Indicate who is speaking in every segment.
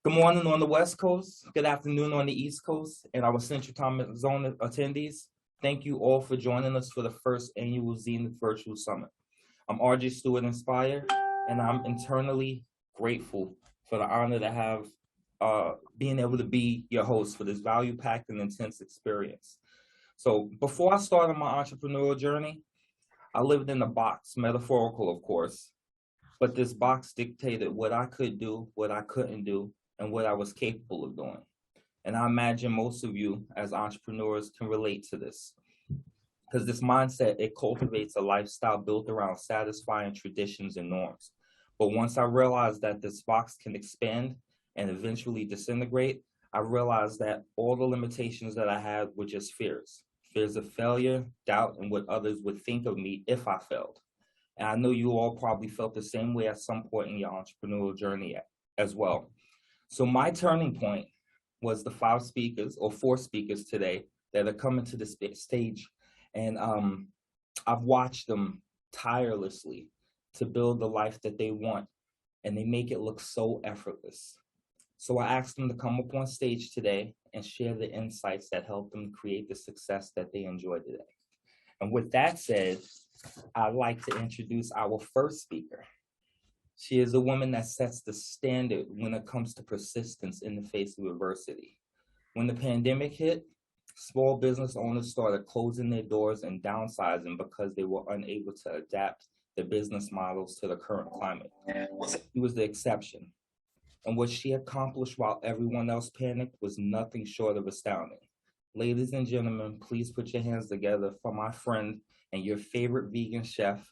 Speaker 1: Good morning on the West Coast, good afternoon on the East Coast, and our Central Time Zone attendees. Thank you all for joining us for the first annual Zenith Virtual Summit. I'm RJ Stewart Inspire, and I'm internally grateful for the honor to have being able to be your host for this value-packed and intense experience. So before I started my entrepreneurial journey, I lived in a box, metaphorical of course, but this box dictated what I could do, what I couldn't do, and what I was capable of doing. And I imagine most of you as entrepreneurs can relate to this, because this mindset, it cultivates a lifestyle built around satisfying traditions and norms. But once I realized that this box can expand and eventually disintegrate, I realized that all the limitations that I had were just fears. Fears of failure, doubt, and what others would think of me if I failed. And I know you all probably felt the same way at some point in your entrepreneurial journey as well. So my turning point was the four speakers today that are coming to the stage. And I've watched them tirelessly to build the life that they want, and they make it look so effortless. So I asked them to come up on stage today and share the insights that helped them create the success that they enjoy today. And with that said, I'd like to introduce our first speaker. She is a woman that sets the standard when it comes to persistence in the face of adversity. When the pandemic hit, small business owners started closing their doors and downsizing because they were unable to adapt their business models to the current climate. She was the exception. And what she accomplished while everyone else panicked was nothing short of astounding. Ladies and gentlemen, please put your hands together for my friend and your favorite vegan chef,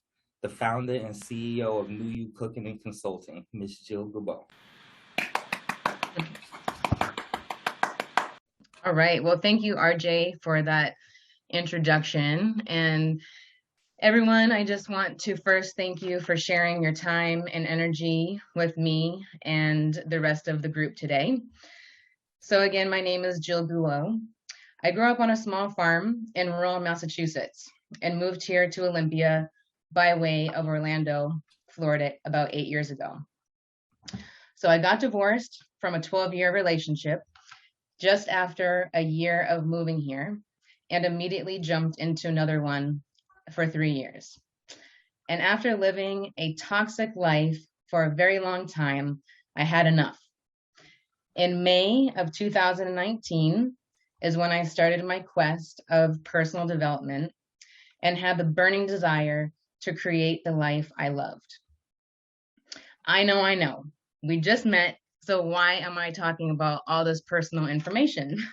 Speaker 1: the founder and CEO of NuYou Cooking and Consulting, Ms. Jill Goubeaud.
Speaker 2: All right. Well, thank you, RJ, for that introduction. And everyone, I just want to first thank you for sharing your time and energy with me and the rest of the group today. So again, my name is Jill Goubeaud. I grew up on a small farm in rural Massachusetts and moved here to Olympia by way of Orlando, Florida, about 8 years ago. So I got divorced from a 12-year relationship just after a year of moving here, and immediately jumped into another one for 3 years. And after living a toxic life for a very long time, I had enough. In May of 2019 is when I started my quest of personal development and had the burning desire to create the life I loved. I know, we just met, so why am I talking about all this personal information?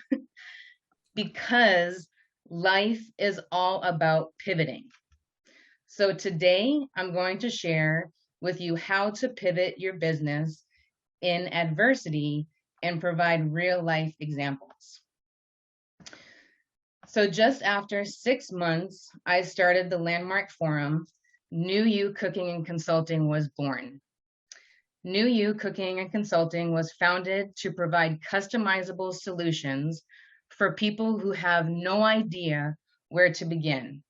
Speaker 2: Because life is all about pivoting. So today I'm going to share with you how to pivot your business in adversity and provide real life examples. So just after 6 months, I started the landmark forum, NuYou Cooking and Consulting was born. NuYou Cooking and Consulting was founded to provide customizable solutions for people who have no idea where to begin,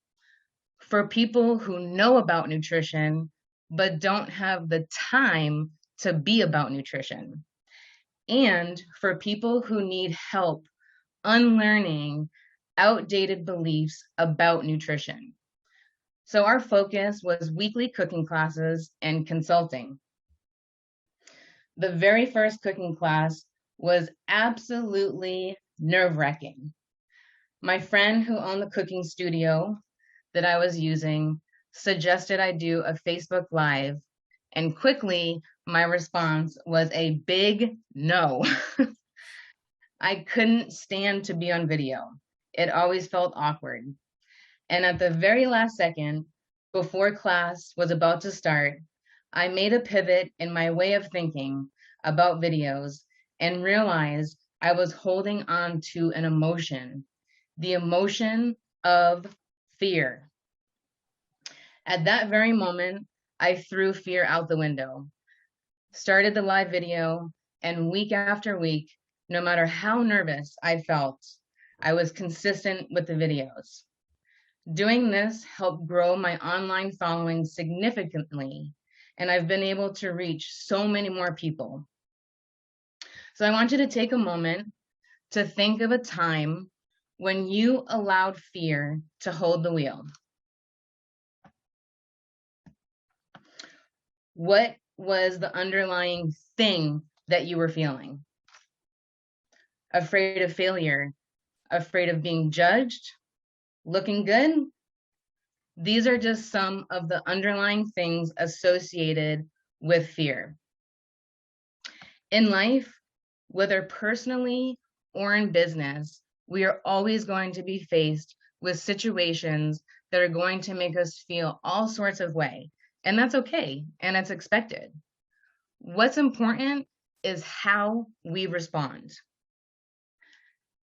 Speaker 2: for people who know about nutrition, but don't have the time to be about nutrition, and for people who need help unlearning outdated beliefs about nutrition. So our focus was weekly cooking classes and consulting. The very first cooking class was absolutely nerve-wracking. My friend who owned the cooking studio that I was using suggested I do a Facebook Live, and quickly my response was a big no. I couldn't stand to be on video. It always felt awkward. And at the very last second, before class was about to start, I made a pivot in my way of thinking about videos and realized I was holding on to an emotion, the emotion of fear. At that very moment, I threw fear out the window, started the live video, and week after week, no matter how nervous I felt, I was consistent with the videos. Doing this helped grow my online following significantly, and I've been able to reach so many more people. So I want you to take a moment to think of a time when you allowed fear to hold the wheel. What was the underlying thing that you were feeling? Afraid of failure, afraid of being judged, looking good? These are just some of the underlying things associated with fear. In life, whether personally or in business, we are always going to be faced with situations that are going to make us feel all sorts of way. And that's okay, and it's expected. What's important is how we respond.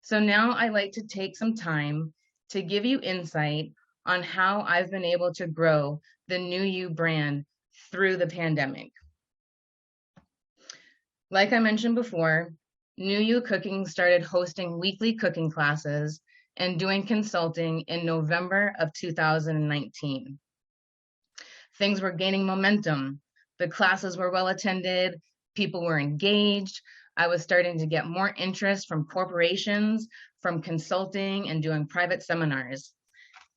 Speaker 2: So now I like to take some time to give you insight on how I've been able to grow the NuYou brand through the pandemic. Like I mentioned before, NuYou Cooking started hosting weekly cooking classes and doing consulting in November of 2019. Things were gaining momentum. The classes were well attended, people were engaged. I was starting to get more interest from corporations, from consulting and doing private seminars.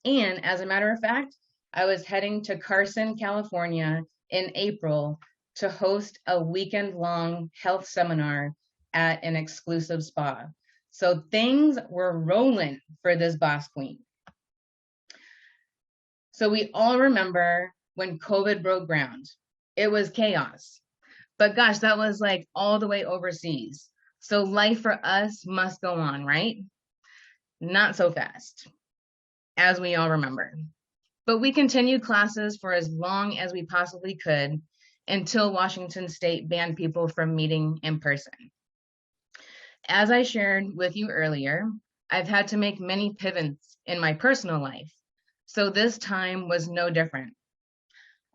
Speaker 2: And as a matter of fact, I was heading to Carson, California in April to host a weekend-long health seminar at an exclusive spa. So things were rolling for this boss queen. So we all remember when COVID broke ground. It was chaos. But gosh, that was like all the way overseas. So life for us must go on, right? Not so fast, as we all remember. But we continued classes for as long as we possibly could until Washington State banned people from meeting in person. As I shared with you earlier, I've had to make many pivots in my personal life. So this time was no different.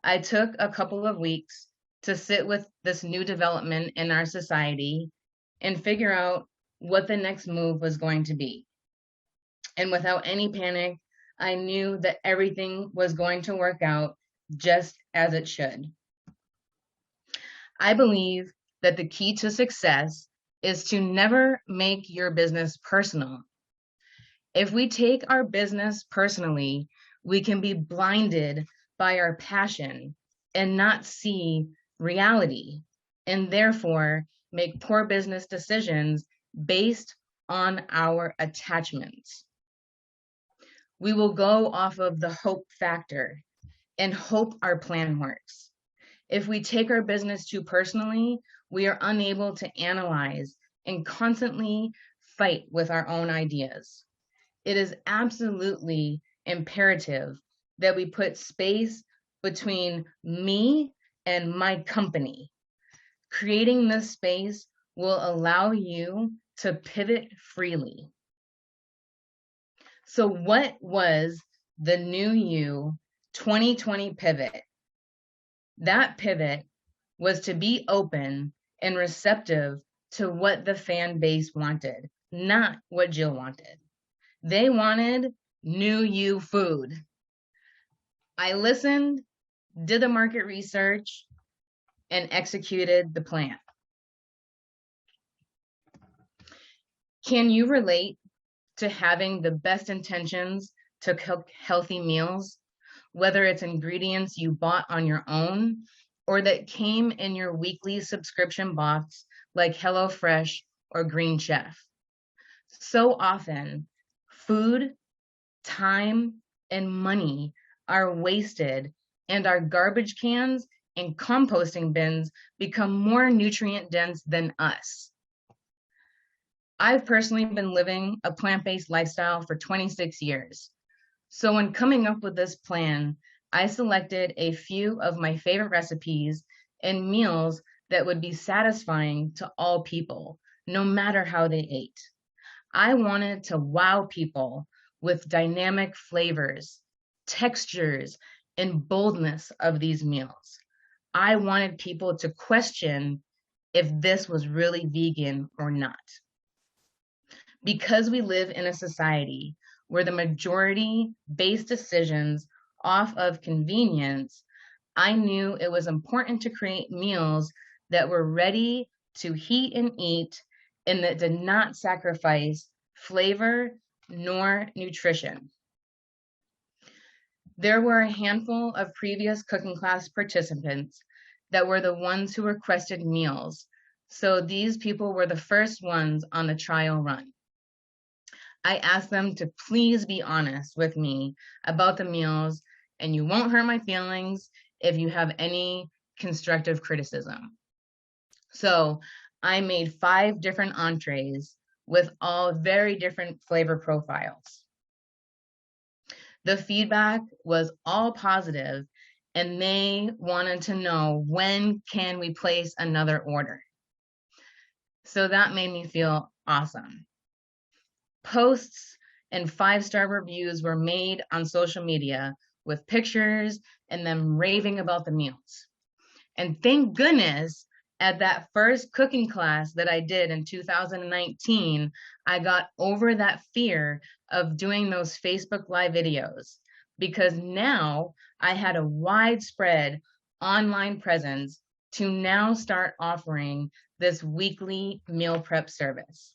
Speaker 2: I took a couple of weeks to sit with this new development in our society and figure out what the next move was going to be. And without any panic, I knew that everything was going to work out just as it should. I believe that the key to success is to never make your business personal. If we take our business personally, we can be blinded by our passion and not see reality, and therefore make poor business decisions based on our attachments. We will go off of the hope factor and hope our plan works. If we take our business too personally, we are unable to analyze and constantly fight with our own ideas. It is absolutely imperative that we put space between me and my company. Creating this space will allow you to pivot freely. So what was the NuYou 2020 pivot? That pivot was to be open and receptive to what the fan base wanted, not what Jill wanted. They wanted NuYou food. I listened, did the market research, and executed the plan. Can you relate to having the best intentions to cook healthy meals, whether it's ingredients you bought on your own or that came in your weekly subscription box like HelloFresh or Green Chef? So often, food, time, and money are wasted, and our garbage cans and composting bins become more nutrient dense than us. I've personally been living a plant-based lifestyle for 26 years. So when coming up with this plan, I selected a few of my favorite recipes and meals that would be satisfying to all people, no matter how they ate. I wanted to wow people with dynamic flavors, textures, and boldness of these meals. I wanted people to question if this was really vegan or not. Because we live in a society where the majority base decisions off of convenience, I knew it was important to create meals that were ready to heat and eat, and that did not sacrifice flavor nor nutrition. There were a handful of previous cooking class participants that were the ones who requested meals, so these people were the first ones on the trial run. I asked them to please be honest with me about the meals, and you won't hurt my feelings if you have any constructive criticism. So I made 5 different entrees with all very different flavor profiles. The feedback was all positive, and they wanted to know, when can we place another order? So that made me feel awesome. Posts and 5-star reviews were made on social media with pictures and them raving about the meals. And thank goodness, at that first cooking class that I did in 2019, I got over that fear of doing those Facebook Live videos, because now I had a widespread online presence to now start offering this weekly meal prep service.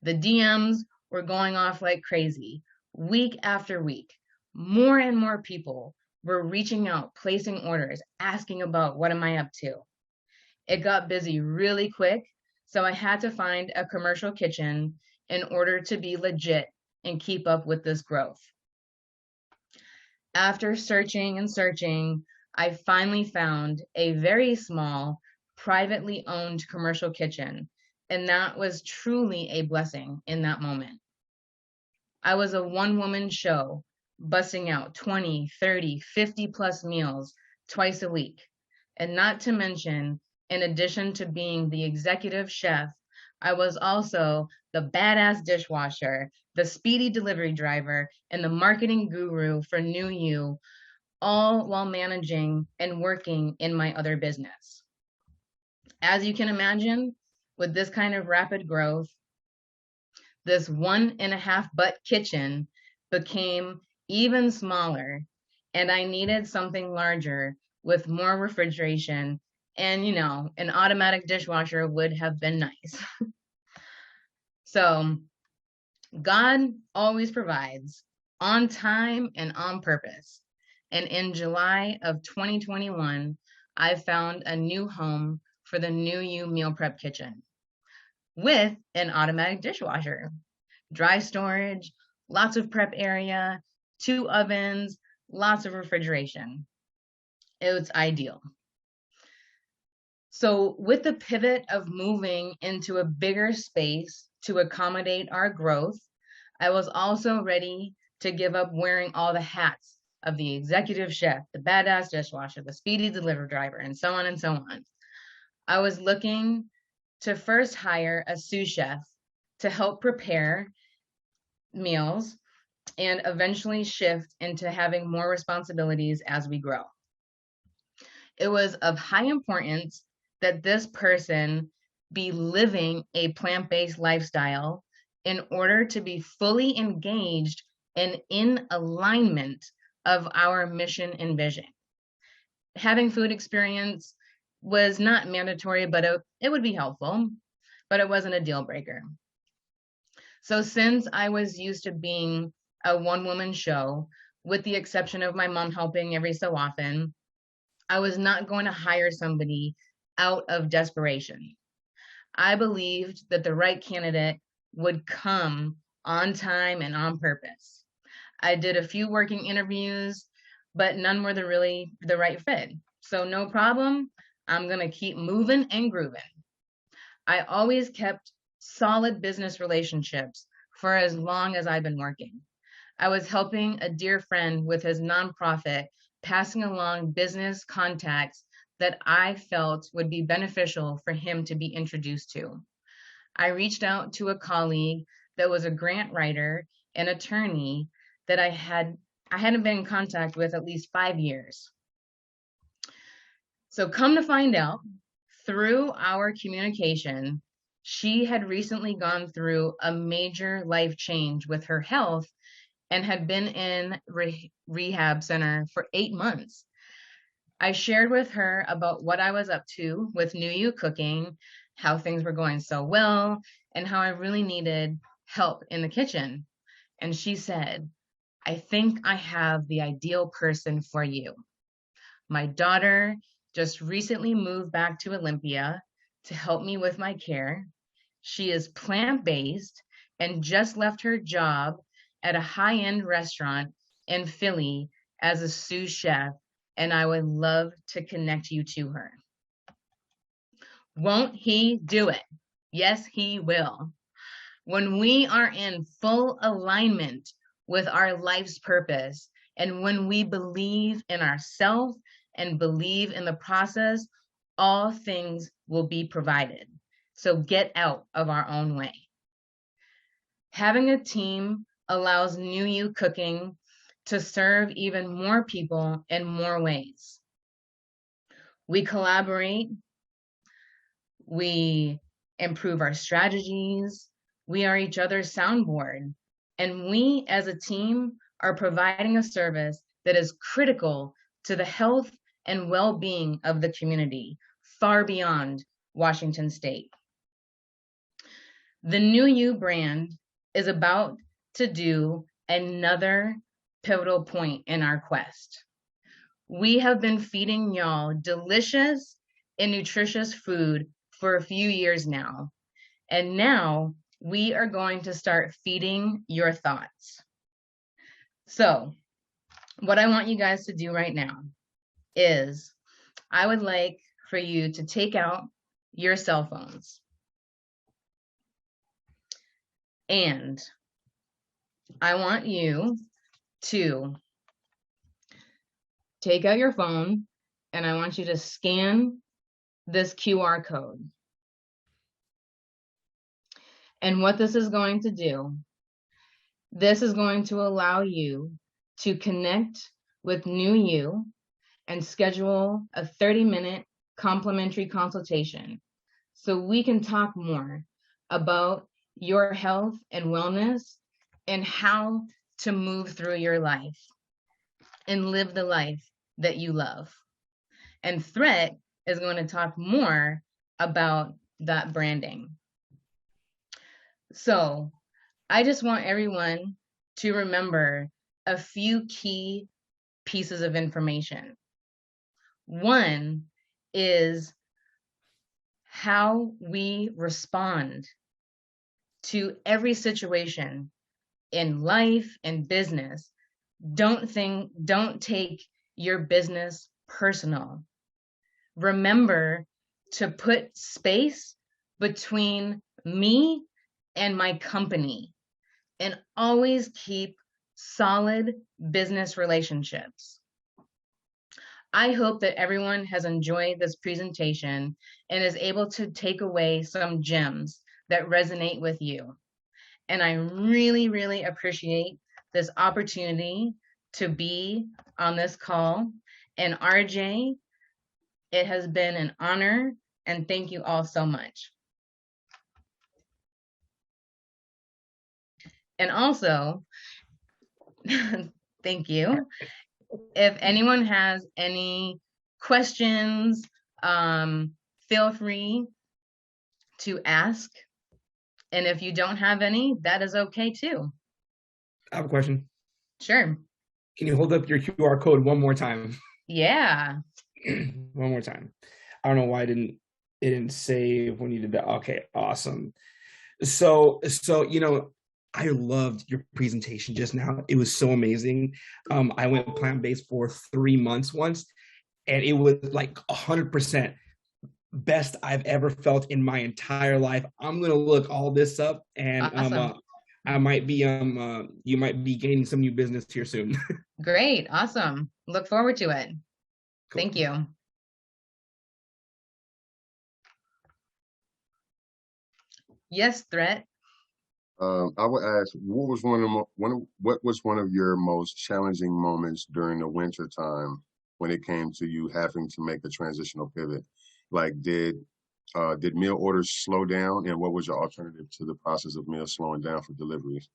Speaker 2: The DMs were going off like crazy, week after week. More and more people were reaching out, placing orders, asking about what am I up to. It got busy really quick, so I had to find a commercial kitchen in order to be legit and keep up with this growth. After searching and searching, I finally found a very small, privately owned commercial kitchen, and that was truly a blessing in that moment. I was a one-woman show, busting out 20, 30, 50 plus meals twice a week. And not to mention, in addition to being the executive chef, I was also the badass dishwasher, the speedy delivery driver, and the marketing guru for NuYou, all while managing and working in my other business. As you can imagine, with this kind of rapid growth, this 1.5 butt kitchen became even smaller, and I needed something larger with more refrigeration, and an automatic dishwasher would have been nice. So God always provides on time and on purpose. And in July of 2021, I found a new home for the NuYou meal prep kitchen with an automatic dishwasher, dry storage, lots of prep area, 2 ovens, lots of refrigeration. It was ideal. So with the pivot of moving into a bigger space to accommodate our growth, I was also ready to give up wearing all the hats of the executive chef, the badass dishwasher, the speedy delivery driver, and so on and so on. I was looking to first hire a sous chef to help prepare meals and eventually shift into having more responsibilities as we grow. It was of high importance that this person be living a plant-based lifestyle in order to be fully engaged and in alignment of our mission and vision. Having food experience was not mandatory, but it would be helpful, but it wasn't a deal breaker. So since I was used to being a one-woman show, with the exception of my mom helping every so often, I was not going to hire somebody out of desperation. I believed that the right candidate would come on time and on purpose. I did a few working interviews, but none were really the right fit. So no problem, I'm gonna keep moving and grooving. I always kept solid business relationships for as long as I've been working. I was helping a dear friend with his nonprofit, passing along business contacts that I felt would be beneficial for him to be introduced to. I reached out to a colleague that was a grant writer and attorney that I hadn't been in contact with at least 5 years. So come to find out, through our communication, she had recently gone through a major life change with her health and had been in rehab center for 8 months. I shared with her about what I was up to with NuYou cooking, how things were going so well, and how I really needed help in the kitchen. And she said, I think I have the ideal person for you. My daughter just recently moved back to Olympia to help me with my care. She is plant-based and just left her job at a high-end restaurant in Philly as a sous chef, and I would love to connect you to her. Won't he do it? Yes, he will. When we are in full alignment with our life's purpose, and when we believe in ourselves and believe in the process, all things will be provided. So get out of our own way. Having a team allows NuYou cooking to serve even more people in more ways. We collaborate, we improve our strategies, we are each other's soundboard, and we as a team are providing a service that is critical to the health and well-being of the community, far beyond Washington State. The NuYou brand is about to do another pivotal point in our quest. We have been feeding y'all delicious and nutritious food for a few years now, and now we are going to start feeding your thoughts. So what I want you guys to do right now is I would like for you to take out your cell phones. And I want you to take out your phone and I want you to scan this QR code. And what this is going to do, this is going to allow you to connect with NuYou and schedule a 30-minute complimentary consultation so we can talk more about your health and wellness and how to move through your life and live the life that you love. And Thrett is going to talk more about that branding. So I just want everyone to remember a few key pieces of information. One is how we respond to every situation in life and business. Don't take your business personal. Remember to put space between me and my company, and always keep solid business relationships. I hope that everyone has enjoyed this presentation and is able to take away some gems that resonate with you. And I really, really appreciate this opportunity to be on this call. And RJ, it has been an honor, and thank you all so much. And also, thank you. If anyone has any questions, feel free to ask. And if you don't have any, that is okay too.
Speaker 3: I have a question.
Speaker 2: Sure.
Speaker 3: Can you hold up your QR code one more time?
Speaker 2: Yeah.
Speaker 3: One more time. I don't know why it didn't save when you did that. Okay, awesome. So you know, I loved your presentation just now. It was so amazing. I went plant-based for 3 months once, and it was like 100% best I've ever felt in my entire life. I'm gonna look all this up, and
Speaker 2: awesome.
Speaker 3: I might be you might be gaining some new business here soon.
Speaker 2: Great, awesome. Look forward to it. Cool. Thank you. Yes, Thrett.
Speaker 4: I would ask, what was one of your most challenging moments during the winter time when it came to you having to make a transitional pivot? Like, did meal orders slow down, and what was your alternative to the process of meals slowing down for deliveries?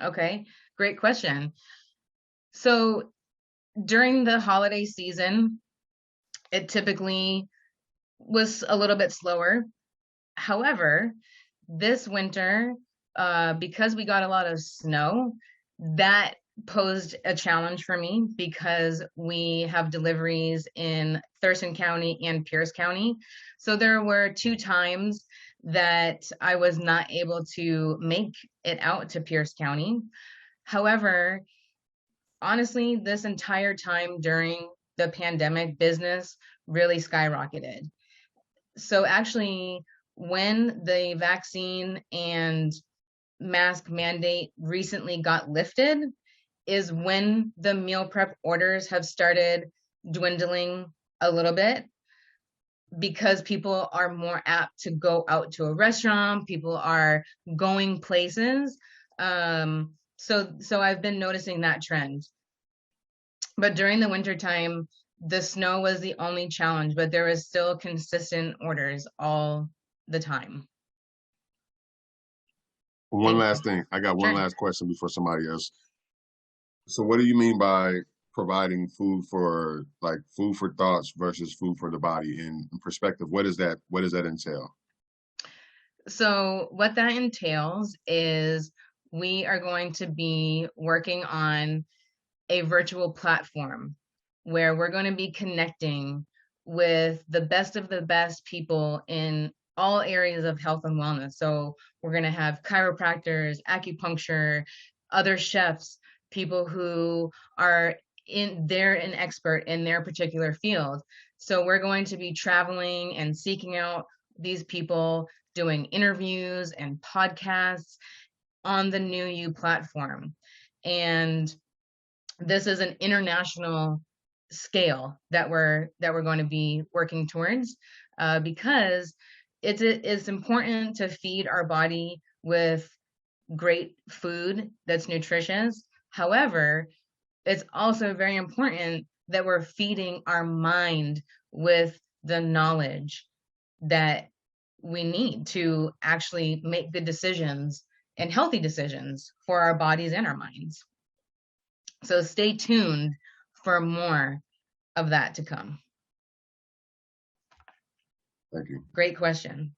Speaker 2: Okay, great question. So during the holiday season, it typically was a little bit slower. However, this winter, because we got a lot of snow, that posed a challenge for me because we have deliveries in Thurston County and Pierce County. So there were 2 times that I was not able to make it out to Pierce County. However, honestly, this entire time during the pandemic, business really skyrocketed. So actually, when the vaccine and mask mandate recently got lifted is when the meal prep orders have started dwindling a little bit, because people are more apt to go out to a restaurant, people are going places. So I've been noticing that trend. But during the winter time, the snow was the only challenge, but there was still consistent orders all the time.
Speaker 4: One last thing. I got one
Speaker 2: Sure.
Speaker 4: last question before somebody else. So what do you mean by providing food for thoughts versus food for the body in perspective? What does that entail?
Speaker 2: So what that entails is we are going to be working on a virtual platform where we're going to be connecting with the best of the best people in all areas of health and wellness. So we're going to have chiropractors, acupuncture, other chefs, people who are they're an expert in their particular field. So we're going to be traveling and seeking out these people, doing interviews and podcasts on the NuYou platform. And this is an international scale that we're going to be working towards, because it's important to feed our body with great food that's nutritious. However, it's also very important that we're feeding our mind with the knowledge that we need to actually make good decisions and healthy decisions for our bodies and our minds. So stay tuned for more of that to come.
Speaker 4: Thank you.
Speaker 2: Great question.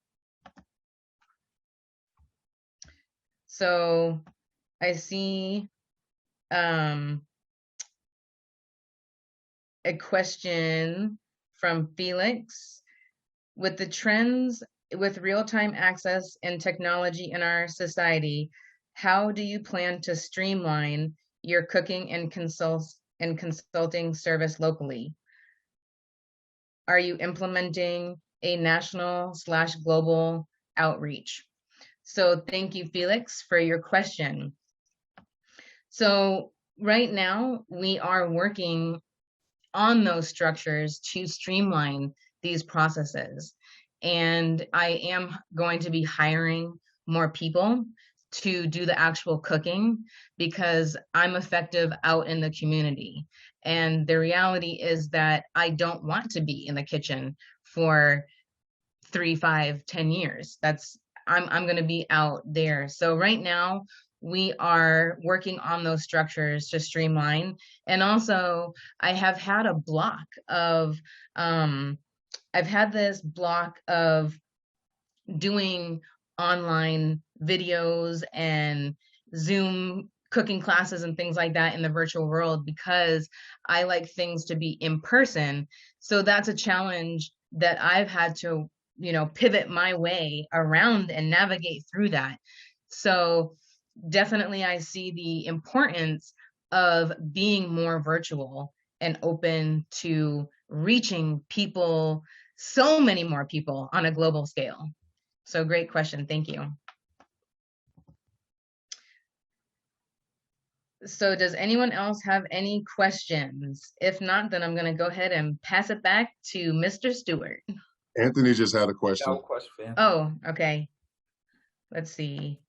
Speaker 2: So I see a question from Felix. With the trends with real-time access and technology in our society, how do you plan to streamline your cooking and consulting service locally? Are you implementing a national/global outreach? So thank you, Felix, for your question. So right now we are working on those structures to streamline these processes. And I am going to be hiring more people to do the actual cooking because I'm effective out in the community. And the reality is that I don't want to be in the kitchen for 3, 5, 10 years. I'm going to be out there. So right now we are working on those structures to streamline. And also I have had a block of, I've had this block of doing online videos and Zoom cooking classes and things like that in the virtual world because I like things to be in person. So that's a challenge that I've had to, pivot my way around and navigate through that. So definitely I see the importance of being more virtual and open to reaching people, so many more people on a global scale. So great question. Thank you. So does anyone else have any questions? If not, then I'm going to go ahead and pass it back to Mr. Stewart.
Speaker 4: Anthony just had a question.
Speaker 1: Got a question for Anthony.
Speaker 2: Oh, okay. Let's see.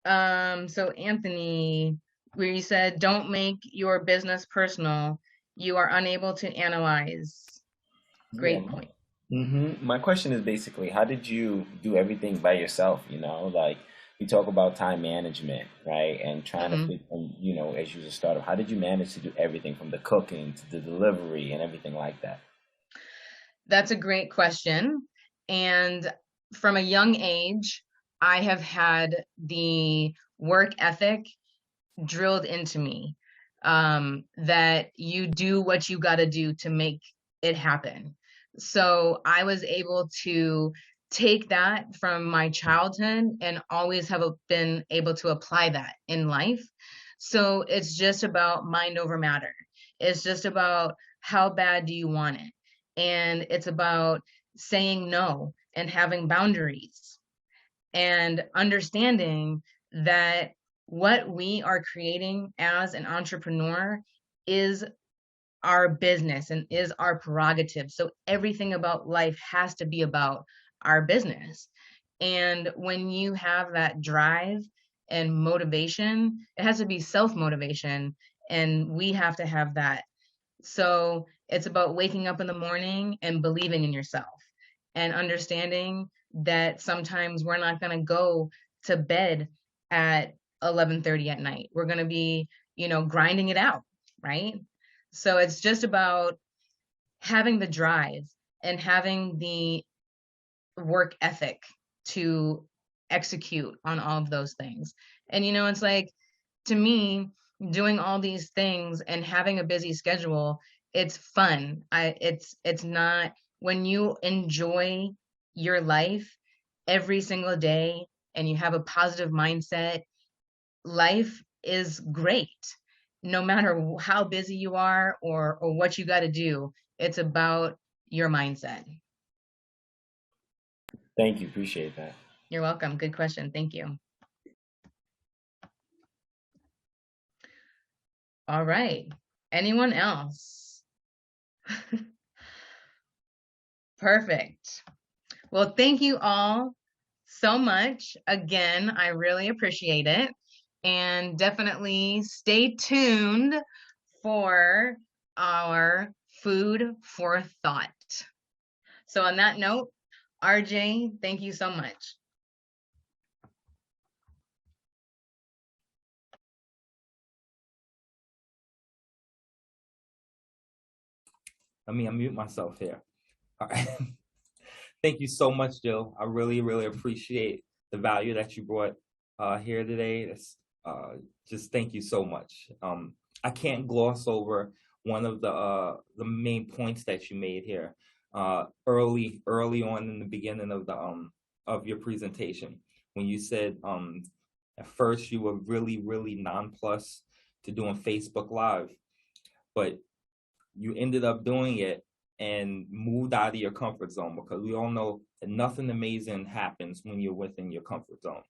Speaker 2: So Anthony, where you said, don't make your business personal. You are unable to analyze. Great point.
Speaker 5: My question is basically, how did you do everything by yourself? Like we talk about time management, right? And trying
Speaker 2: Mhm.
Speaker 5: to, you know, as you just started, how did you manage to do everything from the cooking to the delivery and everything like that?
Speaker 2: That's a great question. And from a young age, I have had the work ethic drilled into me, that you do what you got to do to make it happen. So I was able to take that from my childhood and always have been able to apply that in life. So it's just about mind over matter. It's just about how bad do you want it? And it's about saying no and having boundaries and understanding that what we are creating as an entrepreneur is our business and is our prerogative. So everything about life has to be about our business. And when you have that drive and motivation, it has to be self-motivation, and we have to have that. So it's about waking up in the morning and believing in yourself and understanding that sometimes we're not going to go to bed at 11:30 at night. We're going to be, grinding it out, right? So it's just about having the drive and having the work ethic to execute on all of those things. And it's like, to me, doing all these things and having a busy schedule, it's fun. It's not, when you enjoy your life every single day and you have a positive mindset, life is great. No matter how busy you are or what you got to do, it's about your mindset.
Speaker 5: Thank you. Appreciate that.
Speaker 2: You're welcome. Good question. Thank you. All right. Anyone else? Perfect. Well, thank you all so much. Again, I really appreciate it. And definitely stay tuned for our food for thought. So on that note, RJ, thank you so much.
Speaker 1: Let me unmute myself here. All right. Thank you so much, Jill. I really, really appreciate the value that you brought here today. Just thank you so much. I can't gloss over one of the main points that you made here early on in the beginning of your presentation, when you said at first you were really, really nonplussed to doing Facebook Live, but you ended up doing it and moved out of your comfort zone, because we all know that nothing amazing happens when you're within your comfort zone.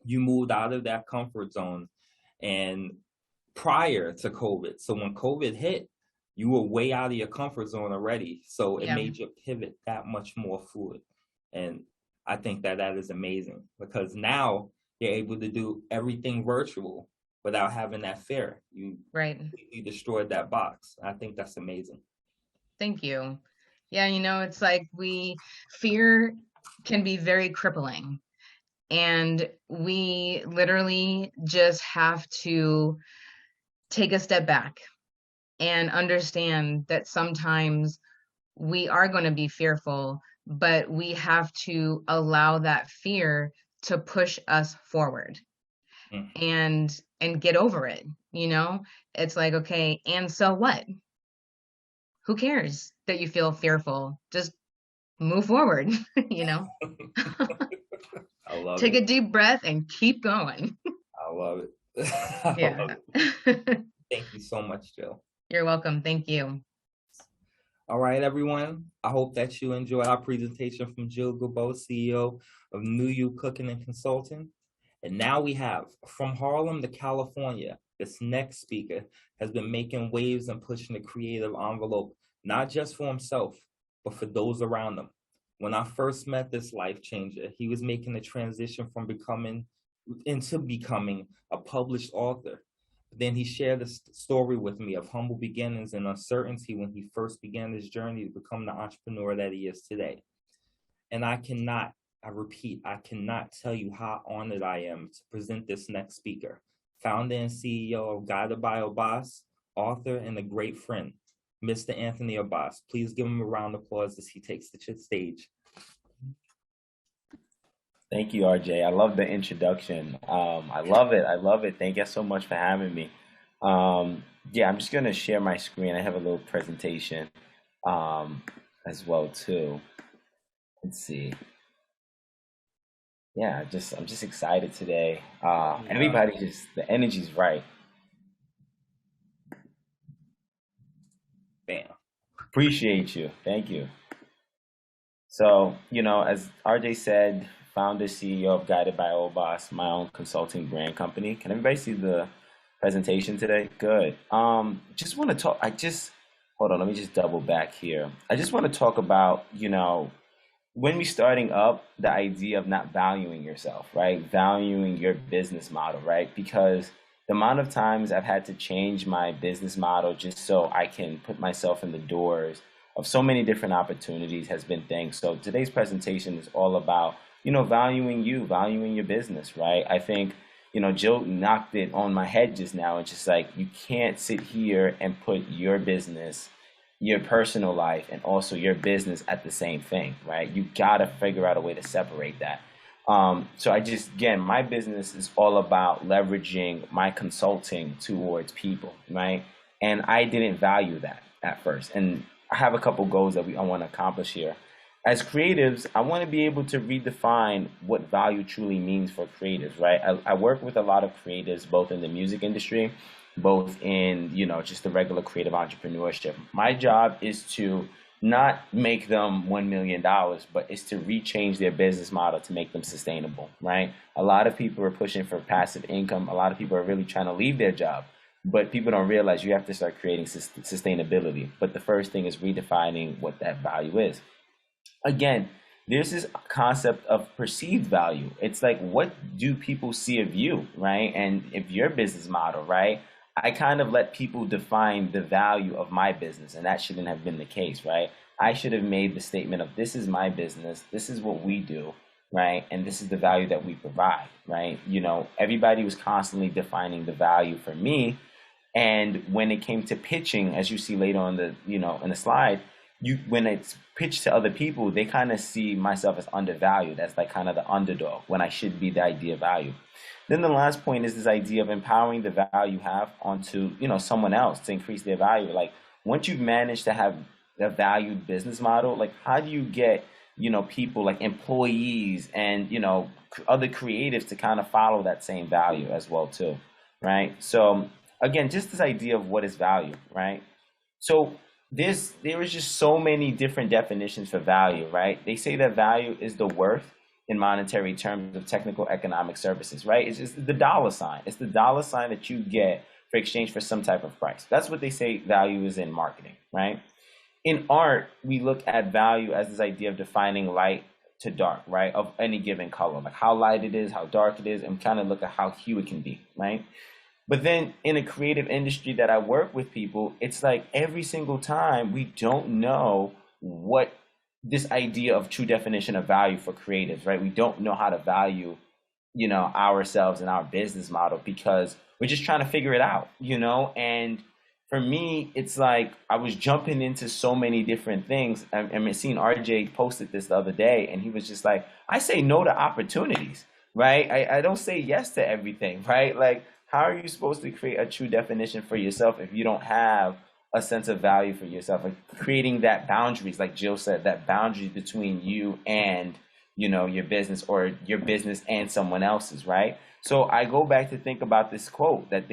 Speaker 1: You moved out of that comfort zone and prior to COVID. So when COVID hit, you were way out of your comfort zone already. So it made your pivot that much more fluid. And I think that is amazing, because now you're able to do everything virtual without having that fear. You destroyed that box. I think that's amazing.
Speaker 2: Thank you. Yeah, it's like fear can be very crippling, and we literally just have to take a step back and understand that sometimes we are going to be fearful, but we have to allow that fear to push us forward and get over it. It's like, okay, and so what? Who cares that you feel fearful? Just move forward,
Speaker 1: I love
Speaker 2: Take
Speaker 1: it.
Speaker 2: a deep breath and keep going.
Speaker 1: I love it.
Speaker 2: Yeah.
Speaker 1: Thank you so much, Jill.
Speaker 2: You're welcome. Thank you.
Speaker 1: All right, everyone. I hope that you enjoyed our presentation from Jill Goubeaud, CEO of NuYou Cooking and Consulting. And now we have, from Harlem to California, this next speaker has been making waves and pushing the creative envelope, not just for himself, but for those around him. When I first met this life changer, he was making the transition from becoming a published author. Then he shared a story with me of humble beginnings and uncertainty when he first began his journey to become the entrepreneur that he is today. And I cannot I repeat, I cannot tell you how honored I am to present this next speaker, founder and CEO of Guided by Obas, author and a great friend, Mr. Anthony Obas. Please give him a round of applause as he takes the stage.
Speaker 5: Thank you, RJ. I love the introduction. I love it. I love it. Thank you so much for having me. Yeah, I'm just going to share my screen. I have a little presentation as well, too. Let's see. Yeah, I'm just excited today. Everybody the energy's right.
Speaker 1: Bam.
Speaker 5: Appreciate you. Thank you. So, as RJ said, founder, CEO of Guided by Obas, my own consulting brand company. Can everybody see the presentation today? Good. Just want to talk, hold on, let me just double back here. I just want to talk about, when we're starting up, the idea of not valuing yourself, right? Valuing your business model, right? Because the amount of times I've had to change my business model just so I can put myself in the doors of so many different opportunities has been things. So today's presentation is all about, valuing you, valuing your business, right? I think, Jill knocked it on my head just now. It's just like, you can't sit here and put your business, your personal life, and also your business at the same thing, right? You gotta figure out a way to separate that. So again, my business is all about leveraging my consulting towards people, right? And I didn't value that at first. And I have a couple goals that I want to accomplish here. As creatives, I want to be able to redefine what value truly means for creatives, right? I work with a lot of creatives, both in the music industry, both in, just the regular creative entrepreneurship. My job is to not make them $1 million, but is to rechange their business model to make them sustainable, right? A lot of people are pushing for passive income. A lot of people are really trying to leave their job, but people don't realize you have to start creating sustainability. But the first thing is redefining what that value is. Again, there's this concept of perceived value. It's like, what do people see of you, right? And if your business model, right? I kind of let people define the value of my business, and that shouldn't have been the case, right? I should have made the statement of, this is my business, this is what we do, right? And this is the value that we provide, right? Everybody was constantly defining the value for me. And when it came to pitching, as you see later on the, in the slide, when it's pitched to other people, they kind of see myself as undervalued, as like kind of the underdog, when I should be the idea of value. Then the last point is this idea of empowering the value you have onto, someone else to increase their value. Like, once you've managed to have a valued business model, like, how do you get, people like employees and, other creatives to kind of follow that same value as well too, right? So again, just this idea of what is value, right? So there is just so many different definitions for value, right? They say that value is the worth in monetary terms of technical economic services, right? It's just the dollar sign. It's the dollar sign that you get for exchange for some type of price. That's what they say value is in marketing, right? In art, we look at value as this idea of defining light to dark, right? Of any given color, like how light it is, how dark it is, and kind of look at how hue it can be, right? But then in a creative industry that I work with people, it's like every single time we don't know what this idea of true definition of value for creatives, right? We don't know how to value, ourselves and our business model because we're just trying to figure it out, And for me, it's like I was jumping into so many different things. I seeing RJ posted this the other day, and he was just like, I say no to opportunities, right? I don't say yes to everything, right? Like, how are you supposed to create a true definition for yourself if you don't have a sense of value for yourself? Like, creating that boundaries, like Jill said, that boundaries between you and, your business, or your business and someone else's, right? So I go back to think about this quote Fat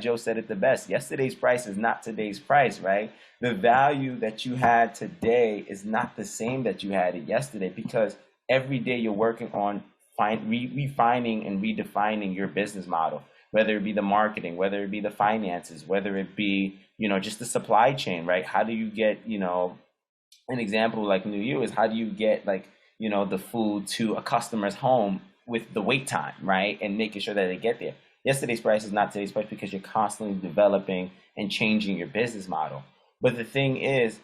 Speaker 5: Joe said it the best. Yesterday's price is not today's price, right? The value that you had today is not the same that you had it yesterday, because every day you're working on refining and redefining your business model, whether it be the marketing, whether it be the finances, whether it be, just the supply chain, right? How do you get, an example like NuYou is, how do you get the food to a customer's home with the wait time, right? And making sure that they get there. Yesterday's price is not today's price, because you're constantly developing and changing your business model. But the thing is,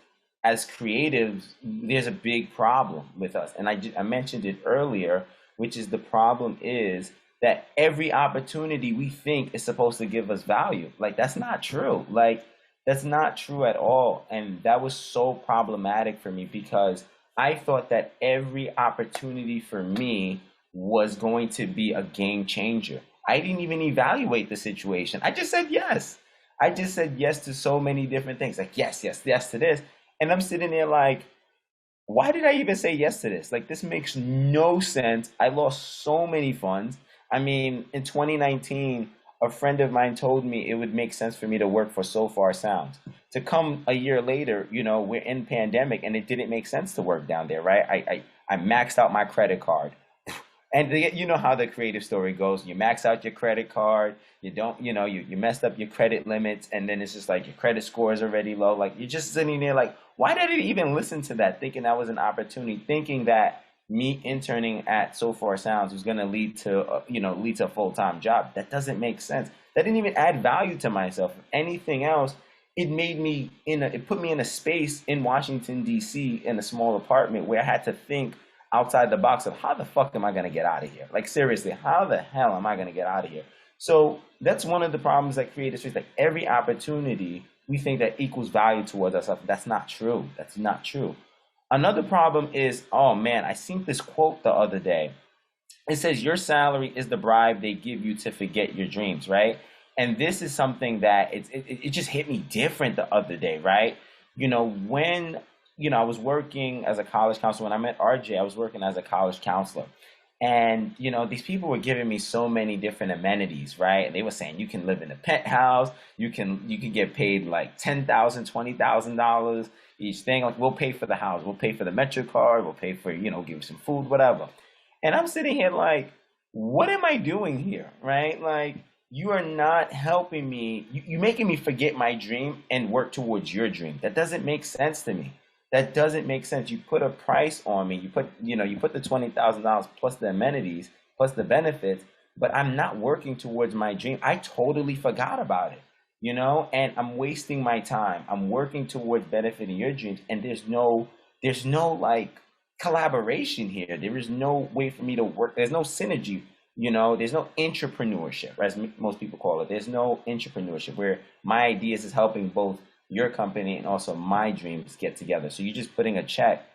Speaker 5: as creatives, there's a big problem with us. And I mentioned it earlier, which is the problem is that every opportunity we think is supposed to give us value. Like, that's not true. Like, that's not true at all. And that was so problematic for me because I thought that every opportunity for me was going to be a game changer. I didn't even evaluate the situation. I just said yes. I just said yes to so many different things. Like, yes, yes, yes to this. And I'm sitting there like, why did I even say yes to this? Like, this makes no sense. I lost so many funds. I mean, in 2019, a friend of mine told me it would make sense for me to work for So Far Sounds. To come a year later, you know, we're in pandemic and it didn't make sense to work down there, right? I maxed out my credit card. And you know how the creative story goes. You max out your credit card. You don't, you know, you messed up your credit limits. And then it's just like your credit score is already low. Like, you're just sitting there like, why did I even listen to that? Thinking that was an opportunity, thinking that me interning at So Far Sounds was going to lead to, lead to a full-time job. That doesn't make sense. That didn't even add value to myself. If anything else, it put me in a space in Washington, D.C. in a small apartment where I had to think outside the box of how the fuck am I going to get out of here? Like, seriously, how the hell am I going to get out of here? So that's one of the problems that creators face. Like, every opportunity we think that equals value towards ourselves. That's not true. That's not true. Another problem is, oh man, I seen this quote the other day. It says, your salary is the bribe they give you to forget your dreams, right? And this is something that it just hit me different the other day, right? You know, when I was working as a college counselor. When I met RJ, I was working as a college counselor. And, these people were giving me so many different amenities, right? And they were saying, you can live in a penthouse. You can get paid like $10,000, $20,000 each thing. Like, we'll pay for the house. We'll pay for the Metro card. We'll pay for, give you some food, whatever. And I'm sitting here like, what am I doing here, right? Like, you are not helping me. You're making me forget my dream and work towards your dream. That doesn't make sense to me. That doesn't make sense. You put a price on me. You put the $20,000 plus the amenities, plus the benefits, but I'm not working towards my dream. I totally forgot about it, and I'm wasting my time. I'm working towards benefiting your dreams, and there's no like collaboration here. There is no way for me to work. There's no synergy, there's no entrepreneurship, as most people call it. There's no entrepreneurship where my ideas is helping both your company and also my dreams get together. So you're just putting a check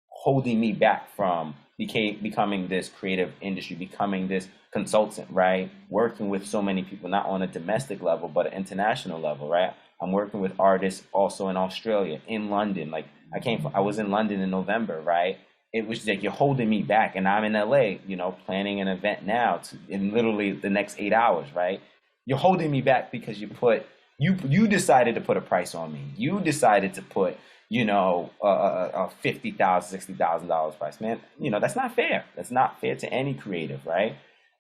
Speaker 5: holding me back from becoming this creative industry, becoming this consultant, right? Working with so many people, not on a domestic level, but an international level, right? I'm working with artists also in Australia, in London. Like, I was in London in November, right? It was like, you're holding me back, and I'm in LA, planning an event now in literally the next 8 hours, right? You're holding me back because you decided to put a price on me. You decided to put, a $50,000, $60,000 price. Man, that's not fair. That's not fair to any creative, right?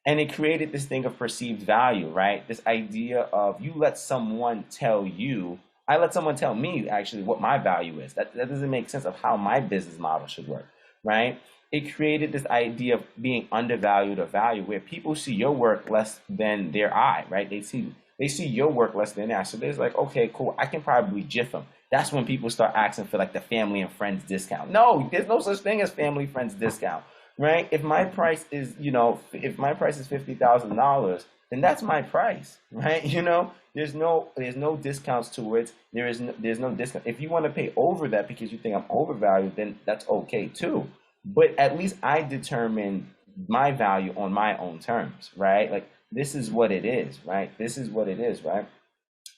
Speaker 5: And it created this thing of perceived value, right? This idea of I let someone tell me actually what my value is. That doesn't make sense of how my business model should work, right? It created this idea of being undervalued or valued, where people see your work less than their eye, right? They see your work less than theirs. So there's like, okay, cool, I can probably jiff them. That's when people start asking for like the family and friends discount. No, there's no such thing as family friends discount, right? If my price is, $50,000, then that's my price, right? There's no discounts to it. There's no discount. If you want to pay over that because you think I'm overvalued, then that's okay too. But at least I determine my value on my own terms, right? Like, this is what it is, right? This is what it is, right?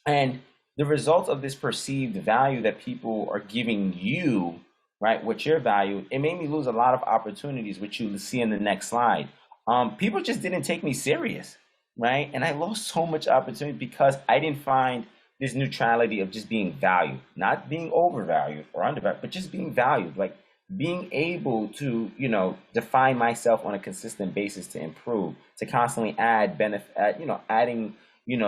Speaker 5: And the result of this perceived value that people are giving you, right, what your value, it made me lose a lot of opportunities, which you'll see in the next slide. People just didn't take me serious, right? And I lost so much opportunity because I didn't find this neutrality of just being valued, not being overvalued or undervalued, but just being valued, like being able to, define myself on a consistent basis to improve, to constantly add benefit, adding,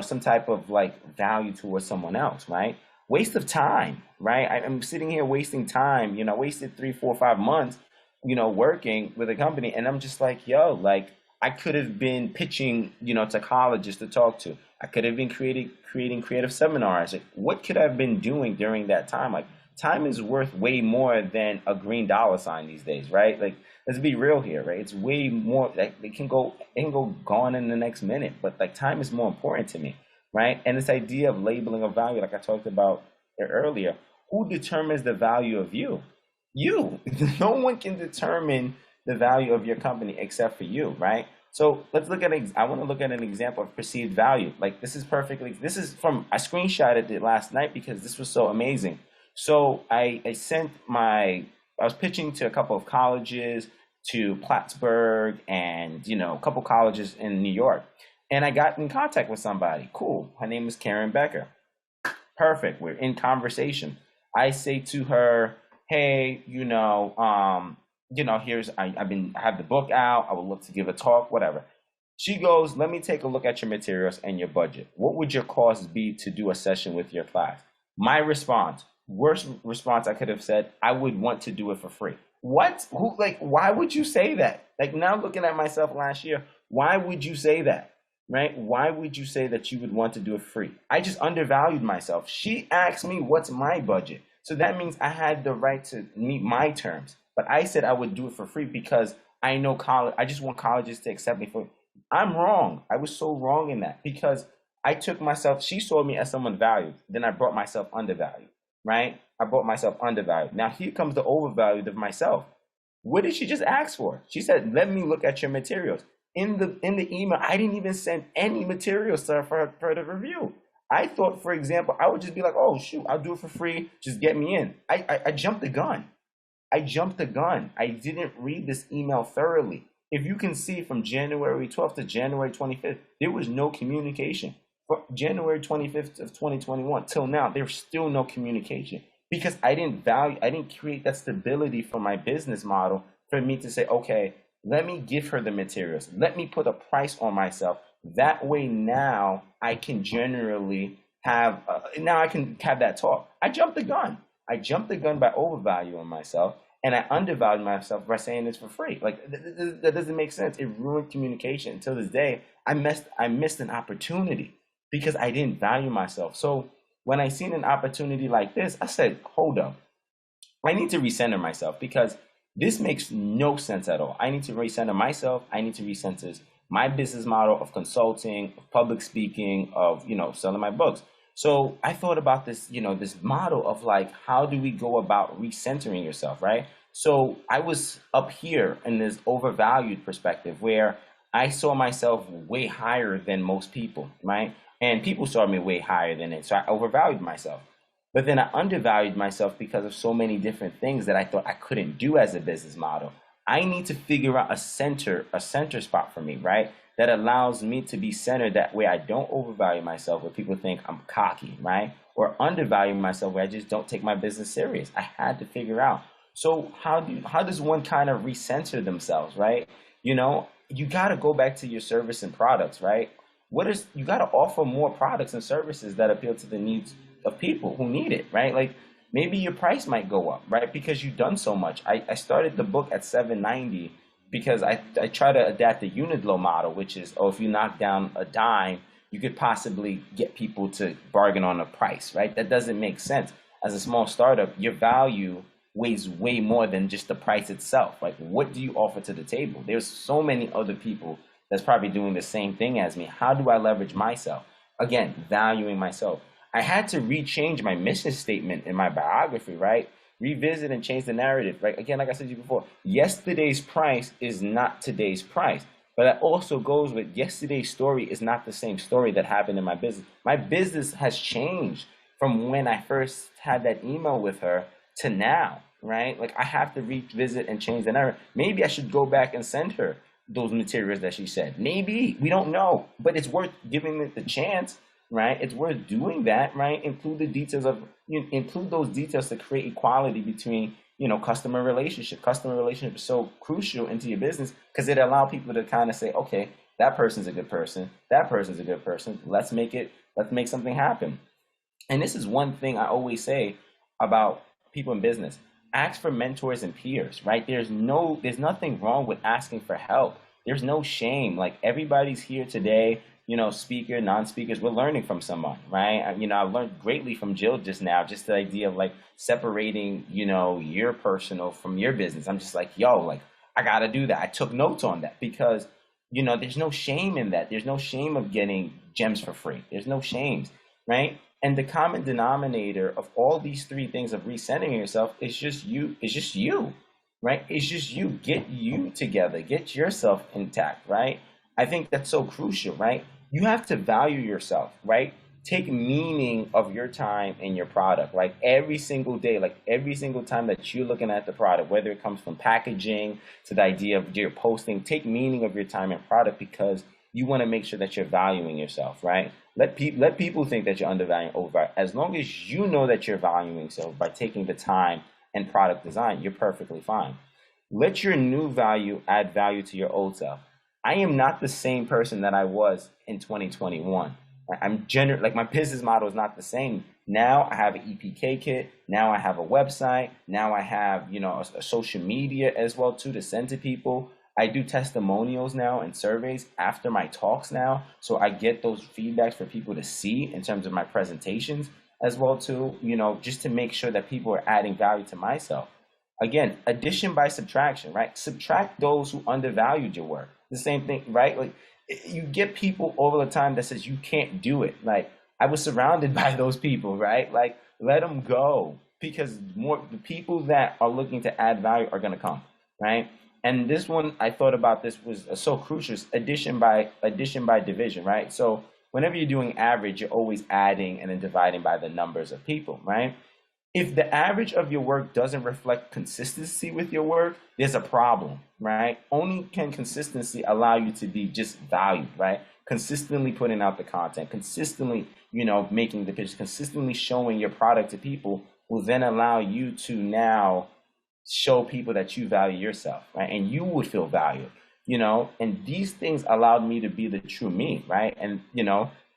Speaker 5: some type of like value towards someone else, right? Waste of time, right? I'm sitting here wasting time, wasted 3, 4, 5 months, working with a company. And I'm just like, like, I could have been pitching, to colleges to talk to. I could have been creating creative seminars. Like, what could I have been doing during that time? Like, time is worth way more than a green dollar sign these days, right? Like, let's be real here, right? It's way more, like, it can go gone in the next minute, but like time is more important to me, right? And this idea of labeling of value, like I talked about earlier, who determines the value of you? You. No one can determine the value of your company except for you, right? So let's look at, I want to look at an example of perceived value. Like, this is from, I screenshotted it last night because this was so amazing. So I was pitching to a couple of colleges, to Plattsburgh and, a couple colleges in New York. And I got in contact with somebody. Have her name is Karen Becker. Perfect. We're in conversation. I say to her, hey, I have the book out. I would love to give a talk, whatever. She goes, let me take a look at your materials and your budget. What would your cost be to do a session with your class? My response, worst response I could have said, I would want to do it for free. What? Why would you say that? Like, now looking at myself last year, why would you say that? Right? Why would you say that you would want to do it free? I just undervalued myself. She asked me, what's my budget? So that means I had the right to meet my terms. But I said I would do it for free because I know I just want colleges to accept me for it. I'm wrong. I was so wrong in that because I took myself, she saw me as someone valued. Then I brought myself undervalued, right? I brought myself undervalued. Now here comes the overvalued of myself. What did she just ask for? She said, let me look at your materials. In the email, I didn't even send any materials to her for her to review. I thought, for example, I would just be like, oh, shoot, I'll do it for free. Just get me in. I jumped the gun. I didn't read this email thoroughly. If you can see from January 12th to January 25th, there was no communication. From January 25th of 2021 till now, there's still no communication because I didn't create that stability for my business model for me to say, okay, let me give her the materials. Let me put a price on myself. That way now I can generally have that talk. I jumped the gun. By overvaluing myself, and I undervalued myself by saying it's for free. Like, that doesn't make sense. It ruined communication. Until this day, I missed an opportunity because I didn't value myself. So when I seen an opportunity like this, I said, hold up. I need to recenter myself because this makes no sense at all. I need to recenter myself. I need to recenter my business model of consulting, of public speaking, of, selling my books. So I thought about this, this model of like, how do we go about recentering yourself, right? So I was up here in this overvalued perspective where I saw myself way higher than most people, right? And people saw me way higher than it. So I overvalued myself. But then I undervalued myself because of so many different things that I thought I couldn't do as a business model. I need to figure out a center spot for me, right? That allows me to be centered. That way I don't overvalue myself where people think I'm cocky, right? Or undervalue myself where I just don't take my business serious. I had to figure out. So how does one kind of recenter themselves, right? You got to go back to your service and products, right? You got to offer more products and services that appeal to the needs of people who need it, right? Like, maybe your price might go up, right? Because you've done so much. I started the book at $7.90 because I try to adapt the unit low model, which is, if you knock down a dime, you could possibly get people to bargain on a price, right? That doesn't make sense. As a small startup, your value weighs way more than just the price itself. Like, what do you offer to the table? There's so many other people that's probably doing the same thing as me. How do I leverage myself? Again, valuing myself. I had to rechange my mission statement in my biography, right? Revisit and change the narrative, right? Again, like I said to you before, yesterday's price is not today's price. But that also goes with yesterday's story is not the same story that happened in my business. My business has changed from when I first had that email with her to now, right? Like, I have to revisit and change the narrative. Maybe I should go back and send her those materials that she said. Maybe, we don't know, but it's worth giving it the chance. Right, it's worth doing that. Right, include those details to create equality between customer relationship. Customer relationship is so crucial into your business because it allows people to kind of say, okay, that person's a good person, that person's a good person. Let's make something happen. And this is one thing I always say about people in business: ask for mentors and peers. Right, there's nothing wrong with asking for help. There's no shame. Like, everybody's here today. speaker, non-speakers, we're learning from someone, right? I learned greatly from Jill just now, just the idea of like separating, your personal from your business. I'm just like, yo, like I got to do that. I took notes on that because, there's no shame in that. There's no shame of getting gems for free. There's no shames, right? And the common denominator of all these three things of recentering yourself is just you. It's just you, right? It's just you. Get you together. Get yourself intact, right? I think that's so crucial, right? You have to value yourself, right? Take meaning of your time in your product, like every single day, like every single time that you're looking at the product, whether it comes from packaging to the idea of your posting, take meaning of your time in product because you want to make sure that you're valuing yourself, right? Let people think that you're undervaluing over. As long as you know that you're valuing yourself by taking the time and product design, you're perfectly fine. Let your new value add value to your old self. I am not the same person that I was in 2021. Like my business model is not the same. Now I have an EPK kit. Now I have a website. Now I have, a social media as well too to send to people. I do testimonials now and surveys after my talks now. So I get those feedbacks for people to see in terms of my presentations as well too, just to make sure that people are adding value to myself. Again, addition by subtraction, right? Subtract those who undervalued your work. The same thing, right? Like you get people all the time that says you can't do it. Like I was surrounded by those people, right? Like let them go because the people that are looking to add value are going to come, right? And this one, I thought about this was so crucial, addition by division, right? So whenever you're doing average, you're always adding and then dividing by the numbers of people, right? If the average of your work doesn't reflect consistency with your work, there's a problem, right? Only can consistency allow you to be just valued, right? Consistently putting out the content, consistently, making the pitch, consistently showing your product to people will then allow you to now show people that you value yourself, right? And you would feel valued, and these things allowed me to be the true me, right? And,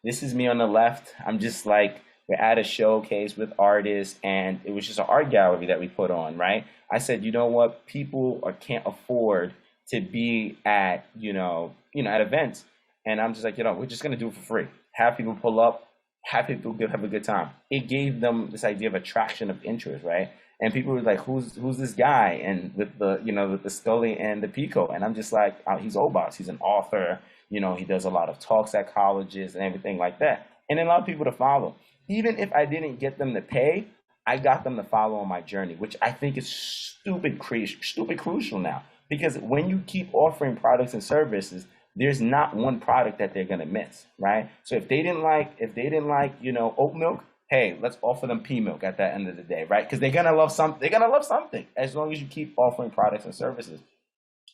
Speaker 5: this is me on the left. I'm just like, we're at a showcase with artists and it was just an art gallery that we put on, right? I said, you know what? People can't afford to be at, at events. And I'm just like, we're just going to do it for free. Have people pull up, have people have a good time. It gave them this idea of attraction of interest, right? And people were like, who's this guy? And with the, with the Scully and the Pico. And I'm just like, he's Obas. He's an author. He does a lot of talks at colleges and everything like that. And a lot of people to follow. Even if I didn't get them to pay, I got them to follow on my journey, which I think is stupid crucial now. Because when you keep offering products and services, there's not one product that they're gonna miss, right? So if they didn't like, oat milk, hey, let's offer them pea milk at the end of the day, right? Because they're gonna love something. They're gonna love something as long as you keep offering products and services.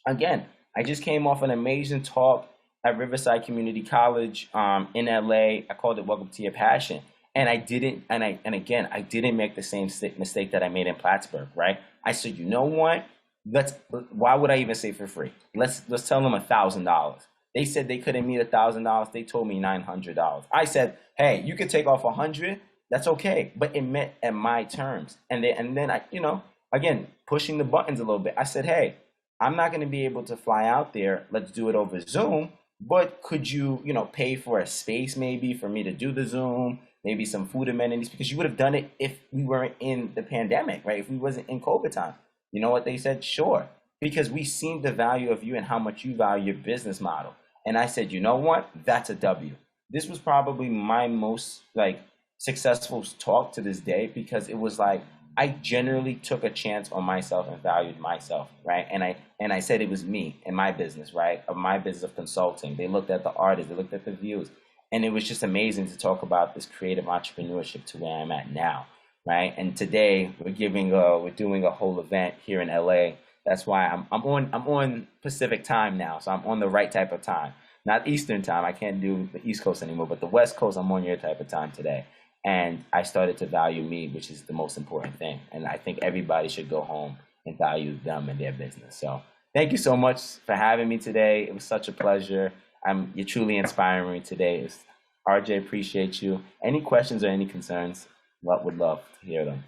Speaker 5: Again, I just came off an amazing talk at Riverside Community College in LA. I called it "Welcome to Your Passion." And I didn't make the same mistake that I made in Plattsburgh, right? I said, you know what? Why would I even say for free? Let's tell them $1,000. They said they couldn't meet $1,000. They told me $900. I said, hey, you could take off 100. That's okay. But it meant at my terms. And then I, again, pushing the buttons a little bit. I said, hey, I'm not going to be able to fly out there. Let's do it over Zoom. But could you, pay for a space maybe for me to do the Zoom? Maybe some food amenities, because you would have done it if we weren't in the pandemic, right? If we wasn't in COVID time. You know what they said? Sure. Because we seen the value of you and how much you value your business model. And I said, you know what? That's a W. This was probably my most successful talk to this day because it was like, I generally took a chance on myself and valued myself, right? And I said it was me and my business, right? Of my business of consulting. They looked at the artists, they looked at the views. And it was just amazing to talk about this creative entrepreneurship to where I'm at now, right? And today we're doing a whole event here in LA. That's why I'm on Pacific time now, so I'm on the right type of time, not Eastern time. I can't do the East Coast anymore, but the West Coast, I'm on your type of time today. And I started to value me, which is the most important thing. And I think everybody should go home and value them and their business. So thank you so much for having me today. It was such a pleasure. You're truly inspiring me today. RJ, appreciate you. Any questions or any concerns? Would love to hear them.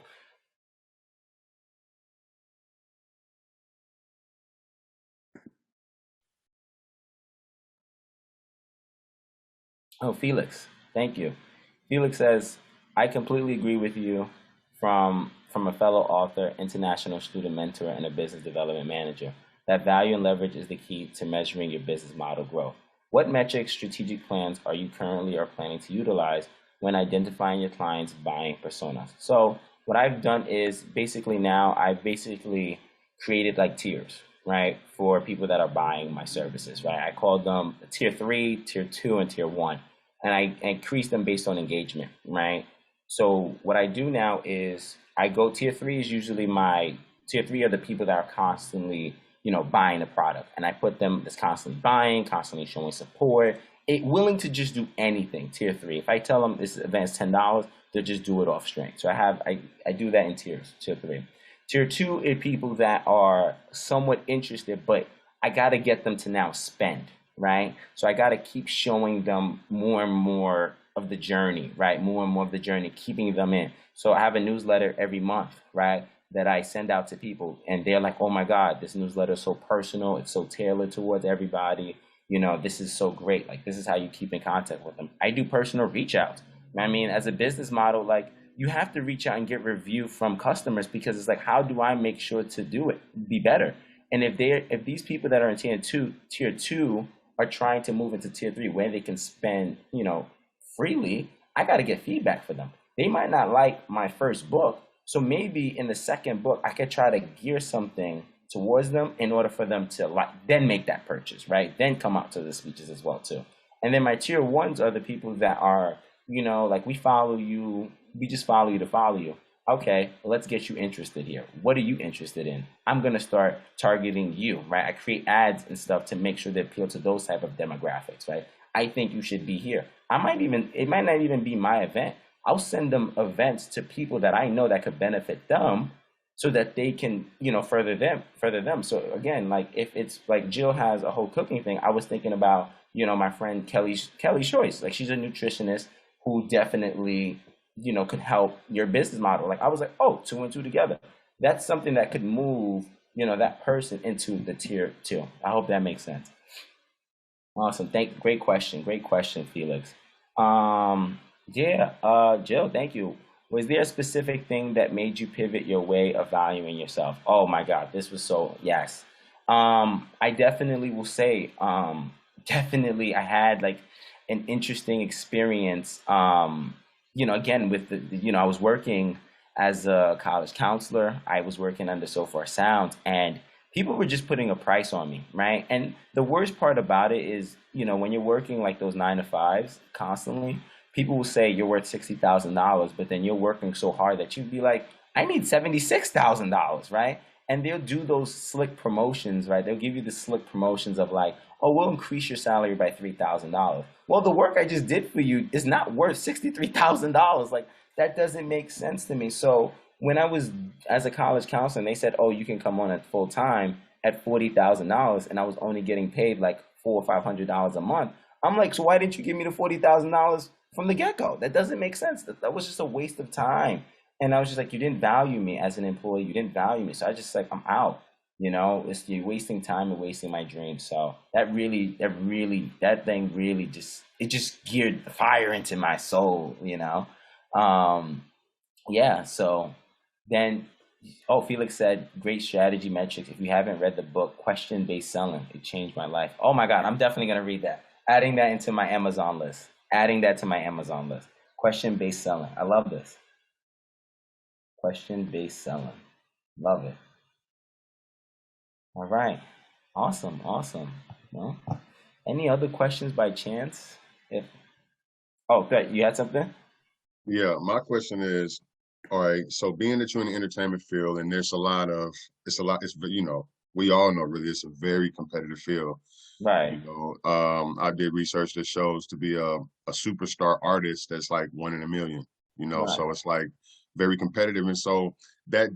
Speaker 5: Oh, Felix, thank you. Felix says, I completely agree with you from a fellow author, international student mentor, and a business development manager. That value and leverage is the key to measuring your business model growth. What metrics, strategic plans are you currently or planning to utilize when identifying your clients' buying personas? So what I've done is basically now I've basically created like tiers, right, for people that are buying my services, right? I call them tier 3, tier 2, and tier 1, and I increase them based on engagement, right? So what I do now is I go tier 3 is usually my tier 3 are the people that are constantly, buying the product, and I put them that's constantly buying, constantly showing support, willing to just do anything. Tier 3. If I tell them this event's $10, they'll just do it off strength. So I do that in tiers. Tier 3. Tier 2 are people that are somewhat interested, but I got to get them to now spend, right? So I got to keep showing them more and more of the journey, right? More and more of the journey, keeping them in. So I have a newsletter every month, right, that I send out to people, and they're like, oh my God, this newsletter is so personal. It's so tailored towards everybody. This is so great. Like, this is how you keep in contact with them. I do personal reach outs. I mean, as a business model, like, you have to reach out and get review from customers, because it's like, how do I make sure to do it, be better? And if these people that are in tier two are trying to move into tier 3 where they can spend, freely, I got to get feedback for them. They might not like my first book. So maybe in the second book, I could try to gear something towards them in order for them to then make that purchase, right? Then come out to the speeches as well too. And then my tier 1s are the people that are, we follow you. We just follow you to follow you. Okay, let's get you interested here. What are you interested in? I'm going to start targeting you, right? I create ads and stuff to make sure they appeal to those type of demographics, right? I think you should be here. It might not even be my event. I'll send them events to people that I know that could benefit them, so that they can, further them. So again, like if it's like Jill has a whole cooking thing, I was thinking about, my friend Kelly Choice. Like, she's a nutritionist who definitely, could help your business model. Like, I was like, oh, 2 and 2 together. That's something that could move, that person into the tier 2. I hope that makes sense. Awesome. Great question, Felix. Jill, thank you. Was there a specific thing that made you pivot your way of valuing yourself? Oh my God, this was yes. I definitely will say, definitely I had like an interesting experience. Again, with I was working as a college counselor. I was working under So Far Sound, and people were just putting a price on me, right? And the worst part about it is, when you're working like those 9 to 5s constantly, people will say you're worth $60,000, but then you're working so hard that you'd be like, I need $76,000, right? And they'll do those slick promotions, right? They'll give you the slick promotions of like, oh, we'll increase your salary by $3,000. Well, the work I just did for you is not worth $63,000. Like, that doesn't make sense to me. So when I was as a college counselor, and they said, oh, you can come on at full time at $40,000, and I was only getting paid like $400 or $500 a month. I'm like, so why didn't you give me the $40,000 from the get-go? That doesn't make sense. That was just a waste of time. And I was just like, you didn't value me as an employee. You didn't value me. So I just like, I'm out. You're wasting time and wasting my dreams. So that thing really just geared the fire into my soul, Yeah. So then, Felix said, great strategy metrics. If you haven't read the book, Question-Based Selling, it changed my life. Oh my God, I'm definitely going to read that. Adding that into my Amazon list. Question-based selling. I love this. Question-based selling. Love it. All right. Awesome. Well, any other questions by chance? Good. You had something?
Speaker 4: Yeah, my question is, all right, so being that you're in the entertainment field, and there's we all know really it's a very competitive field.
Speaker 5: Right.
Speaker 4: I did research that shows to be a superstar artist that's like 1 in a million,
Speaker 5: Right.
Speaker 4: So it's like very competitive. And so that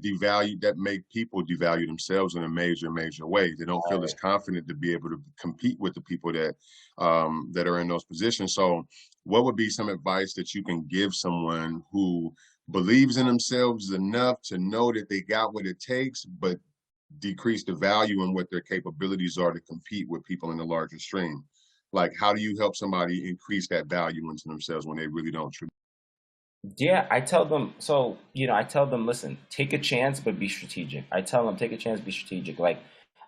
Speaker 4: make people devalue themselves in a major way. They don't feel as confident to be able to compete with the people that are in those positions. So what would be some advice that you can give someone who believes in themselves enough to know that they got what it takes, but decrease the value in what their capabilities are to compete with people in the larger stream? Like, how do you help somebody increase that value into themselves when they really don't?
Speaker 5: Yeah, I tell them, so, I tell them, listen, take a chance, but be strategic. I tell them, take a chance, be strategic. Like,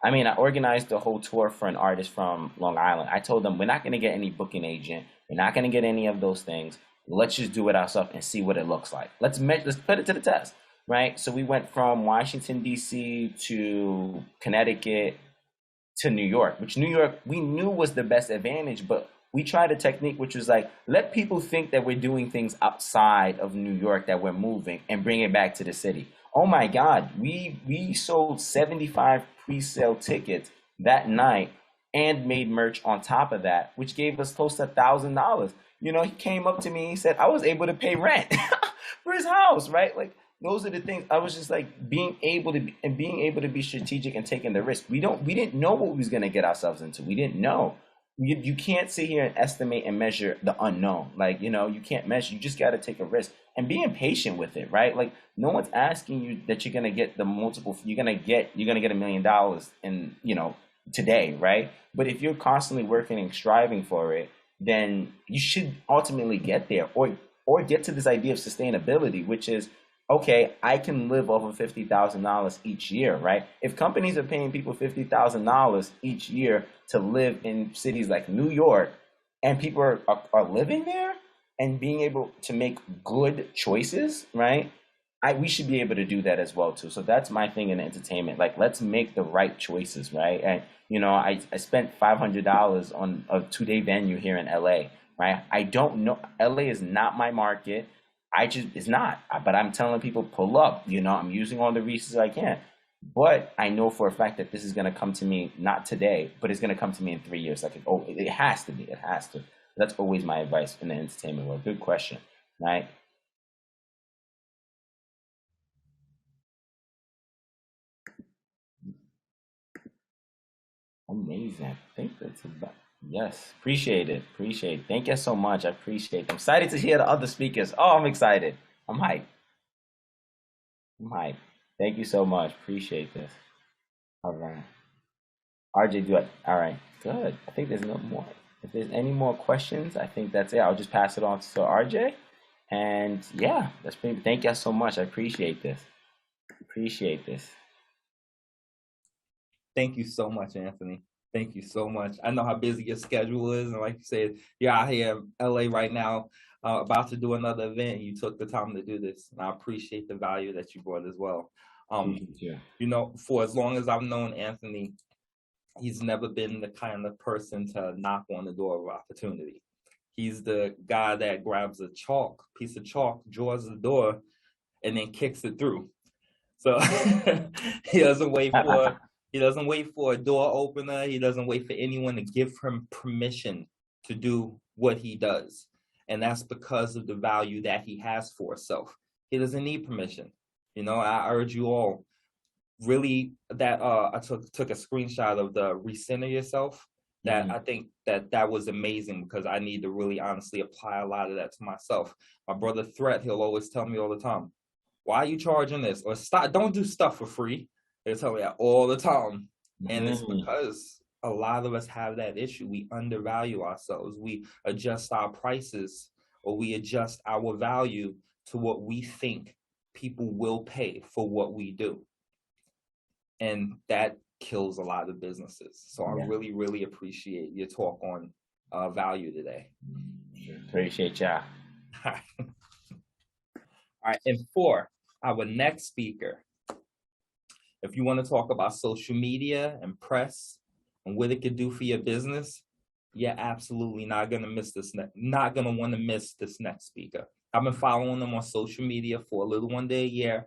Speaker 5: I mean, I organized the whole tour for an artist from Long Island. I told them, we're not going to get any booking agent. We're not going to get any of those things. Let's just do it ourselves and see what it looks like. Let's put it to the test, right? So we went from Washington, D.C. to Connecticut to New York, which New York we knew was the best advantage, but we tried a technique which was like, let people think that we're doing things outside of New York, that we're moving, and bring it back to the city. Oh my God, we sold 75 pre-sale tickets that night and made merch on top of that, which gave us close to $1,000. He came up to me and he said, I was able to pay rent for his house, right? Like, those are the things. I was just like being able to be strategic and taking the risk. We didn't know what we was going to get ourselves into. We didn't know. You can't sit here and estimate and measure the unknown. Like, you can't measure. You just got to take a risk and be impatient with it, right? Like, no one's asking you that you're going to get the multiple. You're going to get $1 million in, today, right? But if you're constantly working and striving for it, then you should ultimately get there, or get to this idea of sustainability, which is, okay, I can live off of $50,000 each year, right? If companies are paying people $50,000 each year to live in cities like New York, and people are living there and being able to make good choices, right? We should be able to do that as well too. So that's my thing in entertainment. Like, let's make the right choices, right? And I spent $500 on a 2-day venue here in LA, right? I don't know. LA is not my market. It's not, but I'm telling people, pull up, I'm using all the resources I can, but I know for a fact that this is going to come to me, not today, but it's going to come to me in 3 years. It has to. That's always my advice in the entertainment world. Good question, right? Amazing. I think that's about, yes. Appreciate it. Thank you so much. I appreciate it. I'm excited to hear the other speakers. Oh, I'm excited. I'm hyped. Thank you so much. Appreciate this. All right. RJ, do it. All right. Good. I think there's no more. If there's any more questions, I think that's it. I'll just pass it on to RJ. And yeah, thank you so much. I appreciate this.
Speaker 1: Thank you so much, Anthony. Thank you so much. I know how busy your schedule is. And like you said, you're out here in LA right now, about to do another event. You took the time to do this. And I appreciate the value that you brought as well. For as long as I've known Anthony, he's never been the kind of person to knock on the door of opportunity. He's the guy that grabs a piece of chalk, draws the door, and then kicks it through. So he doesn't wait for a door opener. He doesn't wait for anyone to give him permission to do what he does. And that's because of the value that he has for himself. He doesn't need permission. I urge you all, really, that I took a screenshot of the recenter yourself. That I think that was amazing, because I need to really honestly apply a lot of that to myself. My brother Thrett, he'll always tell me all the time, why are you charging this? Or stop, don't do stuff for free. They tell me that all the time. And it's because a lot of us have that issue. We undervalue ourselves. We adjust our prices, or we adjust our value to what we think people will pay for what we do. And that kills a lot of businesses. So I really, really appreciate your talk on value today.
Speaker 5: Appreciate y'all.
Speaker 1: All right. And for our next speaker, if you want to talk about social media and press and what it could do for your business, you're absolutely not going to want to miss this next speaker. I've been following him on social media for a little one day a year,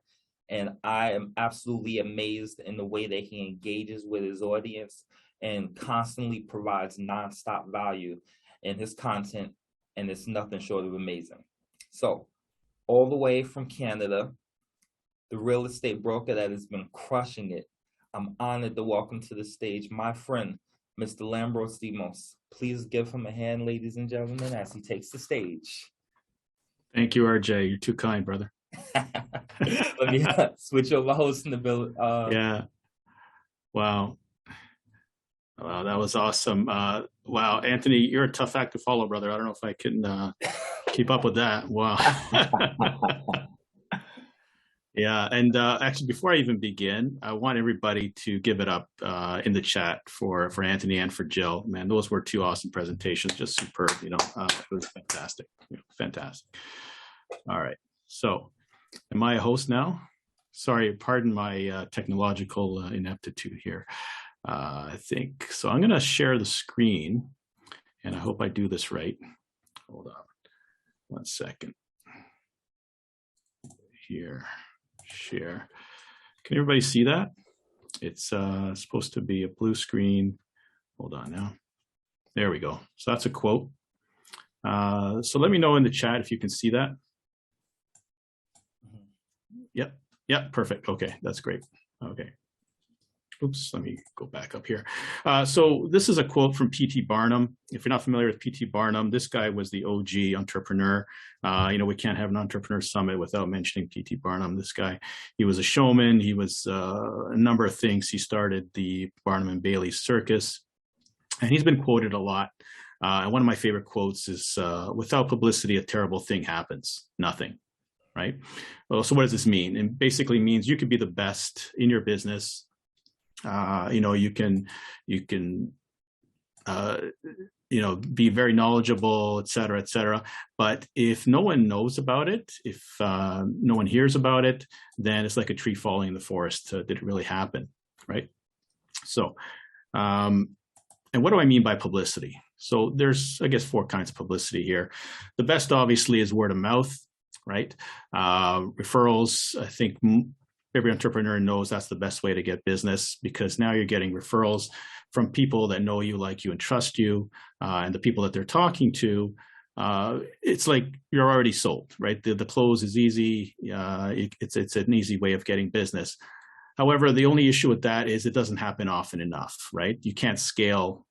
Speaker 1: and I am absolutely amazed in the way that he engages with his audience and constantly provides nonstop value in his content, and it's nothing short of amazing. So, all the way from Canada, the real estate broker that has been crushing it, I'm honored to welcome to the stage my friend, Mr. Lambros Demos. Please give him a hand, ladies and gentlemen, as he takes the stage.
Speaker 6: Thank you, RJ. You're too kind, brother.
Speaker 1: Let me switch over hosting the bill.
Speaker 6: Yeah. Wow. Wow, that was awesome. Wow, Anthony, you're a tough act to follow, brother. I don't know if I can keep up with that. Wow. Yeah, and actually, before I even begin, I want everybody to give it up in the chat for Anthony and for Jill. Man, those were two awesome presentations, just superb. You know, it was fantastic. Fantastic. All right, so am I a host now? Sorry, pardon my technological ineptitude here. I think so. I'm going to share the screen, and I hope I do this right. Hold on 1 second. Here, share. Can everybody see that? It's supposed to be a blue screen. Hold on now. There we go. So that's a quote. So let me know in the chat if you can see that. Yep. Yep. Perfect. Okay. That's great. Okay. Oops, let me go back up here. So this is a quote from P.T. Barnum. If you're not familiar with P.T. Barnum, this guy was the OG entrepreneur. You know, we can't have an entrepreneur summit without mentioning P.T. Barnum. This guy, he was a showman. He was a number of things. He started the Barnum and Bailey Circus, and he's been quoted a lot. And one of my favorite quotes is, without publicity, a terrible thing happens. Nothing, right? Well, so what does this mean? It basically means you could be the best in your business. You know, you can, you know, be very knowledgeable, et cetera, but if no one knows about it, if no one hears about it, then it's like a tree falling in the forest. Did it really happen, right? So, and what do I mean by publicity? So there's, I guess, 4 kinds of publicity here. The best, obviously, is word of mouth, right? Referrals, I think every entrepreneur knows that's the best way to get business, because now you're getting referrals from people that know you, like you, and trust you. And the people that they're talking to, it's like you're already sold, right? The close is easy. It's an easy way of getting business. However, the only issue with that is it doesn't happen often enough, right? You can't scale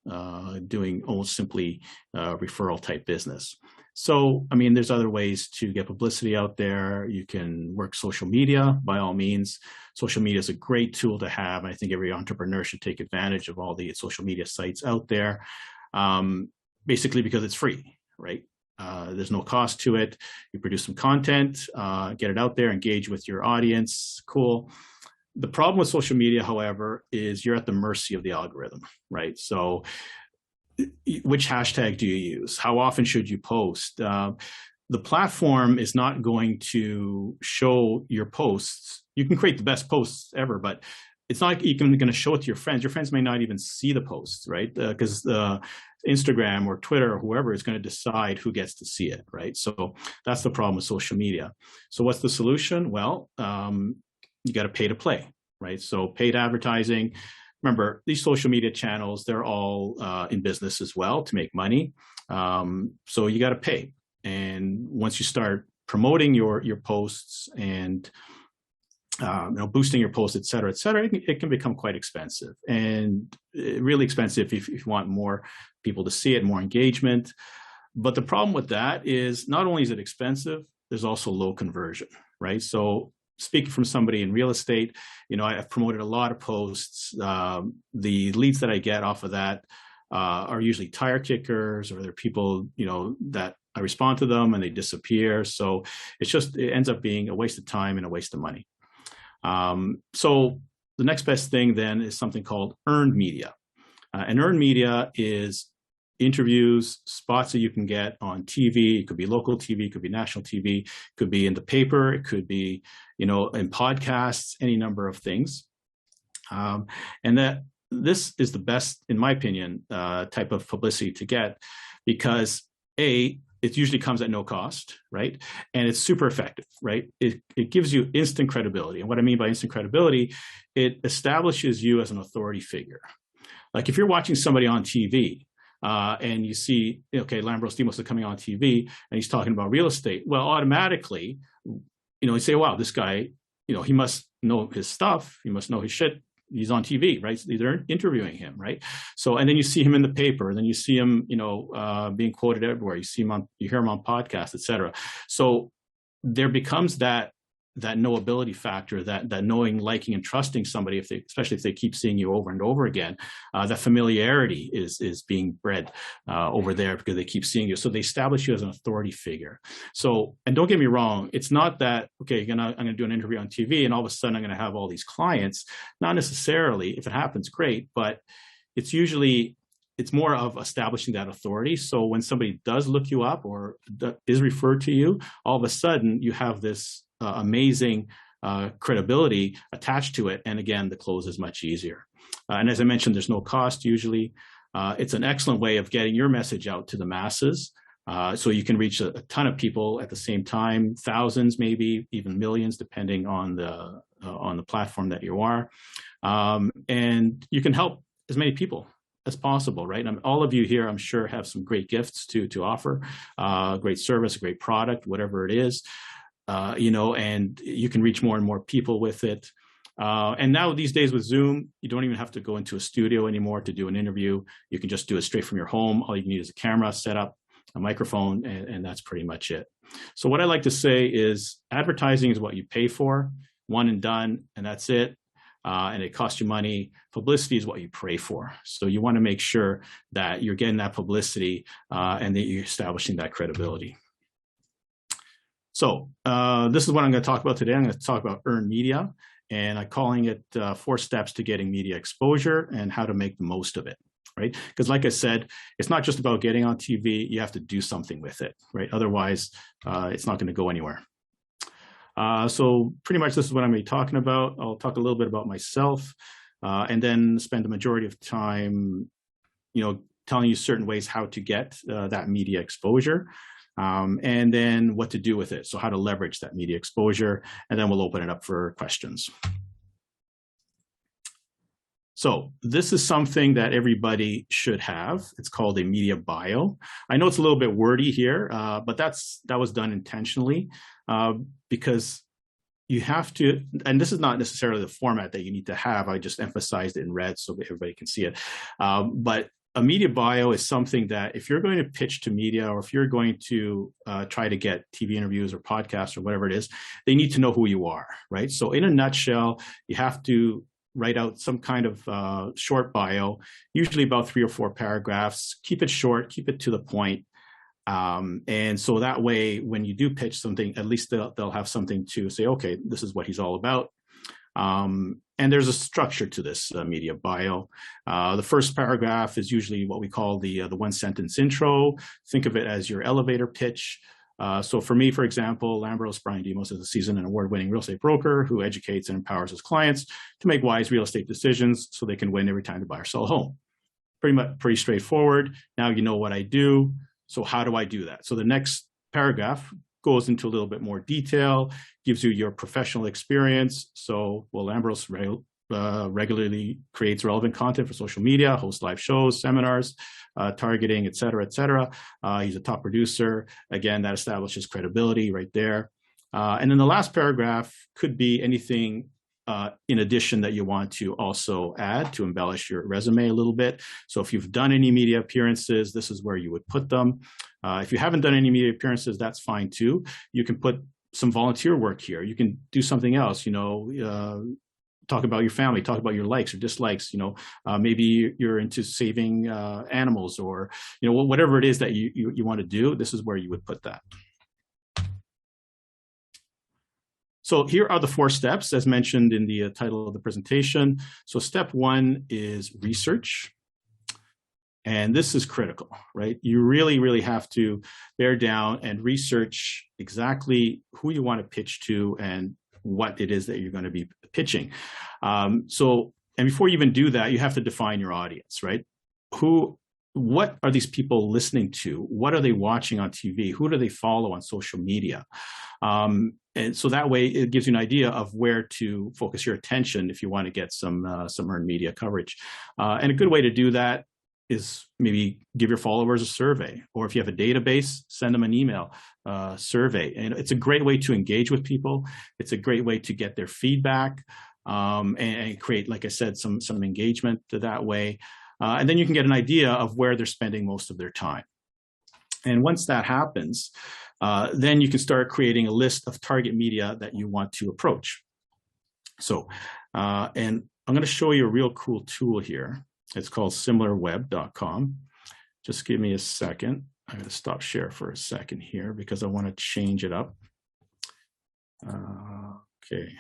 Speaker 6: doing almost simply referral type business. So, I mean, there's other ways to get publicity out there. You can work social media, by all means. Social media is a great tool to have. I think every entrepreneur should take advantage of all the social media sites out there, basically because it's free, right? There's no cost to it. You produce some content, get it out there, engage with your audience, cool. The problem with social media, however, is you're at the mercy of the algorithm, right? So which hashtag do you use? How often should you post? The platform is not going to show your posts. You can create the best posts ever, but it's not like you're going to show it to your friends. Your friends may not even see the posts, right? Because Instagram or Twitter or whoever is going to decide who gets to see it, right? So that's the problem with social media. So what's the solution? Well, you got to pay to play, right? So paid advertising. Remember, these social media channels, they're all in business as well to make money. So you got to pay. And once you start promoting your posts and you know, boosting your posts, et cetera, it can become quite expensive, and really expensive if you want more people to see it, more engagement. But the problem with that is not only is it expensive, there's also low conversion, right? So speaking from somebody in real estate, you know, I've promoted a lot of posts. The leads that I get off of that are usually tire kickers, or they're people, you know, that I respond to them and they disappear. So it ends up being a waste of time and a waste of money. So the next best thing then is something called earned media. And earned media is interviews, spots that you can get on TV. It could be local TV, it could be national TV, it could be in the paper, it could be, you know, in podcasts, any number of things. And that this is the best, in my opinion, type of publicity to get, because it usually comes at no cost, right? And it's super effective, right? It gives you instant credibility. And what I mean by instant credibility, it establishes you as an authority figure. Like if you're watching somebody on TV, and you see, okay, Lambros Demos is coming on TV and he's talking about real estate. Well, automatically, you know, you say, wow, this guy, you know, he must know his stuff. He must know his shit. He's on TV, right? So they're interviewing him, right? So, and then you see him in the paper, and then you see him, you know, being quoted everywhere. You see him on, you hear him on podcasts, et cetera. So there becomes that knowability factor, that knowing, liking, and trusting somebody, especially if they keep seeing you over and over again, that familiarity is being bred over there because they keep seeing you. So they establish you as an authority figure. So, and don't get me wrong, it's not that, okay, I'm gonna do an interview on TV and all of a sudden I'm gonna have all these clients. Not necessarily. If it happens, great, but it's more of establishing that authority. So when somebody does look you up or is referred to you, all of a sudden you have this amazing credibility attached to it. And again, the close is much easier. And as I mentioned, there's no cost usually. It's an excellent way of getting your message out to the masses. So you can reach a ton of people at the same time, thousands, maybe even millions, depending on the platform that you are. And you can help as many people as possible, right? All of you here, I'm sure, have some great gifts to offer, great service, a great product, whatever it is, and you can reach more and more people with it. And now these days with Zoom, you don't even have to go into a studio anymore to do an interview. You can just do it straight from your home. All you need is a camera, set up a microphone, and that's pretty much it. So what I like to say is advertising is what you pay for, one and done, and that's it. And it costs you money. Publicity is what you pray for. So you want to make sure that you're getting that publicity and that you're establishing that credibility. So this is what I'm going to talk about today. I'm going to talk about earned media, and I'm calling it 4 steps to getting media exposure and how to make the most of it, right? Because like I said, it's not just about getting on TV. You have to do something with it, right? Otherwise, it's not going to go anywhere. So pretty much this is what I'm going to be talking about. I'll talk a little bit about myself and then spend the majority of time, telling you certain ways how to get that media exposure and then what to do with it. So how to leverage that media exposure, and then we'll open it up for questions. So this is something that everybody should have. It's called a media bio. I know it's a little bit wordy here, but that was done intentionally because you have to, and this is not necessarily the format that you need to have. I just emphasized it in red so that everybody can see it. But a media bio is something that if you're going to pitch to media or if you're going to try to get TV interviews or podcasts or whatever it is, they need to know who you are, right? So in a nutshell, you have to write out some kind of short bio, usually about 3 or 4 paragraphs. Keep it short, keep it to the point. And so that way, when you do pitch something, at least they'll have something to say, okay, this is what he's all about. And there's a structure to this media bio. The first paragraph is usually what we call the 1-sentence intro. Think of it as your elevator pitch. So for me, for example, Lambros Demos is a seasoned and award-winning real estate broker who educates and empowers his clients to make wise real estate decisions so they can win every time to buy or sell a home. Pretty straightforward. Now you know what I do. So how do I do that? So the next paragraph goes into a little bit more detail, gives you your professional experience. So, Lambros regularly creates relevant content for social media, hosts live shows, seminars, targeting, et cetera, et cetera. He's a top producer. Again, that establishes credibility right there. And then the last paragraph could be anything in addition that you want to also add to embellish your resume a little bit. So if you've done any media appearances, this is where you would put them. If you haven't done any media appearances, that's fine too. You can put some volunteer work here. You can do something else, talk about your family, talk about your likes or dislikes, maybe you're into saving animals or, whatever it is that you want to do, this is where you would put that. So here are the 4 steps as mentioned in the title of the presentation. So step 1 is research. And this is critical, right? You really, really have to bear down and research exactly who you want to pitch to and what it is that you're going to be pitching. And before you even do that, you have to define your audience, right? What are these people listening to? What are they watching on TV? Who do they follow on social media? And so that way it gives you an idea of where to focus your attention if you want to get some earned media coverage. And a good way to do that is maybe give your followers a survey, or if you have a database, send them an email survey. And it's a great way to engage with people. It's a great way to get their feedback and create, like I said, some engagement that way. And then you can get an idea of where they're spending most of their time. And once that happens, then you can start creating a list of target media that you want to approach. So, and I'm going to show you a real cool tool here. It's called similarweb.com. Just give me a second. I'm going to stop share for a second here because I want to change it up. Okay.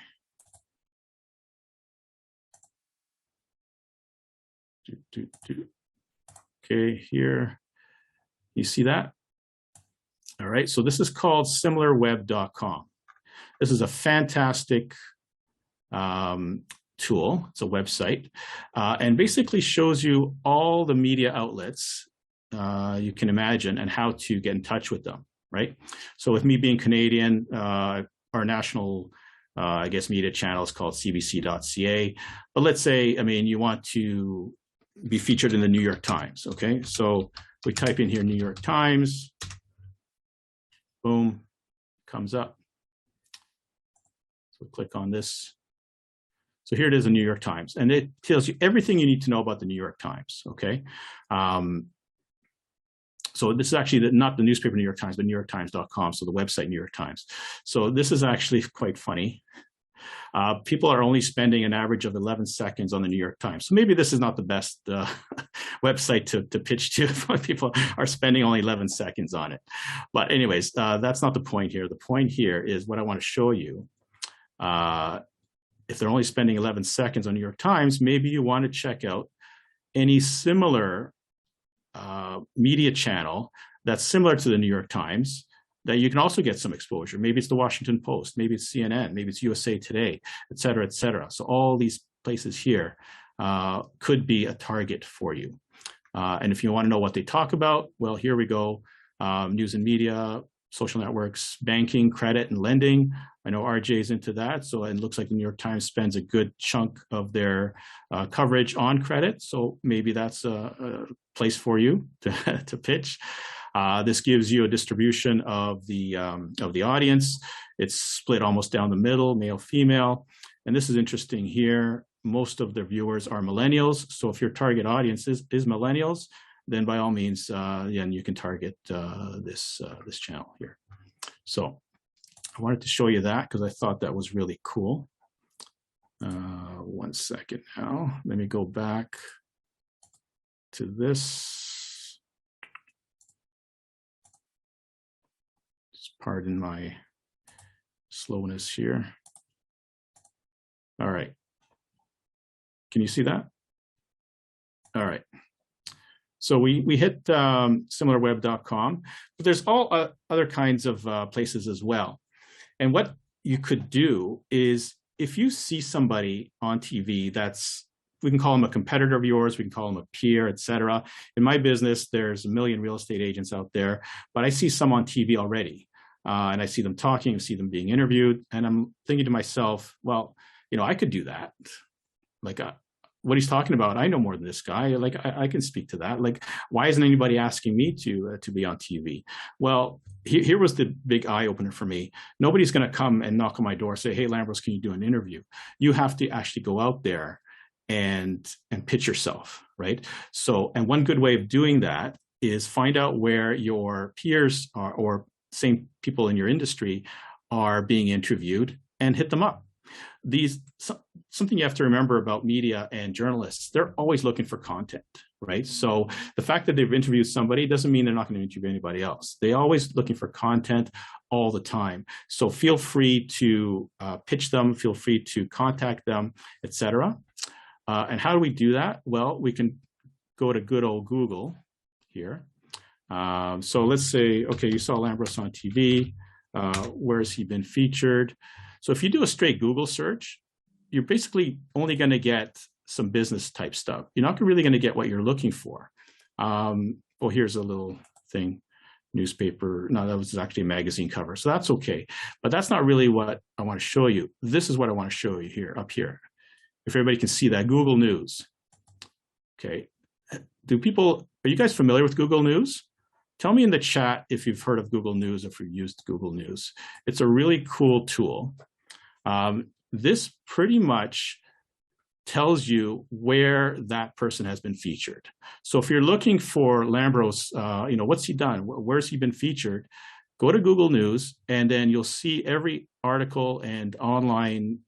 Speaker 6: Okay, here. You see that? All right, so this is called similarweb.com. This is a fantastic tool. It's a website, and basically shows you all the media outlets you can imagine and how to get in touch with them, right? So with me being Canadian, our national, I guess, media channel is called cbc.ca. But let's say, I mean, you want to be featured in the New York Times, okay? So we type in here New York Times, boom, comes up. So click on this. So here it is, the New York Times, and it tells you everything you need to know about the New York Times, okay? So this is actually not the newspaper New York Times, but NewYorkTimes.com, so the website New York Times. So this is actually quite funny. People are only spending an average of 11 seconds on the New York Times. So maybe this is not the best website to pitch to if people are spending only 11 seconds on it. But anyways, that's not the point here. The point here is what I want to show you. If they're only spending 11 seconds on New York Times, maybe you want to check out any similar media channel that's similar to the New York Times that you can also get some exposure. Maybe it's the Washington Post, maybe it's CNN, maybe it's USA Today, et cetera, et cetera. So all these places here could be a target for you. And if you want to know what they talk about, well, here we go. News and media, social networks, banking, credit, and lending. I know RJ is into that. So it looks like the New York Times spends a good chunk of their coverage on credit. So maybe that's a place for you to pitch. This gives you a distribution of the audience. It's split almost down the middle, male, female. And this is interesting here. Most of the viewers are millennials. So if your target audience is millennials, then by all means, then you can target this channel here. So I wanted to show you that because I thought that was really cool. 1 second now. Let me go back to this. Just pardon my slowness here. All right. Can you see that? All right. So we hit similarweb.com, but there's all other kinds of places as well. And what you could do is if you see somebody on TV that's, we can call them a competitor of yours, we can call them a peer, et cetera. In my business, there's a million real estate agents out there, but I see some on TV already. And I see them talking, I see them being interviewed, and I'm thinking to myself, well, you know, I could do that. Like, what he's talking about, I know more than this guy. Like, I can speak to that. Like, why isn't anybody asking me to be on TV? Well, here was the big eye opener for me. Nobody's going to come and knock on my door and say, hey, Lambros, can you do an interview? You have to actually go out there and pitch yourself, right? So, and one good way of doing that is find out where your peers are, or same people in your industry are being interviewed, and hit them up. Something you have to remember about media and journalists, they're always looking for content, right? So the fact that they've interviewed somebody doesn't mean they're not going to interview anybody else. They're always looking for content all the time. So feel free to pitch them, feel free to contact them, etc. And how do we do that? Well, we can go to good old Google here. So let's say, okay, you saw Lambros on TV. Where has he been featured? So if you do a straight Google search, you're basically only going to get some business type stuff. You're not really going to get what you're looking for. Oh, here's a little thing, newspaper. No, that was actually a magazine cover. So that's okay. But that's not really what I want to show you. This is what I want to show you here, up here. If everybody can see that, Google News. Okay. Are you guys familiar with Google News? Tell me in the chat if you've heard of Google News, if you've used Google News. It's a really cool tool. This pretty much tells you where that person has been featured. So if you're looking for Lambros, what's he done? Where's he been featured? Go to Google News, and then you'll see every article and online,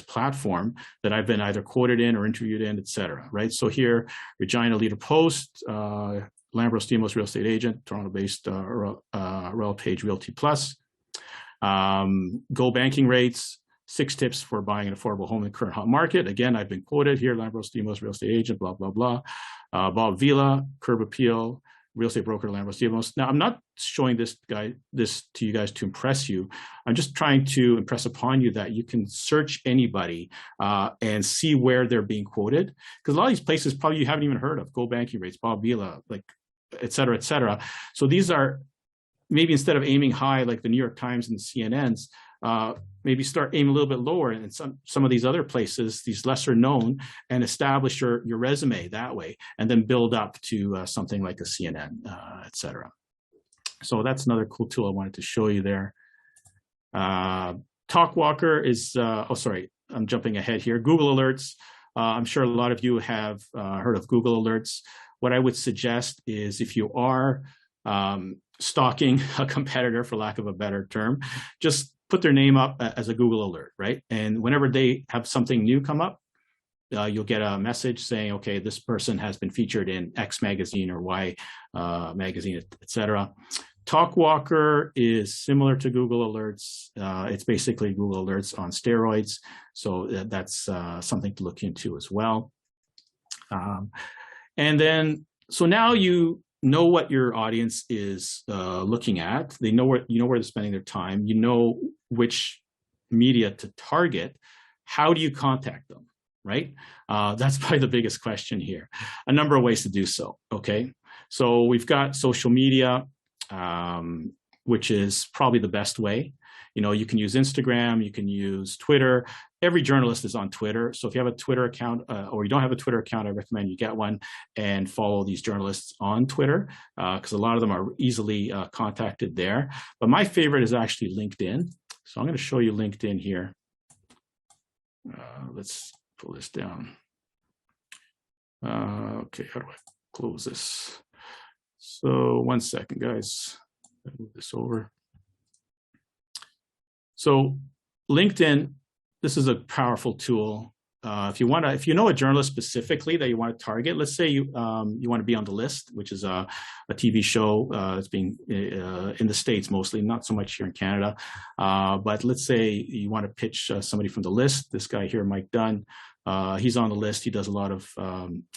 Speaker 6: platform that I've been either quoted in or interviewed in, et cetera, right? So here, Regina Leader Post, Lambros Demos Real Estate Agent, Toronto-based RelPage Realty Plus, Go Banking Rates, 6 tips for buying an affordable home in the current hot market. Again, I've been quoted here, Lambros Demos Real Estate Agent, blah, blah, blah. Bob Vila, Curb Appeal, Real Estate Broker, Lambros Demos. Now, I'm not showing this to you guys to impress you. I'm just trying to impress upon you that you can search anybody and see where they're being quoted. Because a lot of these places probably you haven't even heard of. Go Banking Rates, Bob Vila, like, et cetera, et cetera. So these are, maybe instead of aiming high like the New York Times and the CNNs, maybe start aiming a little bit lower in some of these other places, these lesser known, and establish your resume that way, and then build up to something like a CNN, et cetera. So that's another cool tool I wanted to show you there. Talkwalker is, I'm jumping ahead here. Google Alerts. I'm sure a lot of you have heard of Google Alerts. What I would suggest is if you are stalking a competitor, for lack of a better term, just put their name up as a Google alert, right? And whenever they have something new come up, you'll get a message saying, okay, this person has been featured in X magazine or Y magazine, et cetera. Talkwalker is similar to Google Alerts. It's basically Google Alerts on steroids. So that's something to look into as well. So now you know what your audience is looking at. They know where they're spending their time. You know which media to target. How do you contact them, right? That's probably the biggest question here. A number of ways to do so, okay? So we've got social media, which is probably the best way. You can use Instagram, you can use Twitter. Every journalist is on Twitter. So if you have a Twitter account or you don't have a Twitter account, I recommend you get one and follow these journalists on Twitter because a lot of them are easily contacted there. But my favorite is actually LinkedIn. So I'm going to show you LinkedIn here. Let's pull this down. Okay, how do I close this? So 1 second, guys. I'll move this over. So LinkedIn, this is a powerful tool. If you know a journalist specifically that you want to target, let's say you want to be on The List, which is a TV show that's being in the States mostly, not so much here in Canada. But let's say you want to pitch somebody from The List. This guy here, Mike Dunn, he's on The List. He does a lot of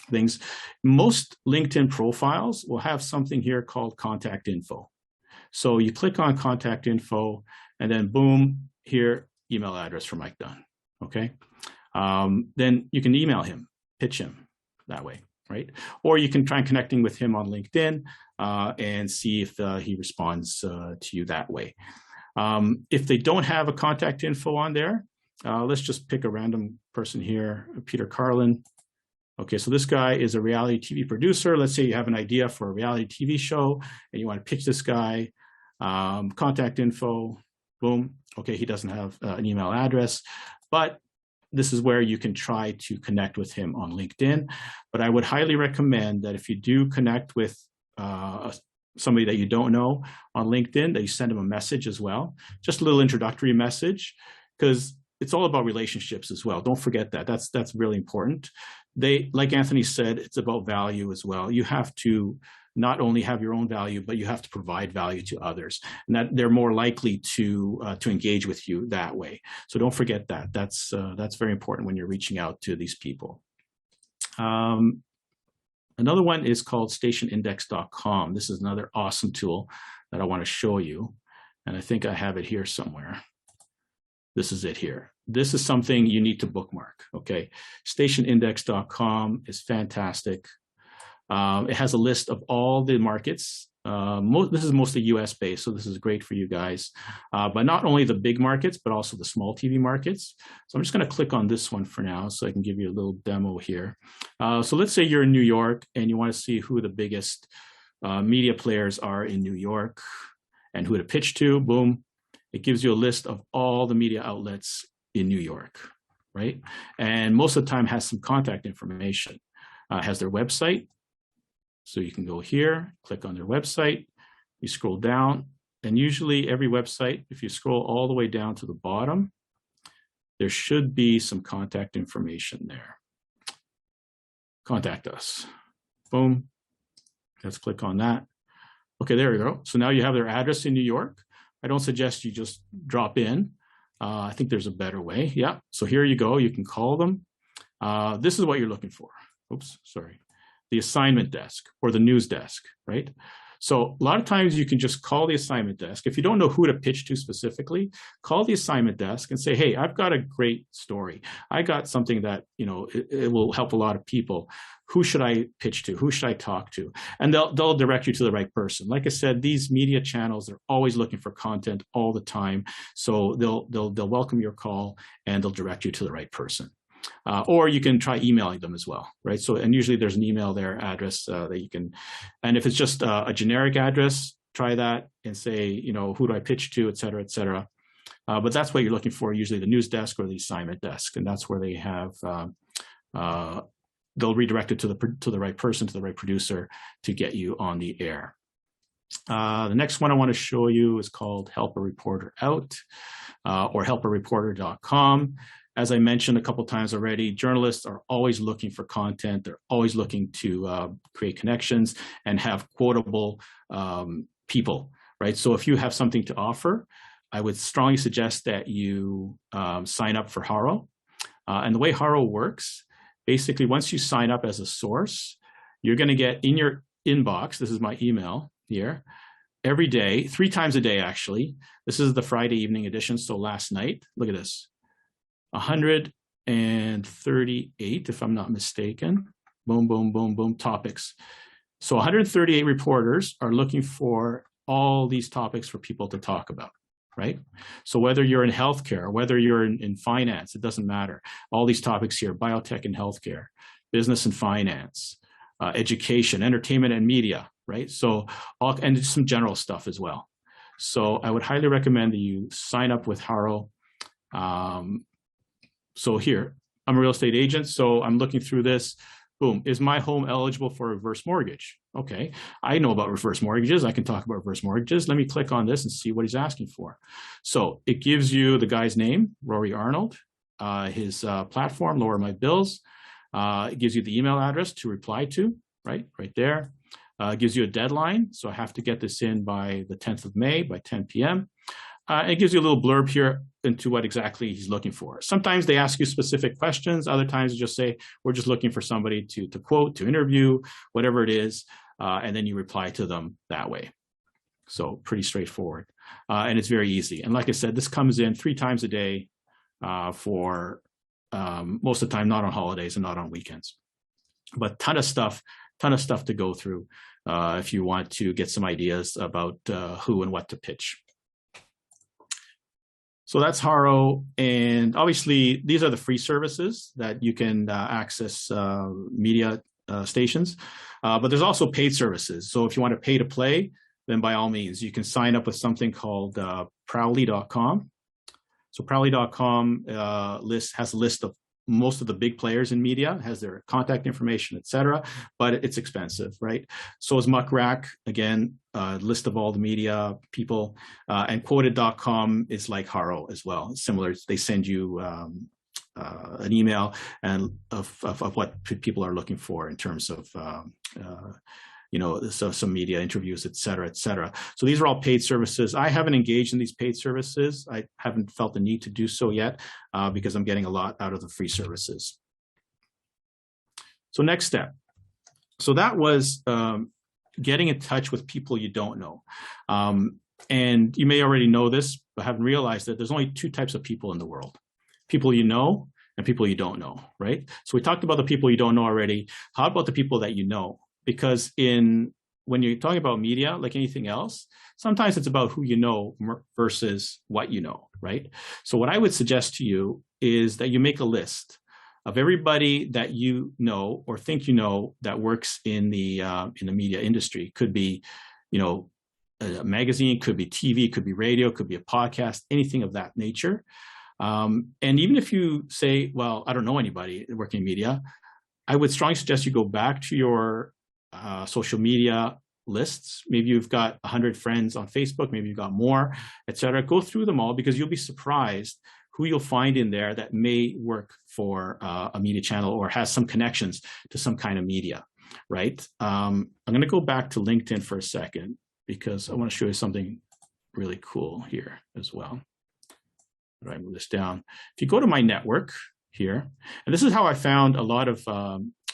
Speaker 6: things. Most LinkedIn profiles will have something here called contact info. So you click on contact info, and then boom, here, email address for Mike Dunn, okay? Then you can email him, pitch him that way, right? Or you can try connecting with him on LinkedIn and see if he responds to you that way. If they don't have a contact info on there, let's just pick a random person here, Peter Carlin. Okay, so this guy is a reality TV producer. Let's say you have an idea for a reality TV show and you want to pitch this guy, contact info, boom. Okay, he doesn't have an email address, but this is where you can try to connect with him on LinkedIn. But I would highly recommend that if you do connect with somebody that you don't know on LinkedIn, that you send him a message as well, just a little introductory message, because it's all about relationships as well. Don't forget that. That's really important. Like Anthony said, it's about value as well. You have to not only have your own value, but you have to provide value to others, and that they're more likely to engage with you that way. So don't forget that. That's very important when you're reaching out to these people. Another one is called stationindex.com. This is another awesome tool that I want to show you, and I think I have it here somewhere. This is it here. This is something you need to bookmark, okay? Stationindex.com is fantastic. It has a list of all the markets. This is mostly US based, so this is great for you guys. But not only the big markets, but also the small TV markets. So I'm just gonna click on this one for now so I can give you a little demo here. So let's say you're in New York and you wanna see who the biggest media players are in New York and who to pitch to, boom. It gives you a list of all the media outlets in New York, right? And most of the time has some contact information. Has their website. So you can go here, click on their website, you scroll down, and usually every website, if you scroll all the way down to the bottom, there should be some contact information there. Contact us. Boom. Let's click on that. Okay, there we go. So now you have their address in New York. I don't suggest you just drop in. I think there's a better way. Yeah, so here you go. You can call them. This is what you're looking for. Oops, sorry. The assignment desk or the news desk, right? So a lot of times you can just call the assignment desk. If you don't know who to pitch to specifically, call the assignment desk and say, hey, I've got a great story. I got something that, you know, it will help a lot of people. Who should I pitch to? Who should I talk to? And they'll direct you to the right person. Like I said, these media channels, they're always looking for content all the time. So they'll welcome your call and they'll direct you to the right person. Or you can try emailing them as well, right? So, and usually there's an email there, address that you can, and if it's just a generic address, try that and say, you know, who do I pitch to, et cetera, et cetera. But that's what you're looking for, usually the news desk or the assignment desk. And that's where they have, they'll redirect it to the right person, to the right producer to get you on the air. The next one I want to show you is called Help a Reporter Out or helpareporter.com. As I mentioned a couple of times already, journalists are always looking for content. They're always looking to create connections and have quotable people, right? So if you have something to offer, I would strongly suggest that you sign up for Haro. And the way Haro works, basically, once you sign up as a source, you're going to get in your inbox, this is my email here, every day, 3 times a day, actually. This is the Friday evening edition, so last night, look at this. 138, if I'm not mistaken. Boom, boom, boom, boom, topics. So 138 reporters are looking for all these topics for people to talk about, right? So whether you're in healthcare, whether you're in finance, it doesn't matter. All these topics here, biotech and healthcare, business and finance, education, entertainment and media, right? So, and some general stuff as well. So I would highly recommend that you sign up with Haro. So here, I'm a real estate agent, so I'm looking through this. Boom, is my home eligible for a reverse mortgage? Okay, I know about reverse mortgages. I can talk about reverse mortgages. Let me click on this and see what he's asking for. So it gives you the guy's name, Rory Arnold, his platform, Lower My Bills. It gives you the email address to reply to, right there. It gives you a deadline, so I have to get this in by the 10th of May, by 10 p.m. It gives you a little blurb here into what exactly he's looking for. Sometimes they ask you specific questions. Other times you just say, we're just looking for somebody to quote, to interview, whatever it is. And then you reply to them that way. So pretty straightforward. And it's very easy. And like I said, this comes in 3 times a day for most of the time, not on holidays and not on weekends. But ton of stuff to go through if you want to get some ideas about who and what to pitch. So that's Haro, and obviously these are the free services that you can access media stations, but there's also paid services. So if you want to pay to play, then by all means, you can sign up with something called Prowly.com. So Prowly.com has a list of most of the big players in media, has their contact information, etc., but it's expensive, right? So is Muckrack, again, list of all the media people, and Quoted.com is like Haro as well. It's similar, they send you an email and of what people are looking for in terms of you know, so some media interviews, et cetera, et cetera. So these are all paid services. I haven't engaged in these paid services. I haven't felt the need to do so yet because I'm getting a lot out of the free services. So next step. So that was getting in touch with people you don't know. And you may already know this, but haven't realized that there's only 2 types of people in the world. People you know and people you don't know, right? So we talked about the people you don't know already. How about the people that you know? Because when you're talking about media, like anything else, sometimes it's about who you know versus what you know, right? So what I would suggest to you is that you make a list of everybody that you know or think you know that works in the media industry. Could be, you know, a magazine, could be TV, could be radio, could be a podcast, anything of that nature. And even if you say, well, I don't know anybody working in media, I would strongly suggest you go back to your social media lists. Maybe you've got 100 friends on Facebook, maybe you've got more, et cetera. Go through them all, because you'll be surprised who you'll find in there that may work for a media channel or has some connections to some kind of media, right? I'm going to go back to LinkedIn for a second, because I want to show you something really cool here as well. How do I move this down? If you go to my network here, and this is how I found a lot of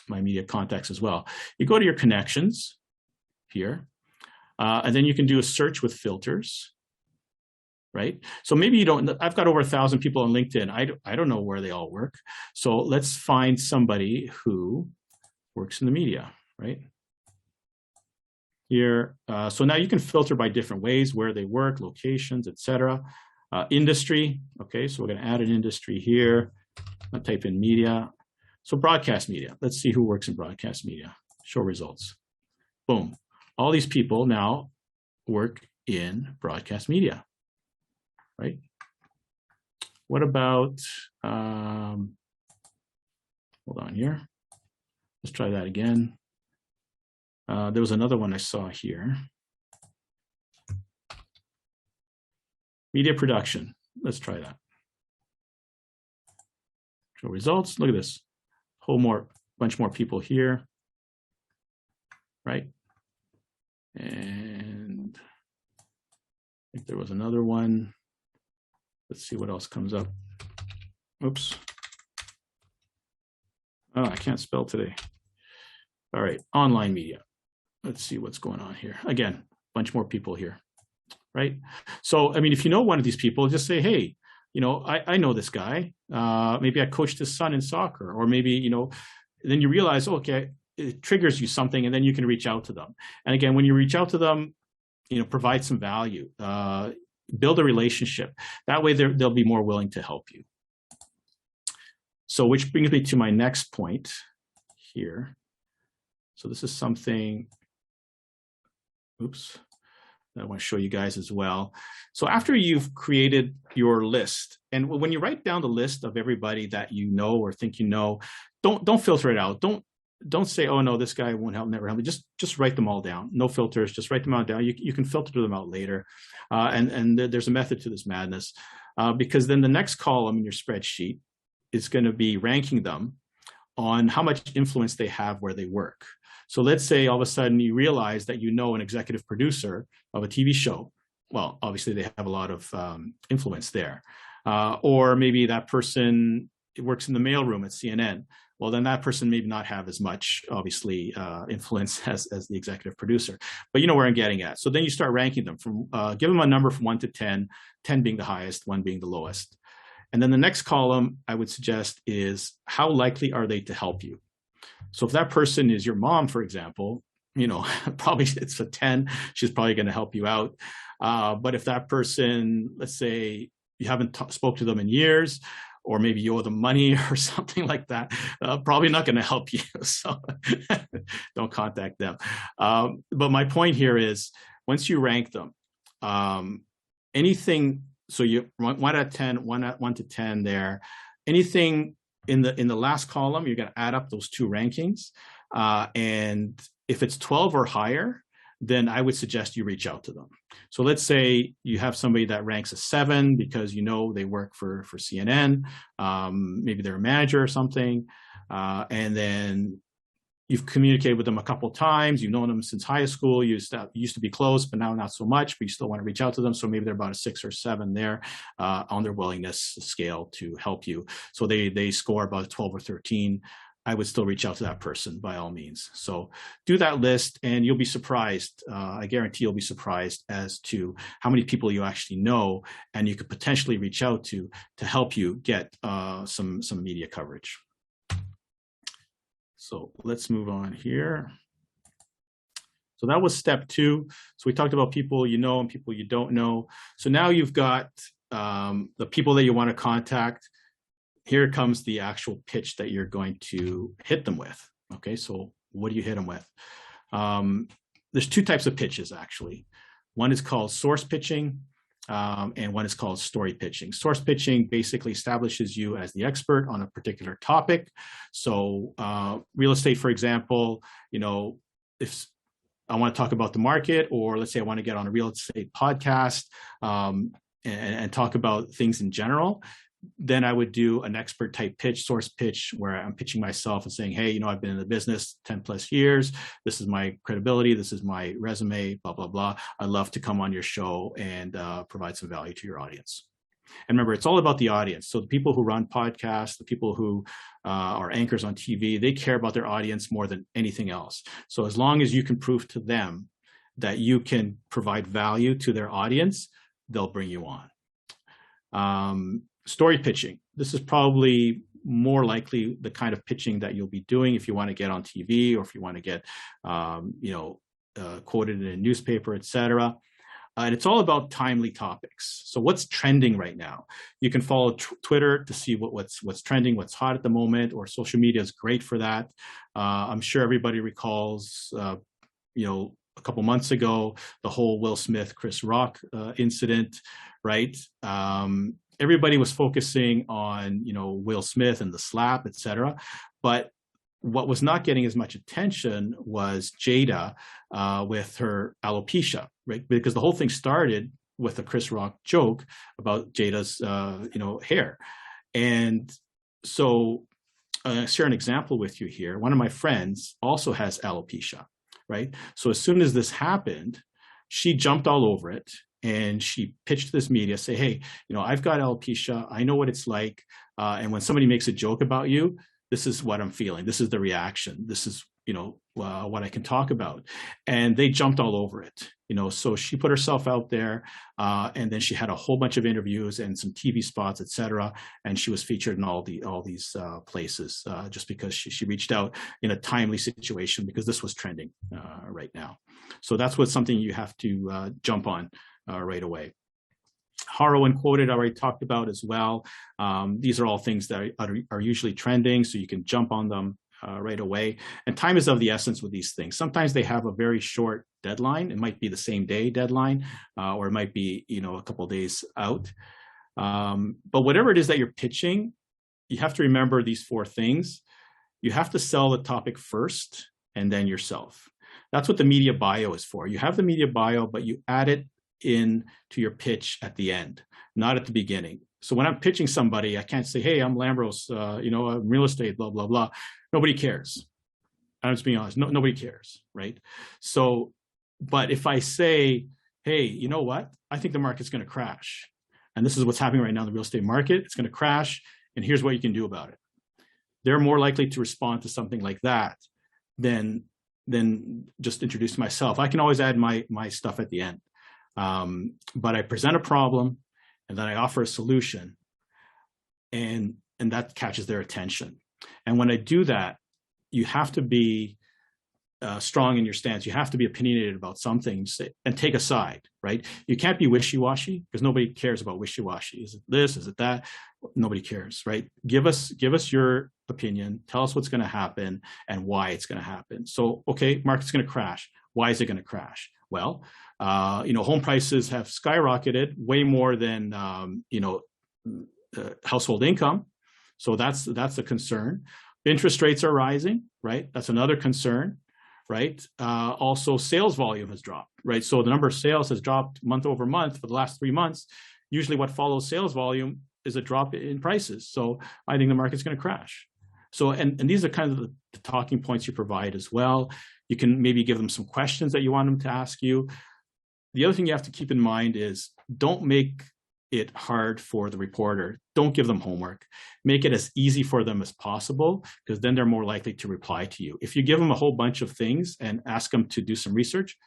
Speaker 6: my media contacts as well. You go to your connections here, and then you can do a search with filters, right? So maybe you don't, I've got over 1,000 people on LinkedIn. I don't know where they all work. So let's find somebody who works in the media, right? Here, so now you can filter by different ways, where they work, locations, etc. Industry, okay, so we're gonna add an industry here. I'll type in media. So broadcast media, let's see who works in broadcast media. Show results. Boom. All these people now work in broadcast media, right? What about, hold on here. Let's try that again. There was another one I saw here. Media production. Let's try that. Show results. Look at this. Bunch more people here, right? And I think there was another one. Let's see what else comes up. Oops. Oh, I can't spell today. All right, online media. Let's see what's going on here. Again, bunch more people here, right? So, I mean, if you know one of these people, just say, hey, you know, I know this guy. Maybe I coached his son in soccer, or maybe, you know, then you realize, okay, it triggers you something, and then you can reach out to them. And again, when you reach out to them, you know, provide some value, build a relationship. That way they'll be more willing to help you. So which brings me to my next point here. So this is something, oops, that I want to show you guys as well. So after you've created your list, and when you write down the list of everybody that you know or think you know, don't filter it out. Don't say, oh no, this guy won't help, never help me. Just write them all down. No filters, just write them all down. You can filter them out later. And there's a method to this madness, because then the next column in your spreadsheet is going to be ranking them on how much influence they have where they work. So let's say all of a sudden you realize that you know an executive producer of a TV show. Well, obviously they have a lot of influence there. Or maybe that person works in the mailroom at CNN. Well, then that person may not have as much, obviously, influence as the executive producer. But you know where I'm getting at. So then you start ranking them from, give them a number from 1 to 10, 10 being the highest, 1 being the lowest. And then the next column I would suggest is how likely are they to help you? So if that person is your mom, for example, you know, probably it's a 10, she's probably going to help you out. But if that person, let's say you haven't spoke to them in years, or maybe you owe them money or something like that, probably not going to help you. So don't contact them. But my point here is, once you rank them, anything, so you 1 out of 10, 1 to 10 there, anything in the last column, you're going to add up those two rankings. And if it's 12 or higher, then I would suggest you reach out to them. So let's say you have somebody that ranks a 7 because you know they work for CNN, maybe they're a manager or something, and then you've communicated with them a couple of times, you've known them since high school, you used to be close, but now not so much, but you still want to reach out to them. So maybe they're about a 6 or 7 there on their willingness scale to help you. So they score about 12 or 13. I would still reach out to that person by all means. So do that list and you'll be surprised. I guarantee you'll be surprised as to how many people you actually know and you could potentially reach out to help you get some media coverage. So let's move on here. So that was step 2. So we talked about people you know and people you don't know. So now you've got the people that you want to contact. Here comes the actual pitch that you're going to hit them with. Okay, so what do you hit them with? There's 2 types of pitches actually. One is called source pitching and one is called story pitching. Source pitching basically establishes you as the expert on a particular topic. So real estate, for example, if I want to talk about the market, or let's say I want to get on a real estate podcast and talk about things in general, then I would do an expert type pitch, source pitch, where I'm pitching myself and saying, hey, I've been in the business 10 plus years. This is my credibility. This is my resume, blah, blah, blah. I'd love to come on your show and provide some value to your audience. And remember, it's all about the audience. So the people who run podcasts, the people who are anchors on TV, they care about their audience more than anything else. So as long as you can prove to them that you can provide value to their audience, they'll bring you on. Story pitching. This is probably more likely the kind of pitching that you'll be doing if you want to get on TV, or if you want to get, quoted in a newspaper, etc. And it's all about timely topics. So what's trending right now? You can follow Twitter to see what's trending, what's hot at the moment, or social media is great for that. I'm sure everybody recalls, a couple months ago, the whole Will Smith, Chris Rock incident, right? Everybody was focusing on, Will Smith and the slap, et cetera. But what was not getting as much attention was Jada with her alopecia, right? Because the whole thing started with a Chris Rock joke about Jada's, hair. And so I'll share an example with you here. One of my friends also has alopecia, right? So as soon as this happened, she jumped all over it. And she pitched to this media, say, hey, I've got alopecia. I know what it's like. And when somebody makes a joke about you, this is what I'm feeling. This is the reaction. This is, what I can talk about. And they jumped all over it. So she put herself out there, and then she had a whole bunch of interviews and some TV spots, et cetera. And she was featured in all these places just because she reached out in a timely situation, because this was trending right now. So that's something you have to jump on right away. Haro and quoted, I already talked about as well. These are all things that are usually trending, so you can jump on them right away. And time is of the essence with these things. Sometimes they have a very short deadline. It might be the same day deadline, or it might be a couple of days out. But whatever it is that you're pitching, you have to remember these 4 things. You have to sell the topic first, and then yourself. That's what the media bio is for. You have the media bio, but you add it in to your pitch at the end, not at the beginning. So when I'm pitching somebody, I can't say, hey, I'm Lambros, I'm real estate, blah, blah, blah. Nobody cares. I'm just being honest. Nobody cares, right? So, but if I say, hey, you know what? I think the market's going to crash. And this is what's happening right now in the real estate market. It's going to crash. And here's what you can do about it. They're more likely to respond to something like that than just introduce myself. I can always add my stuff at the end. But I present a problem, and then I offer a solution, and that catches their attention. And when I do that, you have to be strong in your stance. You have to be opinionated about something and take a side, right? You can't be wishy-washy, because nobody cares about wishy-washy. Is it this? Is it that? Nobody cares, right? Give us your opinion. Tell us what's going to happen and why it's going to happen. So, okay, market's going to crash. Why is it going to crash? Well, home prices have skyrocketed way more than household income. So that's a concern. Interest rates are rising, right? That's another concern, right? Also, sales volume has dropped, right? So the number of sales has dropped month over month for the last 3 months. Usually what follows sales volume is a drop in prices. So I think the market's going to crash. So, and these are kind of the talking points you provide as well. You can maybe give them some questions that you want them to ask you. The other thing you have to keep in mind is don't make it hard for the reporter. Don't give them homework. Make it as easy for them as possible, because then they're more likely to reply to you. If you give them a whole bunch of things and ask them to do some research,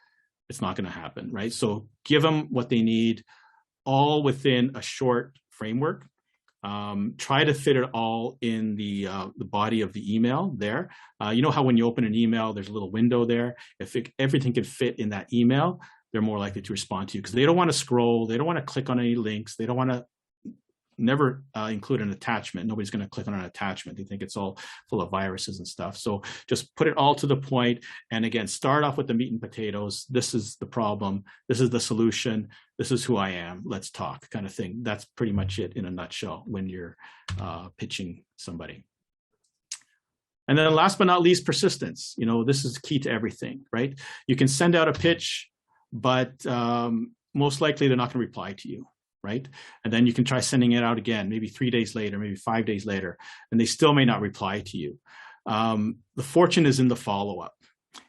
Speaker 6: it's not going to happen, right? So give them what they need, all within a short framework. Try to fit it all in the body of the email there. You know how when you open an email, there's a little window there. If everything can fit in that email, they're more likely to respond to you, because they don't want to scroll. They don't want to click on any links. They don't want to never include an attachment. Nobody's going to click on an attachment. They think it's all full of viruses and stuff. So just put it all to the point. And again, start off with the meat and potatoes. This is the problem. This is the solution. this is who I am, let's talk, kind of thing. That's pretty much it in a nutshell when you're pitching somebody. And then last but not least, persistence. You know, this is key to everything, right? You can send out a pitch, but most likely they're not going to reply to you, right? And then you can try sending it out again, maybe 3 days later, maybe 5 days later, and they still may not reply to you. The fortune is in the follow-up.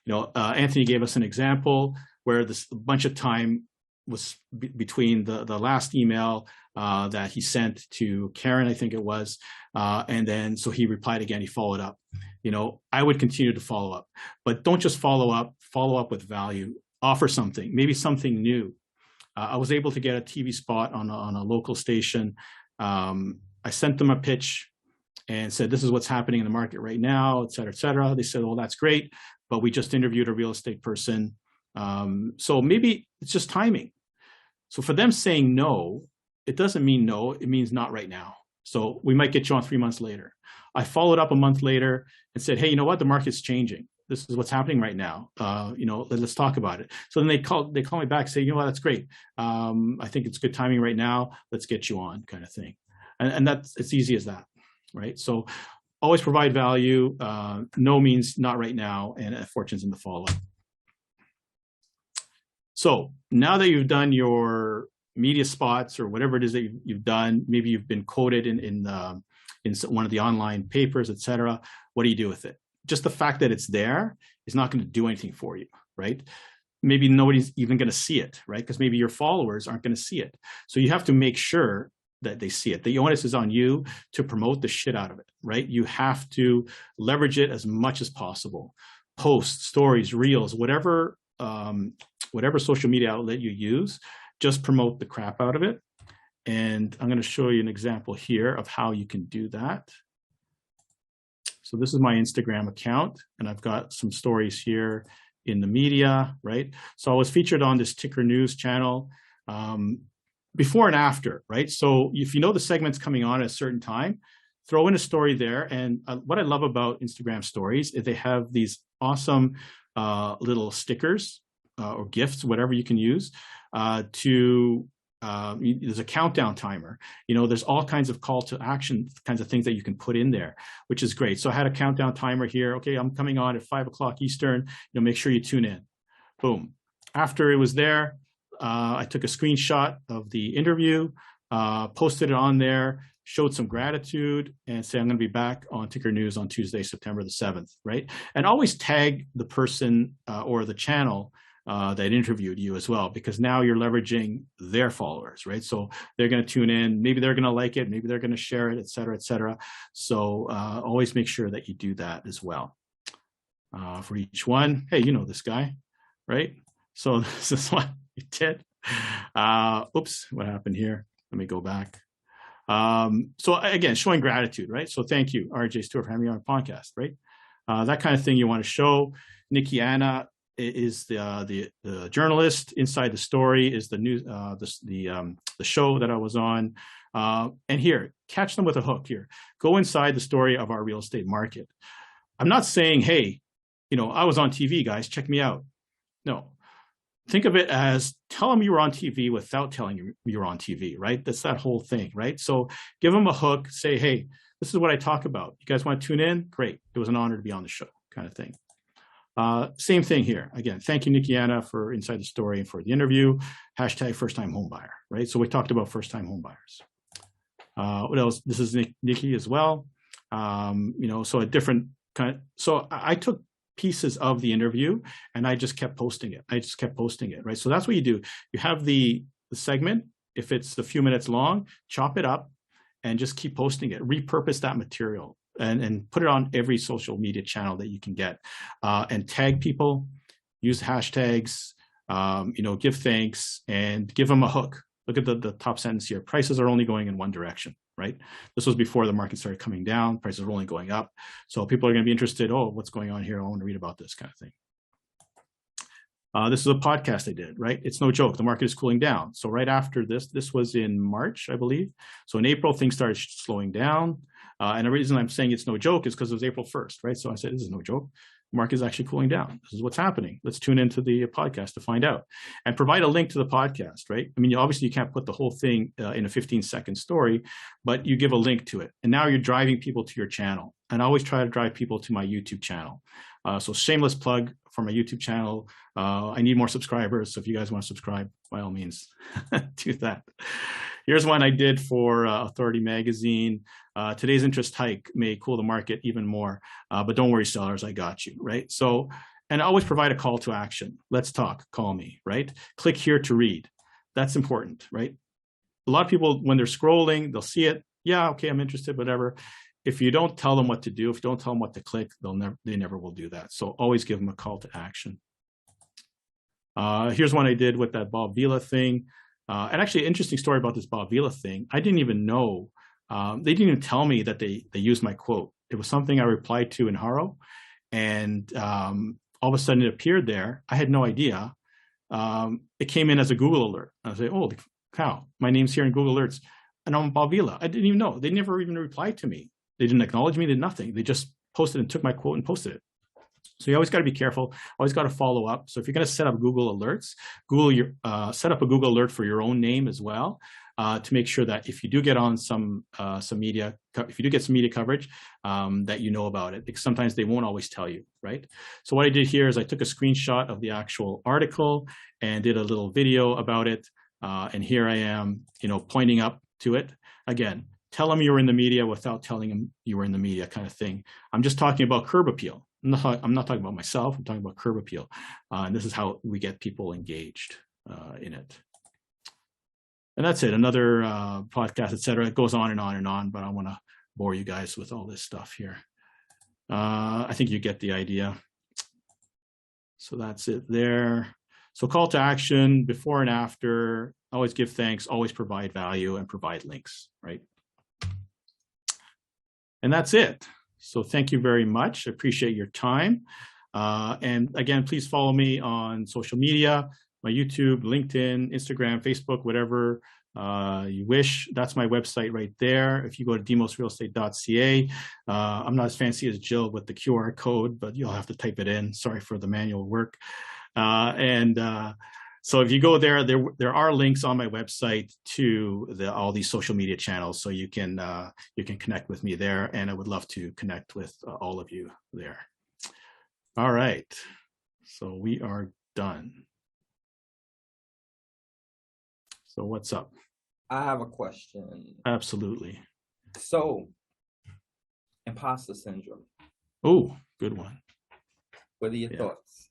Speaker 6: You know, Anthony gave us an example where a bunch of time was between the last email that he sent to Karen, I think it was, and then so he replied again, he followed up. You know, I would continue to follow up, but don't just follow up with value, offer something, maybe something new. I was able to get a TV spot on a local station. I sent them a pitch and said, this is what's happening in the market right now, et cetera, et cetera. They said, well, that's great, but we just interviewed a real estate person. So maybe it's just timing. So for them saying no, it doesn't mean no, it means not right now. So we might get you on 3 months later. I followed up a month later and said, hey, you know what, the market's changing. This is what's happening right now. You know, let's talk about it. So then they call me back and say, you know what, that's great. I think it's good timing right now. Let's get you on, kind of thing. And that's, it's easy as that, right? So always provide value. No means not right now, and fortune's in the follow-up. So now that you've done your media spots or whatever it is that you've done, maybe you've been quoted in one of the online papers, et cetera, what do you do with it? Just the fact that it's there is not going to do anything for you, right? Maybe nobody's even going to see it, right? Because maybe your followers aren't going to see it. So you have to make sure that they see it. The onus is on you to promote the shit out of it, right? You have to leverage it as much as possible. Posts, stories, reels, whatever social media outlet you use, just promote the crap out of it. And I'm going to show you an example here of how you can do that. So this is my Instagram account, and I've got some stories here in the media, right? So I was featured on this Ticker News channel before and after, right? So if you know the segment's coming on at a certain time, throw in a story there. And what I love about Instagram stories is they have these awesome little stickers or gifts, whatever you can use there's a countdown timer. You know, there's all kinds of call to action kinds of things that you can put in there, which is great. So I had a countdown timer here. Okay, I'm coming on at 5 o'clock Eastern. You know, make sure you tune in. Boom. After it was there, I took a screenshot of the interview, posted it on there, showed some gratitude, and say I'm going to be back on Ticker News on Tuesday, September the 7th, right? And always tag the person or the channel that interviewed you as well, because now you're leveraging their followers, right? So they're going to tune in, maybe they're going to like it, maybe they're going to share it, et cetera, et cetera. So always make sure that you do that as well. For each one, hey, you know this guy, right? So this is what you did. Oops, what happened here? Let me go back. So again, showing gratitude, right? So thank you, RJ Stewart, for having me on a podcast, right? That kind of thing you want to show. Nikki Anna is the journalist. Inside the Story is the news, the show that I was on. And here, catch them with a hook here. Go inside the story of our real estate market. I'm not saying, hey, you know, I was on TV, guys, check me out. No, think of it as tell them you were on TV without telling you you're on TV, right? That's that whole thing, right? So give them a hook, say, hey, this is what I talk about. You guys want to tune in? Great. It was an honor to be on the show, kind of thing. Same thing here. Again, thank you, Nikki Anna, for Inside the Story and for the interview. Hashtag first-time homebuyer, right? So we talked about first-time homebuyers. What else? This is Nikki as well. You know, so a different kind of, so I took pieces of the interview and I just kept posting it. Right? So that's what you do. You have the segment. If it's a few minutes long, chop it up and just keep posting it. Repurpose that material. And put it on every social media channel that you can get, and tag people, use hashtags, you know, give thanks and give them a hook. Look at the top sentence here. Prices are only going in one direction, right? This was before the market started coming down. Prices are only going up. So people are going to be interested. Oh, what's going on here? I want to read about this kind of thing. This is a podcast I did, right? It's no joke. The market is cooling down. So right after this was in March, I believe. So in April, things started slowing down. And the reason I'm saying it's no joke is because it was April 1st, right? So I said, this is no joke. market is actually cooling down. This is what's happening. Let's tune into the podcast to find out, and provide a link to the podcast, right? I mean, obviously you can't put the whole thing in a 15-second story, but you give a link to it. And now you're driving people to your channel. And I always try to drive people to my YouTube channel. So shameless plug for my YouTube channel. I need more subscribers. So if you guys want to subscribe, by all means, do that. Here's one I did for Authority Magazine. Today's interest hike may cool the market even more, but don't worry, sellers, I got you, right? So, and I always provide a call to action. Let's talk, call me, right? Click here to read. That's important, right? A lot of people, when they're scrolling, they'll see it. Yeah, okay, I'm interested, whatever. If you don't tell them what to do, if you don't tell them what to click, they never will do that. So always give them a call to action. Here's one I did with that Bob Vila thing. And actually, an interesting story about this Bob Vila thing. I didn't even know. They didn't even tell me that they used my quote. It was something I replied to in Haro. And all of a sudden it appeared there. I had no idea. It came in as a Google alert. I was like, oh, cow, my name's here in Google Alerts. And I'm Bob Vila. I didn't even know. They never even replied to me. They didn't acknowledge me, did nothing. They just posted and took my quote and posted it. So you always got to be careful, always got to follow up. So if you're going to set up Google Alerts, set up a Google Alert for your own name as well, to make sure that if you do get on some media, if you do get some media coverage, that you know about it, because sometimes they won't always tell you, right? So what I did here is I took a screenshot of the actual article and did a little video about it. And here I am, pointing up to it. Again, tell them you were in the media without telling them you were in the media, kind of thing. I'm just talking about curb appeal. I'm not talking about myself. I'm talking about curb appeal. And this is how we get people engaged in it. And that's it. Another podcast, etc. It goes on and on and on, but I want to bore you guys with all this stuff here. I think you get the idea. So that's it there. So call to action, before and after, always give thanks, always provide value, and provide links, right? And that's it. So thank you very much. I appreciate your time. And again, please follow me on social media, my YouTube, LinkedIn, Instagram, Facebook, whatever you wish. That's my website right there. If you go to demosrealestate.ca, I'm not as fancy as Jill with the QR code, but you'll have to type it in. Sorry for the manual work. So if you go there, there are links on my website to all these social media channels, so you can connect with me there, and I would love to connect with all of you there. All right, so we are done. So what's up?
Speaker 1: I have a question.
Speaker 6: Absolutely.
Speaker 1: So, imposter syndrome.
Speaker 6: Oh, good one.
Speaker 1: What are your thoughts?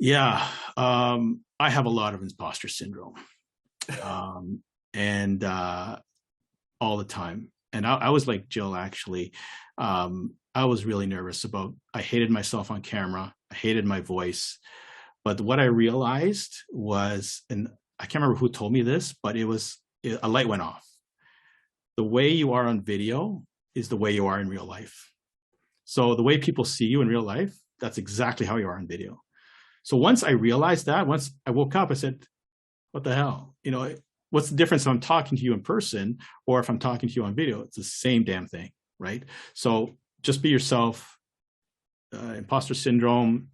Speaker 6: Yeah, I have a lot of imposter syndrome, and all the time. And I was like Jill, actually. I was really nervous I hated myself on camera. I hated my voice. But what I realized was, and I can't remember who told me this, but a light went off. The way you are on video is the way you are in real life. So the way people see you in real life, that's exactly how you are on video. So once I realized that, once I woke up, I said, what the hell? What's the difference if I'm talking to you in person or if I'm talking to you on video? It's the same damn thing, right? So just be yourself. Imposter syndrome,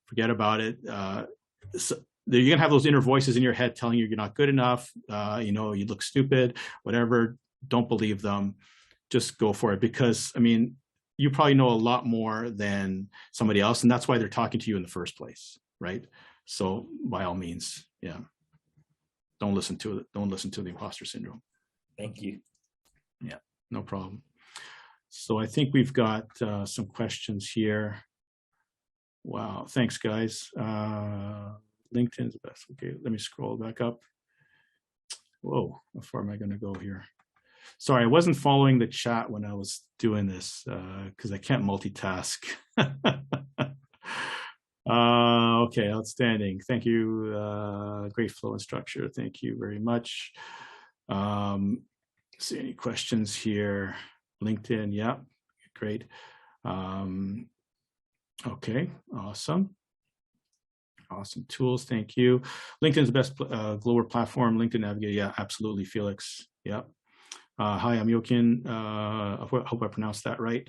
Speaker 6: forget about it. So you're going to have those inner voices in your head telling you you're not good enough, you look stupid, whatever. Don't believe them. Just go for it, because, you probably know a lot more than somebody else, and that's why they're talking to you in the first place, right? So by all means, yeah, don't listen to it. Don't listen to the imposter syndrome.
Speaker 1: Thank you.
Speaker 6: Yeah, no problem. So I think we've got some questions here. Wow, thanks, guys. LinkedIn's the best. Okay, let me scroll back up. Whoa, how far am I going to go here? Sorry, I wasn't following the chat when I was doing this because I can't multitask. Okay, outstanding. Thank you. Great flow and structure. Thank you very much. See any questions here? LinkedIn, yeah, great. Okay, awesome. Awesome tools, thank you. LinkedIn's the best global platform. LinkedIn Navigator, yeah, absolutely, Felix. Yeah. Hi, I'm Jochen. I hope I pronounced that right.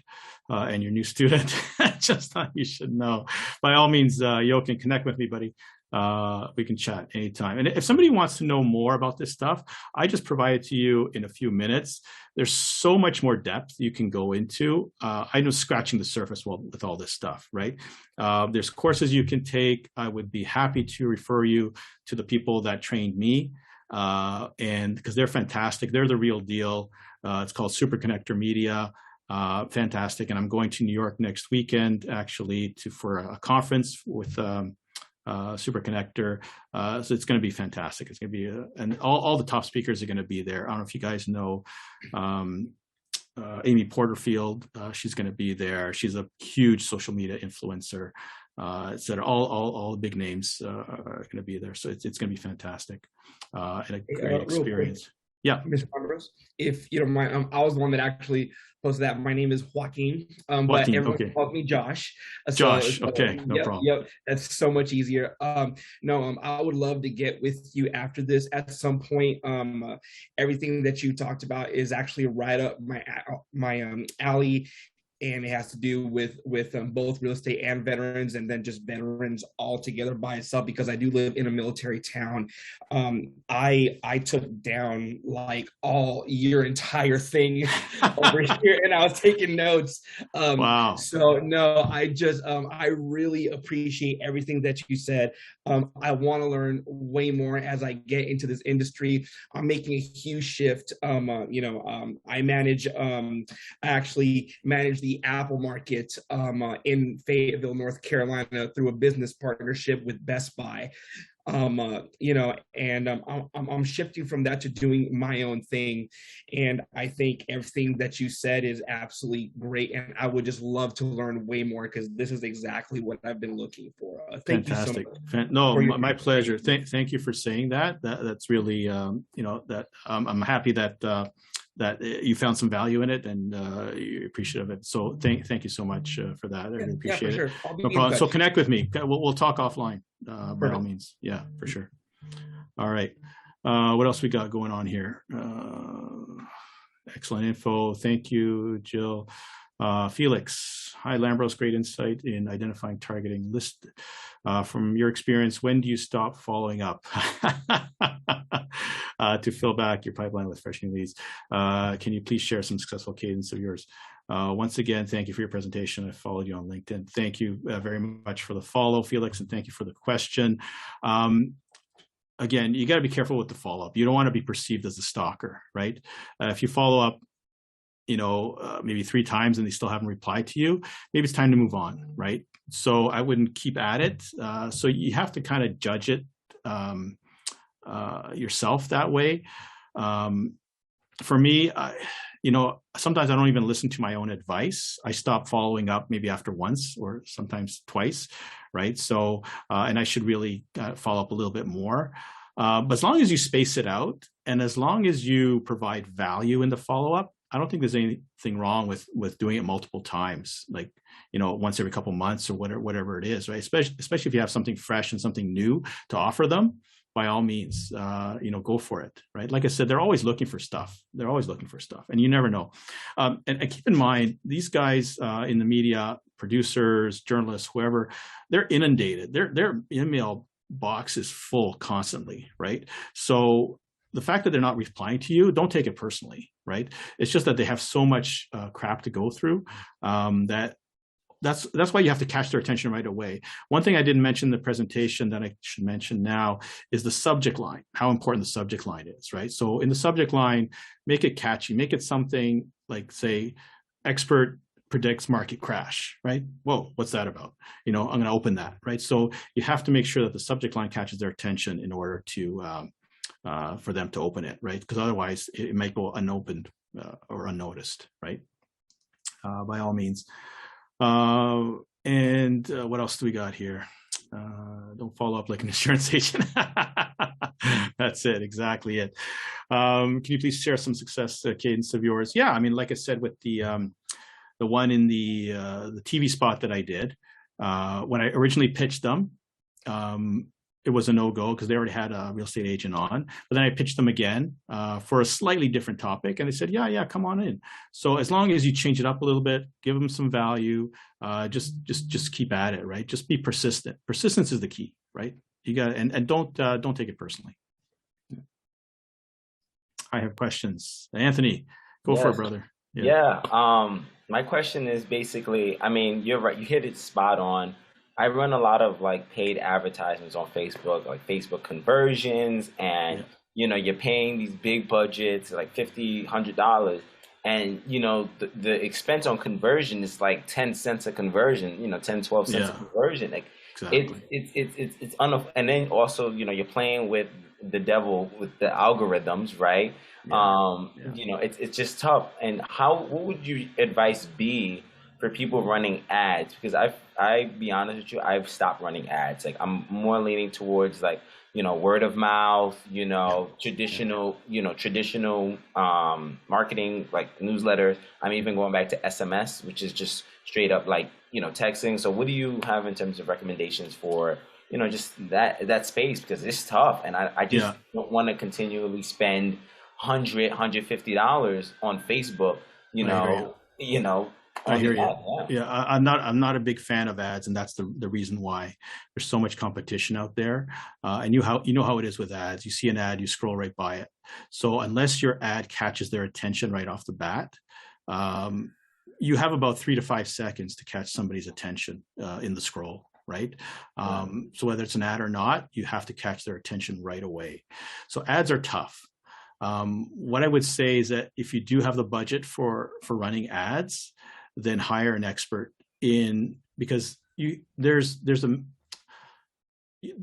Speaker 6: And your new student, just thought you should know. By all means, Jochen, connect with me, buddy. We can chat anytime. And if somebody wants to know more about this stuff, I just provide it to you in a few minutes. There's so much more depth you can go into. I know scratching the surface with all this stuff, right? There's courses you can take. I would be happy to refer you to the people that trained me, and because they're fantastic. They're the real deal. It's called Super Connector Media. Fantastic. And I'm going to New York next weekend, actually, for a conference with Super Connector. So it's going to be fantastic. It's going to be, and all the top speakers are going to be there. I don't know if you guys know Amy Porterfield. She's going to be there. She's a huge social media influencer. So all the big names are going to be there. So it's going to be fantastic and a great experience. Yeah,
Speaker 3: Mr. Lambros, if you don't mind, I was the one that actually posted that. My name is Joaquin, but everyone calls me Josh.
Speaker 6: Josh, okay, no problem.
Speaker 3: Yep, that's so much easier. I would love to get with you after this at some point. Everything that you talked about is actually right up my alley. And it has to do with both real estate and veterans, and then just veterans all together by itself, because I do live in a military town. I took down like your entire thing over here, and I was taking notes.
Speaker 6: Wow.
Speaker 3: So no, I really appreciate everything that you said. I want to learn way more as I get into this industry. I'm making a huge shift. I actually manage the Apple market in Fayetteville, North Carolina, through a business partnership with Best Buy. I'm shifting from that to doing my own thing. And I think everything that you said is absolutely great. And I would just love to learn way more, because this is exactly what I've been looking for. Thank
Speaker 6: Fantastic.
Speaker 3: you so much.
Speaker 6: No, my pleasure. Thank you for saying that. That's really, that I'm happy that you found some value in it, and you're appreciative of it. So thank you so much for that. I really appreciate it.
Speaker 3: Sure.
Speaker 6: No problem. So connect with me. We'll talk offline by all means. Yeah, for sure. All right. What else we got going on here? Excellent info. Thank you, Jill. Felix, hi Lambros, great insight in identifying targeting list. From your experience, when do you stop following up to fill back your pipeline with fresh new leads? Can you please share some successful cadence of yours? Once again, thank you for your presentation. I followed you on LinkedIn. Thank you very much for the follow, Felix, and thank you for the question. Again, you got to be careful with the follow-up. You don't want to be perceived as a stalker, right? If you follow up, maybe 3 times and they still haven't replied to you, maybe it's time to move on, right? So I wouldn't keep at it. So you have to kind of judge it yourself that way. For me, sometimes I don't even listen to my own advice. I stop following up maybe after once or sometimes twice, right? So, and I should really follow up a little bit more. But as long as you space it out, and as long as you provide value in the follow-up, I don't think there's anything wrong with doing it multiple times, like, once every couple months or whatever it is, right? Especially if you have something fresh and something new to offer them, by all means, go for it, right? Like I said, they're always looking for stuff. They're always looking for stuff, and you never know. And keep in mind, these guys in the media, producers, journalists, whoever, they're inundated. Their email box is full constantly, right? So the fact that they're not replying to you, don't take it personally, right? It's just that they have so much crap to go through that's why you have to catch their attention right away. One thing I didn't mention in the presentation that I should mention now is the subject line, how important the subject line is, right? So in the subject line, make it catchy, make it something like, say, expert predicts market crash, right? Whoa, what's that about? I'm going to open that, right? So you have to make sure that the subject line catches their attention in order to for them to open it, right? Because otherwise it might go unopened or unnoticed, right? By all means. And what else do we got here? Don't follow up like an insurance agent. That's it, exactly it. Can you please share some success cadence of yours? Yeah, I mean, like I said, with the one in the TV spot that I did, when I originally pitched them, it was a no-go because they already had a real estate agent on. But then I pitched them again for a slightly different topic, and they said, yeah, come on in. So as long as you change it up a little bit, give them some value, just keep at it, right? Just be persistent. Persistence is the key, right? You got, and don't take it personally. I have questions. Anthony, go for it, brother.
Speaker 5: My question is basically, I mean, you're right, you hit it spot on. I run a lot of like paid advertisements on Facebook, like Facebook conversions, and you know, you're paying these big budgets, like $50, $100, and you know, the expense on conversion is like 10 cents a conversion, you know, 10, 12 cents a conversion. Like
Speaker 6: exactly.
Speaker 5: it's and then also, you know, you're playing with the devil with the algorithms, right? You know, it's just tough. And what would your advice be for people running ads? Because I be honest with you, I've stopped running ads. Like I'm more leaning towards like, you know, word of mouth, you know, traditional marketing, like newsletters. I'm even going back to SMS, which is just straight up like, you know, texting. So what do you have in terms of recommendations for, you know, just that space? Because it's tough, and I just don't want to continually spend $150 on Facebook, you know.
Speaker 6: I hear you. Yeah, I'm not a big fan of ads, and that's the reason why. There's so much competition out there, and you know how it is with ads. You see an ad, you scroll right by it. So unless your ad catches their attention right off the bat, you have about 3 to 5 seconds to catch somebody's attention in the scroll, right? So whether it's an ad or not, you have to catch their attention right away. So ads are tough. What I would say is that if you do have the budget for running ads, then hire an expert because there's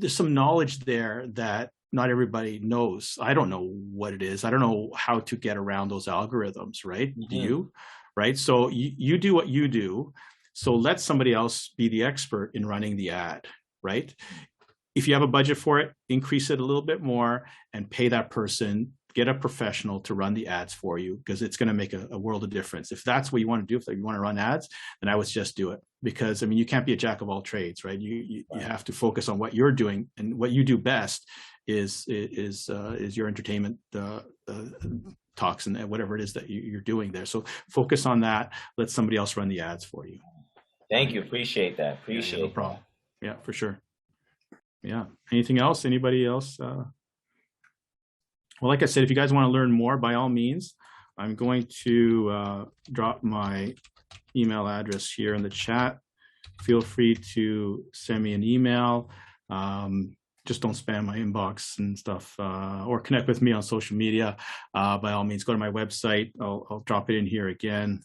Speaker 6: some knowledge there that not everybody knows. I don't know what it is. I don't know how to get around those algorithms, right? Do you? Right? So you do what you do. So let somebody else be the expert in running the ad, right? If you have a budget for it, increase it a little bit more and pay that person. Get a professional to run the ads for you, because it's going to make a world of difference. If that's what you want to do, if you want to run ads, then I would just do it. Because I mean, you can't be a jack of all trades, right? You have to focus on what you're doing, and what you do best is your entertainment talks and whatever it is that you're doing there. So focus on that. Let somebody else run the ads for you.
Speaker 5: Thank you. Appreciate that.
Speaker 6: No problem. Yeah, for sure. Yeah. Anything else? Anybody else? Well, like I said, if you guys want to learn more, by all means, I'm going to drop my email address here in the chat. Feel free to send me an email. Just don't spam my inbox and stuff, or connect with me on social media. By all means, go to my website. I'll drop it in here again.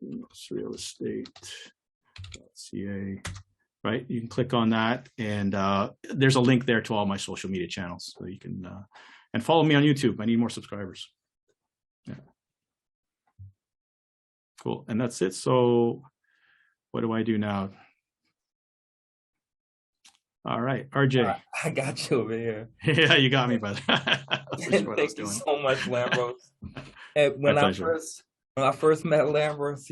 Speaker 6: Realestate.ca. Right, you can click on that, and there's a link there to all my social media channels, so you can and follow me on YouTube. I need more subscribers. Yeah, cool, and that's it. So, what do I do now? All right, RJ.
Speaker 1: I got you over here.
Speaker 6: Yeah, you got me, brother.
Speaker 1: Thank you so much, Lambros. When I first met Lambros,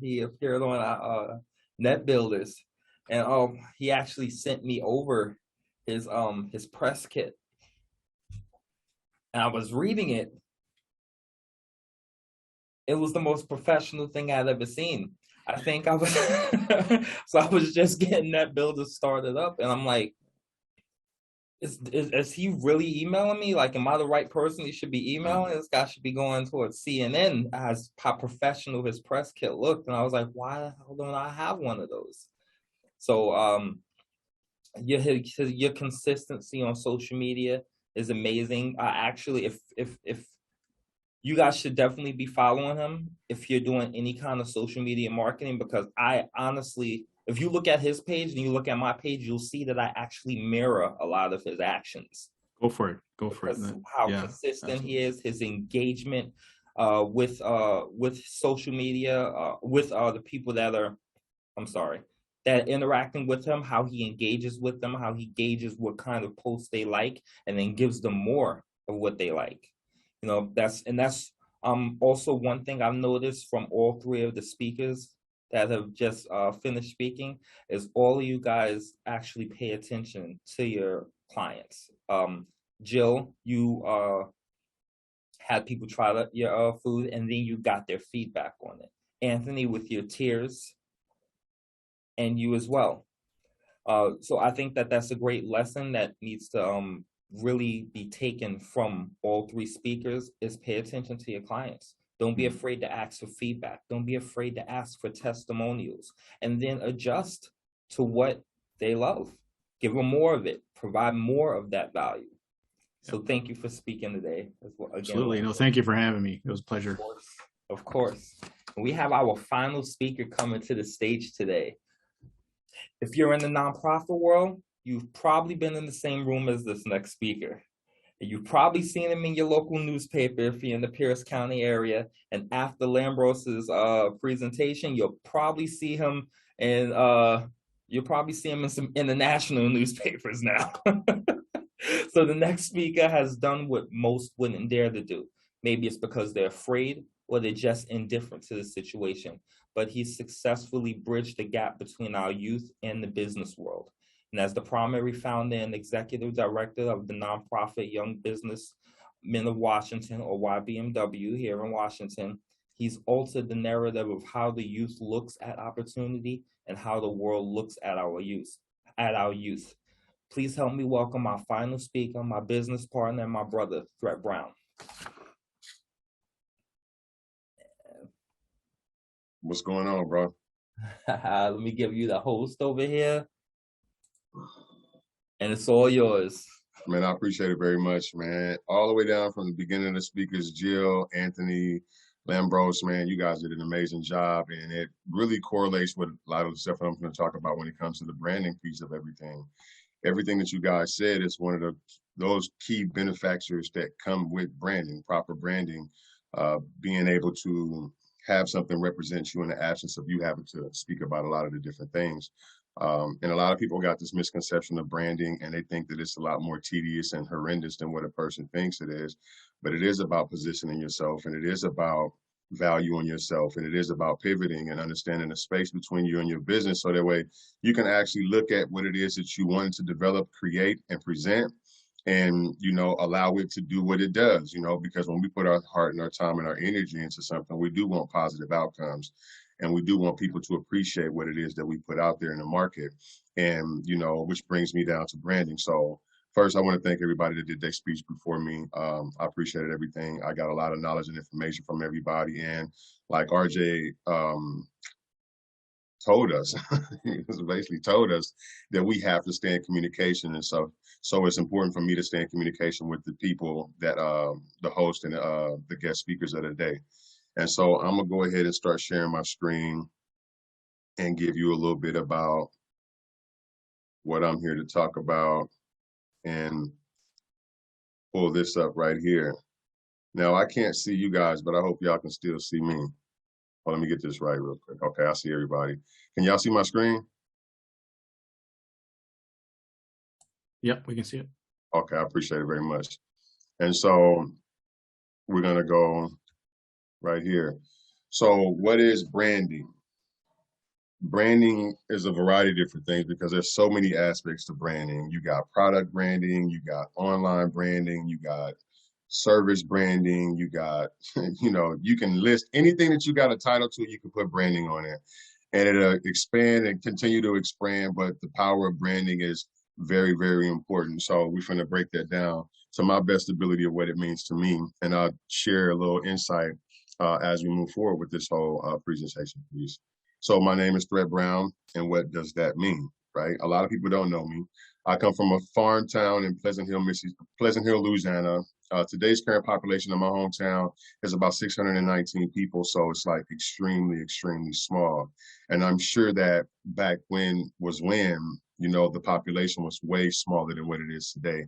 Speaker 1: he appeared on Net Builders. And he actually sent me over his press kit, and I was reading it. It was the most professional thing I'd ever seen. I think I was so I was just getting Net Builders started up, and I'm like, is he really emailing me? Like, am I the right person he should be emailing? This guy should be going towards CNN as how professional his press kit looked, and I was like, why the hell don't I have one of those? So your consistency on social media is amazing. Actually, if you guys should definitely be following him if you're doing any kind of social media marketing, because I honestly, if you look at his page and you look at my page, you'll see that I actually mirror a lot of his actions.
Speaker 6: Go for it. Go for it.
Speaker 1: How consistent he is, his engagement with social media, with the people that are, that interacting with him, how he engages with them, how he gauges what kind of posts they like, and then gives them more of what they like. You know, that's also one thing I've noticed from all three of the speakers that have just finished speaking is all of you guys actually pay attention to your clients. Jill, you had people try your food and then you got their feedback on it. Anthony, with your tears, and you as well. So I think that that's a great lesson that needs to really be taken from all three speakers, is pay attention to your clients. Don't be afraid to ask for feedback. Don't be afraid to ask for testimonials, and then adjust to what they love. Give them more of it, provide more of that value. So thank you for speaking today. As well, again,
Speaker 6: Absolutely. No, thank you for having me. It was a pleasure.
Speaker 1: Of course. We have our final speaker coming to the stage today. If you're in the nonprofit world, you've probably been in the same room as this next speaker. You've probably seen him in your local newspaper if you're in the Pierce County area. And after Lambros's presentation, you'll probably see him in some international newspapers now. So the next speaker has done what most wouldn't dare to do. Maybe it's because they're afraid or they're just indifferent to the situation. But he successfully bridged the gap between our youth and the business world. And as the primary founder and executive director of the nonprofit Young Business Men of Washington, or YBMW, here in Washington, he's altered the narrative of how the youth looks at opportunity and how the world looks at our youth. Please help me welcome our final speaker, my business partner, and my brother, Thrett Brown.
Speaker 4: What's going on, bro?
Speaker 1: Let me give you the host over here. And it's all yours.
Speaker 4: Man, I appreciate it very much, man. All the way down from the beginning of the speakers, Jill, Anthony, Lambros, man, you guys did an amazing job. And it really correlates with a lot of the stuff that I'm going to talk about when it comes to the branding piece of everything. Everything that you guys said is one of those key benefactors that come with branding, proper branding, being able to have something represent you in the absence of you having to speak about a lot of the different things. And a lot of people got this misconception of branding, and they think that it's a lot more tedious and horrendous than what a person thinks it is. But it is about positioning yourself, and it is about valuing yourself, and it is about pivoting and understanding the space between you and your business, so that way you can actually look at what it is that you wanted to develop, create, and present, and, you know, allow it to do what it does, you know, because when we put our heart and our time and our energy into something, we do want positive outcomes. And we do want people to appreciate what it is that we put out there in the market. And, you know, which brings me down to branding. So first, I want to thank everybody that did their speech before me. I appreciated everything. I got a lot of knowledge and information from everybody. And like RJ told us, he basically told us that we have to stay in communication. And so it's important for me to stay in communication with the people that the host and the guest speakers of the day. And so I'm going to go ahead and start sharing my screen and give you a little bit about what I'm here to talk about, and pull this up right here. Now, I can't see you guys, but I hope y'all can still see me. Well, let me get this right real quick. Okay, I see everybody. Can y'all see my screen?
Speaker 6: Yep, we can see it.
Speaker 4: Okay, I appreciate it very much. And so we're going to go right here. So what is branding? Branding is a variety of different things because there's so many aspects to branding. You got product branding, you got online branding, you got service branding, you got, you know, you can list anything that you got a title to, you can put branding on it. And it'll expand and continue to expand, but the power of branding is very, very important. So we're going to break that down to my best ability of what it means to me. And I'll share a little insight as we move forward with this whole presentation piece. So my name is Thrett Brown, and what does that mean, right? A lot of people don't know me. I come from a farm town in Pleasant Hill, Louisiana. Today's current population in my hometown is about 619 people, so it's like extremely, extremely small. And I'm sure that back when, you know, the population was way smaller than what it is today.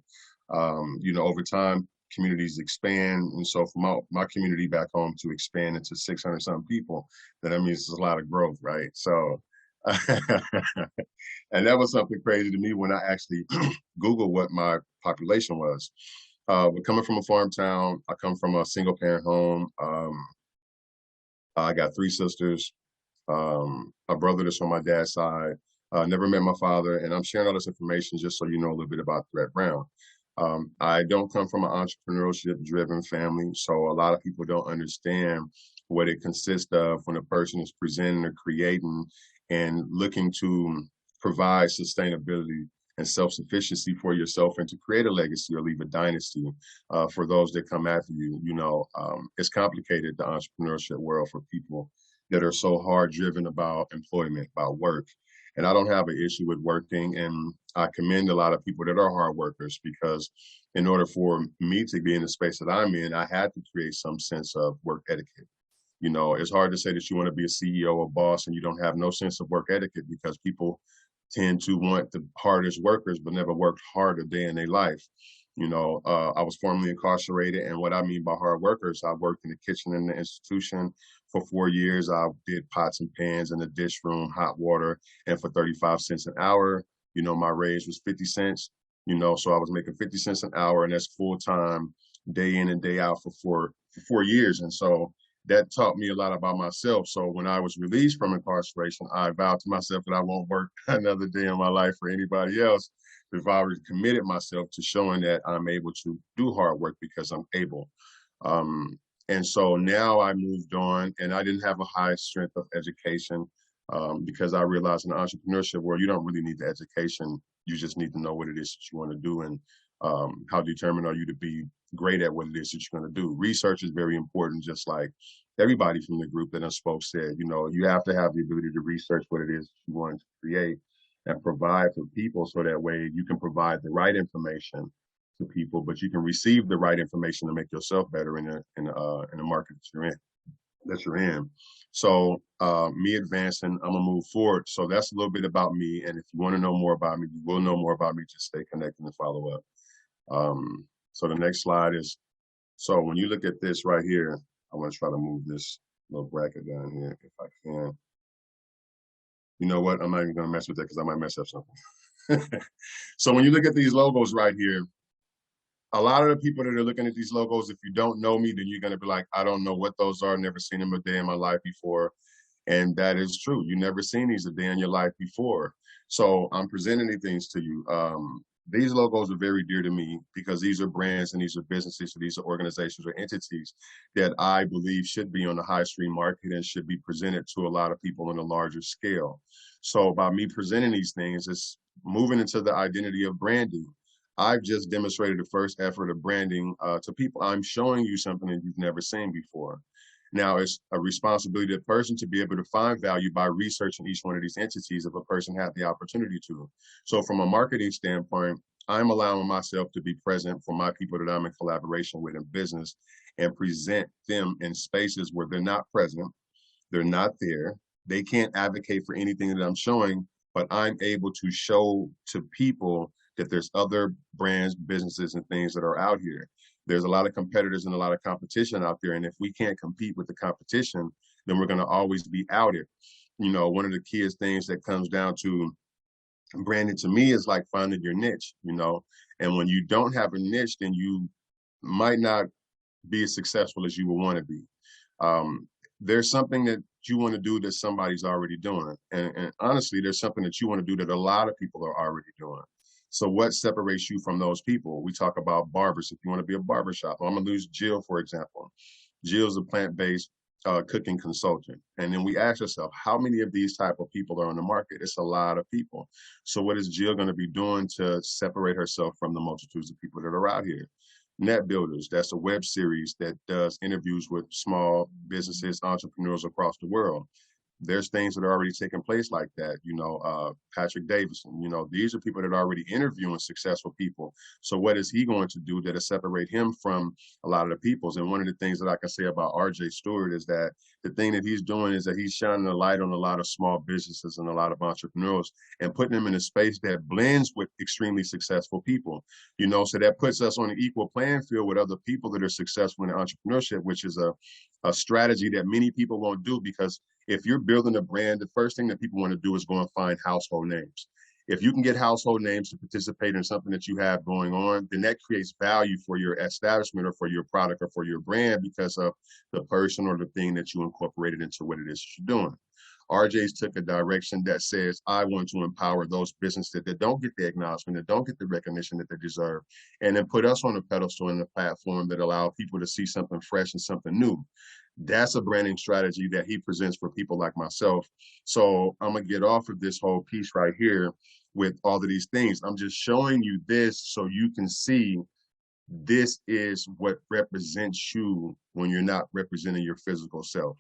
Speaker 4: You know, over time, communities expand, and so for my community back home to expand into 600 something people, then that means there's a lot of growth, right? So and that was something crazy to me when I actually Googled what my population was. But coming from a farm town, I come from a single parent home. I got 3 sisters. a brother that's on my dad's side. Never met my father, and I'm sharing all this information just so you know a little bit about Thrett Brown. I don't come from an entrepreneurship-driven family, so a lot of people don't understand what it consists of when a person is presenting or creating and looking to provide sustainability and self-sufficiency for yourself and to create a legacy or leave a dynasty for those that come after you. You know, it's complicated, the entrepreneurship world, for people that are so hard driven about employment, about work. And I don't have an issue with working, and I commend a lot of people that are hard workers, because in order for me to be in the space that I'm in, I had to create some sense of work etiquette. You know, it's hard to say that you want to be a CEO or boss and you don't have no sense of work etiquette, because people tend to want the hardest workers but never worked hard a day in their life. You know, I was formerly incarcerated, and what I mean by hard workers, I worked in the kitchen in the institution for 4 years. I did pots and pans in the dish room, hot water, and for 35 cents an hour, you know, my raise was 50 cents, you know, so I was making 50 cents an hour, and that's full time, day in and day out for 4 years. And so that taught me a lot about myself. So when I was released from incarceration, I vowed to myself that I won't work another day in my life for anybody else, if I already committed myself to showing that I'm able to do hard work because I'm able. And so now I moved on, and I didn't have a high strength of education because I realized in the entrepreneurship world, you don't really need the education. You just need to know what it is that you want to do, and how determined are you to be great at what it is that you're going to do. Research is very important, just like everybody from the group that I spoke said. You know, you have to have the ability to research what it is you want to create and provide for people, so that way you can provide the right information to people, but you can receive the right information to make yourself better in the market that you're in. So me advancing, I'm gonna move forward. So that's a little bit about me. And if you want to know more about me, you will know more about me. Just stay connected and follow up. So the next slide is, so when you look at this right here, I want to try to move this little bracket down here if I can. You know what? I'm not even going to mess with that because I might mess up something. So when you look at these logos right here, a lot of the people that are looking at these logos, if you don't know me, then you're going to be like, I don't know what those are. Never seen them a day in my life before. And that is true. You never seen these a day in your life before. So I'm presenting these things to you. These logos are very dear to me because these are brands and these are businesses, so these are organizations or entities that I believe should be on the high street market and should be presented to a lot of people on a larger scale. So by me presenting these things, it's moving into the identity of branding. I've just demonstrated the first effort of branding to people. I'm showing you something that you've never seen before. Now, it's a responsibility of the person to be able to find value by researching each one of these entities if a person had the opportunity to. So from a marketing standpoint, I'm allowing myself to be present for my people that I'm in collaboration with in business and present them in spaces where they're not present, they're not there, they can't advocate for anything that I'm showing, but I'm able to show to people that there's other brands, businesses, and things that are out here. There's a lot of competitors and a lot of competition out there. And if we can't compete with the competition, then we're going to always be outed. You know, one of the key things that comes down to branding to me is like finding your niche, you know, and when you don't have a niche, then you might not be as successful as you would want to be. There's something that you want to do that somebody's already doing. And honestly, there's something that you want to do that a lot of people are already doing. So what separates you from those people? We talk about barbers. If you want to be a barbershop, I'm going to use Jill, for example. Jill's a plant-based cooking consultant. And then we ask ourselves, how many of these type of people are on the market? It's a lot of people. So what is Jill going to be doing to separate herself from the multitudes of people that are out here? Net Builders, that's a web series that does interviews with small businesses, entrepreneurs across the world. There's things that are already taking place like that. You know, Patrick Davison, you know, these are people that are already interviewing successful people. So what is he going to do that'll separate him from a lot of the peoples? And one of the things that I can say about RJ Stewart is that the thing that he's doing is that he's shining a light on a lot of small businesses and a lot of entrepreneurs and putting them in a space that blends with extremely successful people, you know, so that puts us on an equal playing field with other people that are successful in entrepreneurship, which is a strategy that many people won't do, because if you're building a brand, the first thing that people want to do is go and find household names. If you can get household names to participate in something that you have going on, then that creates value for your establishment or for your product or for your brand because of the person or the thing that you incorporated into what it is you're doing. RJ's took a direction that says, I want to empower those businesses that don't get the acknowledgement, that don't get the recognition that they deserve, and then put us on a pedestal and a platform that allow people to see something fresh and something new. That's a branding strategy that he presents for people like myself. So I'm gonna get off of this whole piece right here with all of these things. I'm just showing you this so you can see this is what represents you when you're not representing your physical self,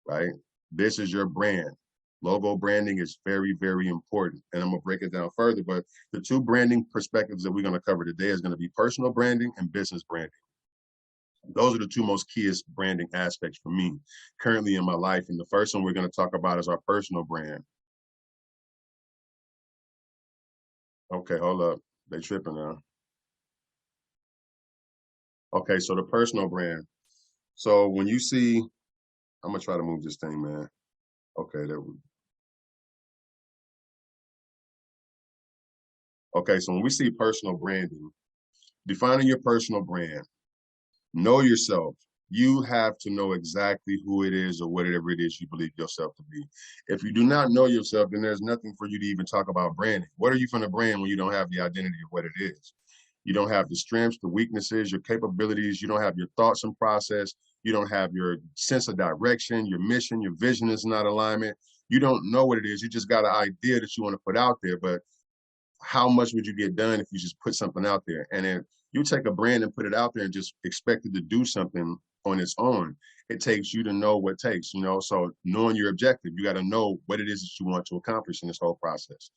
Speaker 4: right? This is your brand. Logo branding is very, very important. And I'm gonna break it down further, but the two branding perspectives that we're gonna cover today is gonna be personal branding and business branding. Those are the two most keyest branding aspects for me currently in my life. And the first one we're gonna talk about is our personal brand. Okay, hold up, they tripping now. Okay, so the personal brand. So when you see, I'm gonna try to move this thing, man. Okay, there we go. Okay, so when we see personal branding, defining your personal brand, know yourself. You have to know exactly who it is or whatever it is you believe yourself to be. If you do not know yourself, then there's nothing for you to even talk about branding. What are you from the brand when you don't have the identity of what it is? You don't have the strengths, the weaknesses, your capabilities. You don't have your thoughts and process. You don't have your sense of direction, your mission, your vision is not alignment. You don't know what it is. You just got an idea that you want to put out there, but how much would you get done if you just put something out there? And then you take a brand and put it out there and just expect it to do something on its own. It takes you to know what it takes, you know? So knowing your objective, you got to know what it is that you want to accomplish in this whole process.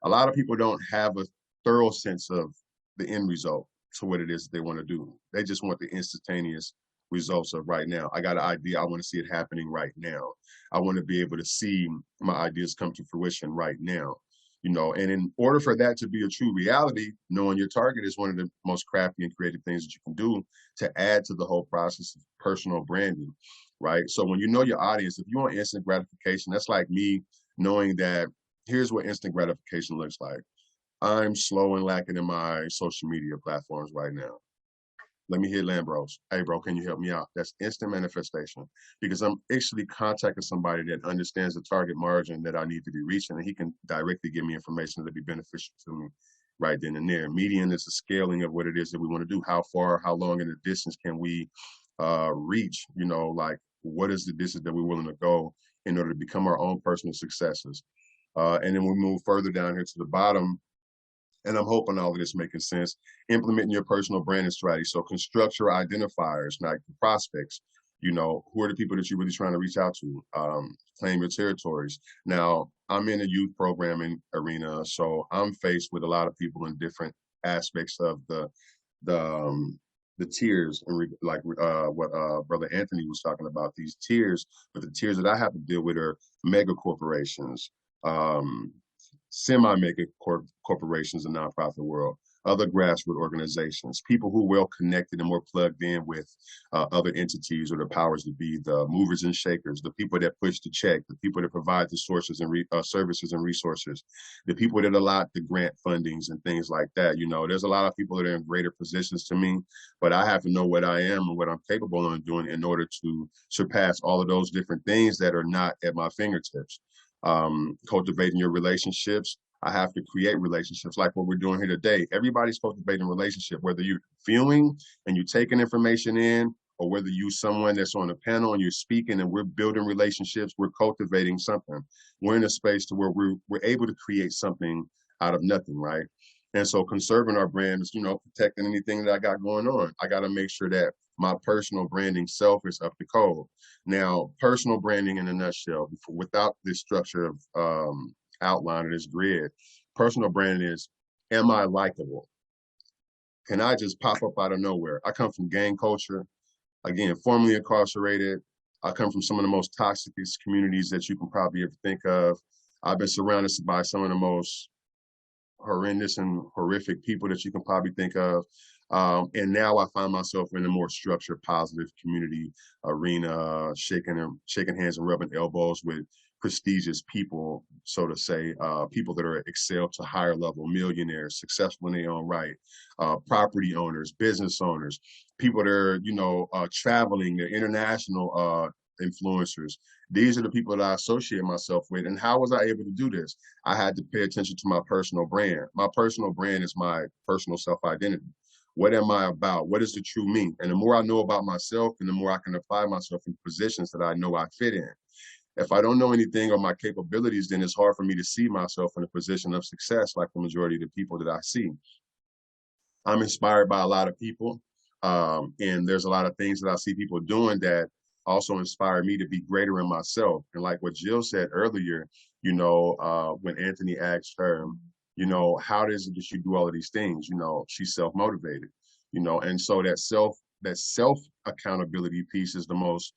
Speaker 4: A lot of people don't have a thorough sense of the end result to what it is that they want to do. They just want the instantaneous results of right now. I got an idea. I want to see it happening right now. I want to be able to see my ideas come to fruition right now. You know, and in order for that to be a true reality, knowing your target is one of the most crafty and creative things that you can do to add to the whole process of personal branding, right? So when you know your audience, if you want instant gratification, that's like me knowing that here's what instant gratification looks like. I'm slow and lacking in my social media platforms right now. Let me hit Lambros. Hey, bro, can you help me out? That's instant manifestation because I'm actually contacting somebody that understands the target margin that I need to be reaching, and he can directly give me information that'll be beneficial to me right then and there. Median is the scaling of what it is that we want to do. How far, how long in the distance can we reach? You know, like what is the distance that we're willing to go in order to become our own personal successes? And then we move further down here to the bottom. And I'm hoping all of this making sense. Implementing your personal branding strategy. So construct your identifiers, like prospects. You know, who are the people that you're really trying to reach out to? Claim your territories. Now, I'm in a youth programming arena, so I'm faced with a lot of people in different aspects of the tiers, and like what Brother Anthony was talking about, these tiers. But the tiers that I have to deal with are mega corporations, semi-mega corporations in the nonprofit world, other grassroots organizations, people who are well connected and more plugged in with other entities or the powers that be, the movers and shakers, the people that push the check, the people that provide the sources and services and resources, the people that allot the grant fundings and things like that. You know, there's a lot of people that are in greater positions to me, but I have to know what I am and what I'm capable of doing in order to surpass all of those different things that are not at my fingertips. Cultivating your relationships. I have to create relationships like what we're doing here today. Everybody's cultivating a relationship, whether you're viewing and you're taking information in, or whether you're someone that's on a panel and you're speaking and we're building relationships, we're cultivating something. We're in a space to where we're able to create something out of nothing, right? And so conserving our brand is, you know, protecting anything that I got going on. I got to make sure that my personal branding self is up to code. Now, personal branding in a nutshell, without this structure of outline or this grid, personal branding is, am I likable? Can I just pop up out of nowhere? I come from gang culture, again, formerly incarcerated. I come from some of the most toxic communities that you can probably ever think of. I've been surrounded by some of the most horrendous and horrific people that you can probably think of. And now I find myself in a more structured, positive community arena, shaking hands and rubbing elbows with prestigious people, so to say, people that are excel to higher level, millionaires, successful in their own right, property owners, business owners, people that are, you know, traveling, they're international influencers. These are the people that I associate myself with. And how was I able to do this? I had to pay attention to my personal brand. My personal brand is my personal self-identity. What am I about? What is the true me? And the more I know about myself, and the more I can apply myself in positions that I know I fit in. If I don't know anything on my capabilities, then it's hard for me to see myself in a position of success like the majority of the people that I see. I'm inspired by a lot of people, and there's a lot of things that I see people doing that also inspire me to be greater in myself. And like what Jill said earlier, when Anthony asked her, how does it that you do all of these things? She's self-motivated, and so that self accountability piece is the most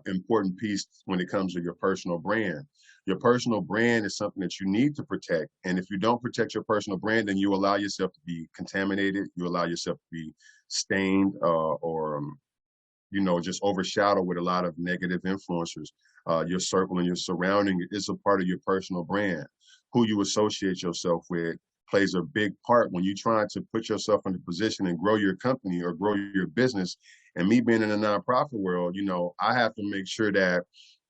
Speaker 4: important piece when it comes to your personal brand. Your personal brand is something that you need to protect. And if you don't protect your personal brand, then you allow yourself to be contaminated. You allow yourself to be stained or just overshadowed with a lot of negative influencers. Your circle and your surrounding is a part of your personal brand. Who you associate yourself with plays a big part when you're trying to put yourself in a position and grow your company or grow your business. And me being in the nonprofit world, I have to make sure that,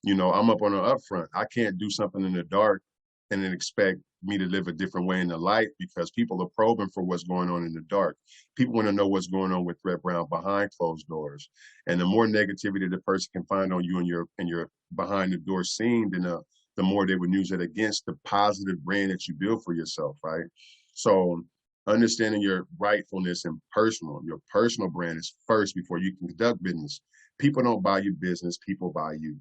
Speaker 4: I'm up on the upfront. I can't do something in the dark and then expect me to live a different way in the light, because people are probing for what's going on in the dark. People want to know what's going on with Thrett Brown behind closed doors. And the more negativity the person can find on you and your behind the door scene, then the more they would use it against the positive brand that you build for yourself, right? So understanding your rightfulness and your personal brand is first before you can conduct business. People don't buy you business, people buy you.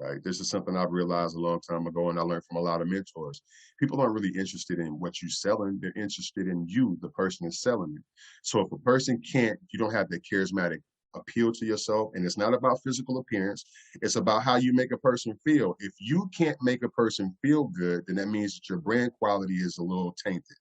Speaker 4: Right. This is something I've realized a long time ago, and I learned from a lot of mentors. People aren't really interested in what you're selling. They're interested in you, the person that's selling it. So if a person you don't have that charismatic appeal to yourself, and it's not about physical appearance, it's about how you make a person feel. If you can't make a person feel good, then that means that your brand quality is a little tainted,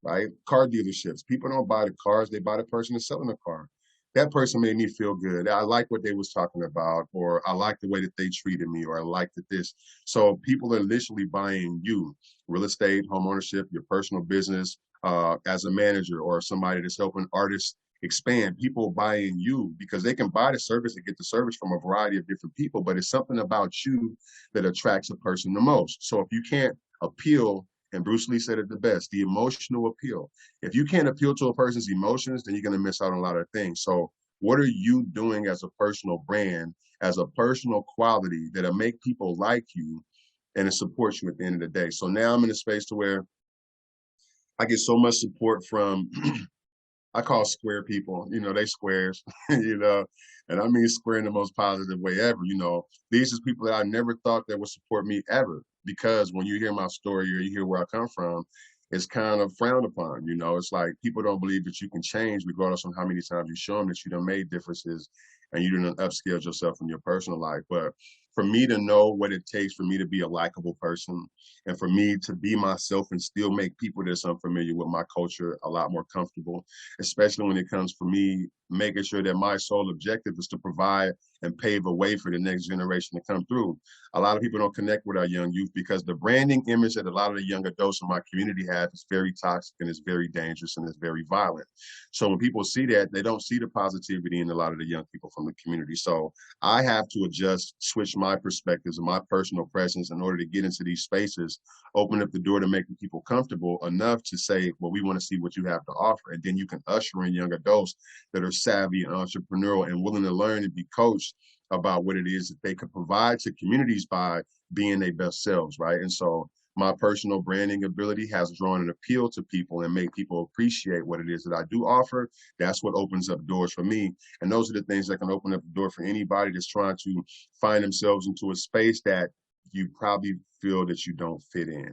Speaker 4: right? Car dealerships, people don't buy the cars, they buy the person that's selling the car. That person made me feel good. I like what they was talking about, or I like the way that they treated me, or I liked this. So people are literally buying you, real estate, home ownership, your personal business, as a manager or somebody that's helping artists expand. People buying you because they can buy the service and get the service from a variety of different people, but it's something about you that attracts a person the most. So if you can't appeal, and Bruce Lee said it the best, the emotional appeal. If you can't appeal to a person's emotions, then you're going to miss out on a lot of things. So what are you doing as a personal brand, as a personal quality that'll make people like you and it supports you at the end of the day? So now I'm in a space to where I get so much support from, I call square people, they squares, and I mean square in the most positive way ever. These are people that I never thought that would support me ever. Because when you hear my story or you hear where I come from, it's kind of frowned upon. It's like people don't believe that you can change regardless of how many times you show them that you done made differences and you done upscaled yourself in your personal life. But for me to know what it takes for me to be a likable person and for me to be myself and still make people that's unfamiliar with my culture a lot more comfortable, especially when it comes for me making sure that my sole objective is to provide and pave a way for the next generation to come through. A lot of people don't connect with our young youth because the branding image that a lot of the young adults in my community have is very toxic and it's very dangerous and it's very violent. So when people see that, they don't see the positivity in a lot of the young people from the community. So I have to switch my perspectives and my personal presence in order to get into these spaces, open up the door to making people comfortable enough to say, well, we want to see what you have to offer. And then you can usher in young adults that are savvy and entrepreneurial and willing to learn and be coached about what it is that they could provide to communities by being their best selves, right? And so my personal branding ability has drawn an appeal to people and make people appreciate what it is that I do offer. That's what opens up doors for me. And those are the things that can open up the door for anybody that's trying to find themselves into a space that you probably feel that you don't fit in.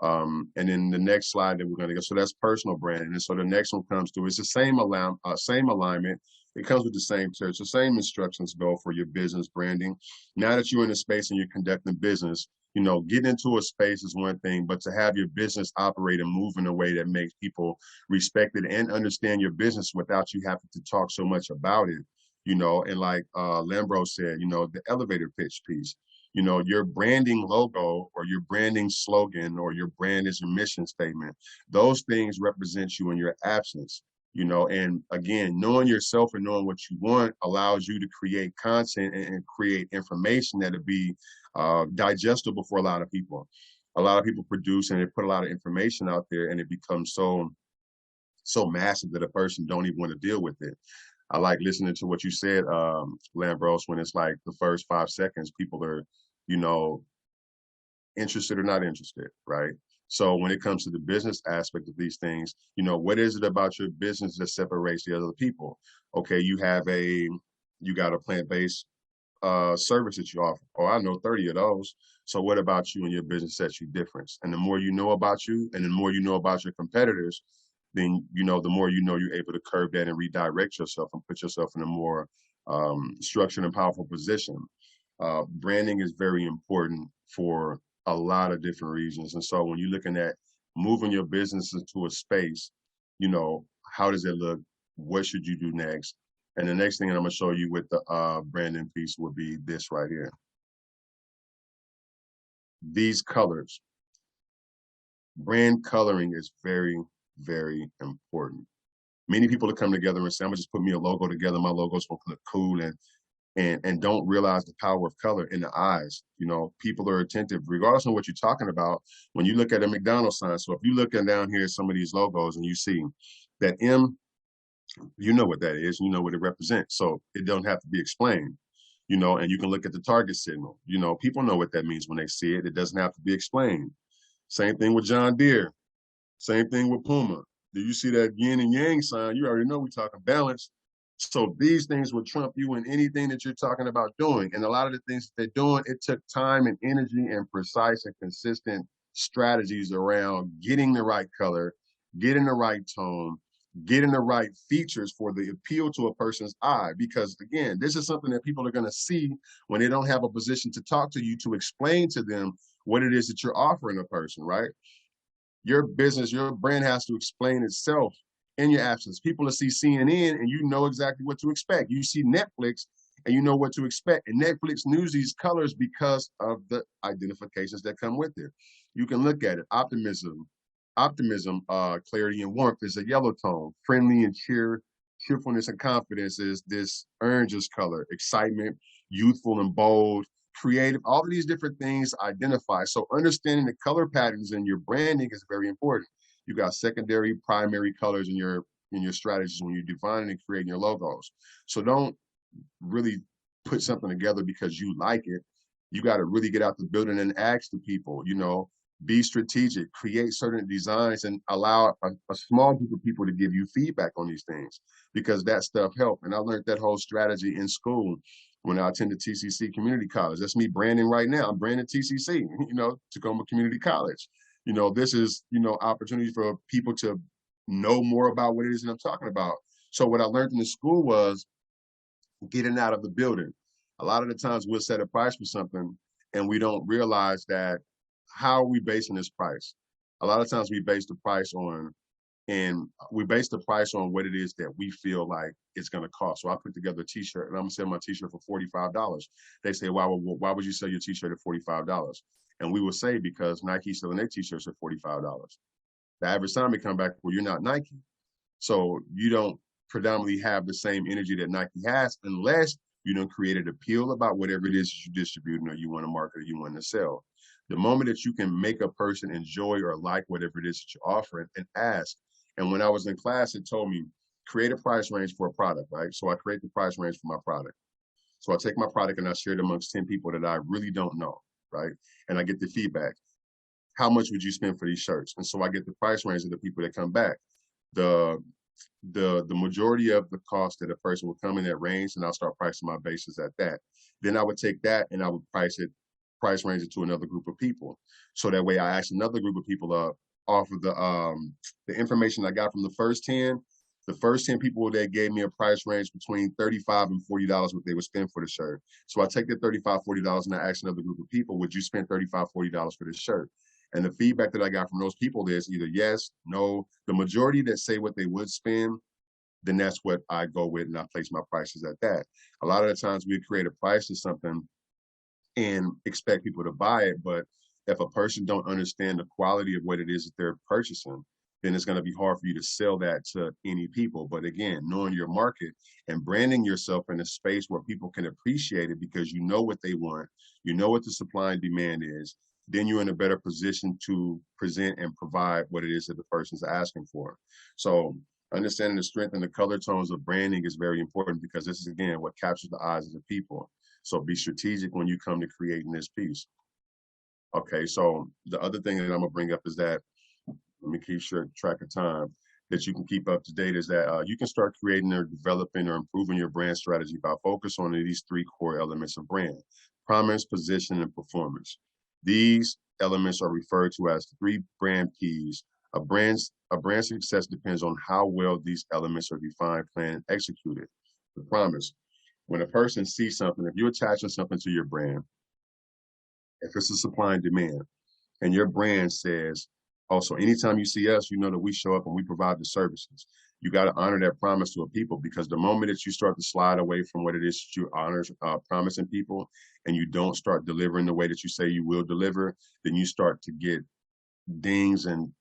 Speaker 4: And then the next slide that we're going to go, so that's personal branding. And so the next one comes to, it's the same alignment. It comes with the same church, the same instructions go for your business branding. Now that you're in a space and you're conducting business, getting into a space is one thing, but to have your business operate and move in a way that makes people respect it and understand your business without you having to talk so much about it, and like Lambros said, the elevator pitch piece. Your branding logo or your branding slogan or your brand is your mission statement. Those things represent you in your absence. you know, and again, knowing yourself and knowing what you want allows you to create content and create information that'll be digestible for a lot of people. A lot of people produce and they put a lot of information out there, and it becomes so massive that a person don't even want to deal with it. I like listening to what you said, Lambros, when it's like the first 5 seconds, people are, you know, interested or not interested, right? So when it comes to the business aspect of these things, you know, what is it about your business that separates the other people? Okay, you got a plant-based service that you offer. Oh, I know 30 of those. So what about you and your business sets you different? And the more you know about you and the more you know about your competitors, then, you know, the more you know you're able to curb that and redirect yourself and put yourself in a more structured and powerful position. Branding is very important for a lot of different reasons. And so when you're looking at moving your business into a space, you know, how does it look? What should you do next? And the next thing I'm going to show you with the branding piece would be this right here. These colors. Brand coloring is very, very important. Many people that come together and say, I'm gonna just put me a logo together, my logo's gonna look cool, and don't realize the power of color in the eyes. You know, people are attentive, regardless of what you're talking about. When you look at a McDonald's sign, so if you're looking down here at some of these logos and you see that M, you know what that is, you know what it represents. So it don't have to be explained, you know, and you can look at the target signal. You know, people know what that means when they see it. It doesn't have to be explained. Same thing with John Deere. Same thing with Puma. Do you see that yin and yang sign? You already know we're talking balance. So these things will trump you in anything that you're talking about doing. And a lot of the things that they're doing, it took time and energy and precise and consistent strategies around getting the right color, getting the right tone, getting the right features for the appeal to a person's eye. Because again, this is something that people are going to see when they don't have a position to talk to you to explain to them what it is that you're offering a person, right? Your business, your brand has to explain itself in your absence. People will see CNN and you know exactly what to expect. You see Netflix and you know what to expect. And Netflix knows these colors because of the identifications that come with it. You can look at it. Optimism, clarity and warmth is a yellow tone. Friendly and cheerfulness and confidence is this orangish color. Excitement, youthful and bold. Creative, all of these different things identify. So understanding the color patterns in your branding is very important. You got secondary, primary colors in your strategies when you're defining and creating your logos. So don't really put something together because you like it. You got to really get out the building and ask the people, you know, be strategic, create certain designs and allow a small group of people to give you feedback on these things because that stuff helps. And I learned that whole strategy in school when I attended TCC Community College. That's me branding right now. I'm branding TCC, you know, Tacoma Community College. You know, this is, you know, opportunity for people to know more about what it is that I'm talking about. So what I learned in the school was getting out of the building. A lot of the times we'll set a price for something and we don't realize that how are we basing this price? A lot of times we base the price on what it is that we feel like it's going to cost. So I put together a t-shirt and I'm gonna sell my t-shirt for $45. They say, why would you sell your t-shirt at $45? And we will say, because Nike's selling their t-shirts at $45. The average time we come back, well, you're not Nike. So you don't predominantly have the same energy that Nike has unless you don't create an appeal about whatever it is that you're distributing or you want to market or you want to sell. The moment that you can make a person enjoy or like whatever it is that you're offering and ask. And when I was in class, it told me, create a price range for a product, right? So I create the price range for my product. So I take my product and I share it amongst 10 people that I really don't know, right? And I get the feedback. How much would you spend for these shirts? And so I get the price range of the people that come back. The majority of the cost that a person will come in that range, and I'll start pricing my bases at that. Then I would take that and I would price range it to another group of people. So that way I ask another group of people off of the information I got from the first 10. The first 10 people that gave me a price range between $35 and $40 what they would spend for the shirt. So I take the $35, $40 and I ask another group of people, would you spend $35, $40 for this shirt? And the feedback that I got from those people is either yes, no. The majority that say what they would spend, then that's what I go with and I place my prices at that. A lot of the times we create a price to something and expect people to buy it, but if a person don't understand the quality of what it is that they're purchasing, then it's going to be hard for you to sell that to any people. But again, knowing your market and branding yourself in a space where people can appreciate it because you know what they want, you know what the supply and demand is, then you're in a better position to present and provide what it is that the person's asking for. So understanding the strength and the color tones of branding is very important, because this is, again, what captures the eyes of the people. So be strategic when you come to creating this piece. Okay, so the other thing that I'm gonna bring up is that, let me keep track of time, that you can keep up to date, is that you can start creating or developing or improving your brand strategy by focus on these 3 core elements of brand: promise, position, and performance. These elements are referred to as 3 brand Ps. A brand success depends on how well these elements are defined, planned, and executed. The promise: when a person sees something, if you're attaching something to your brand, if it's a supply and demand, and your brand says, also, anytime you see us, you know that we show up and we provide the services. You got to honor that promise to a people, because the moment that you start to slide away from what it is that you honor, promising people, and you don't start delivering the way that you say you will deliver, then you start to get dings and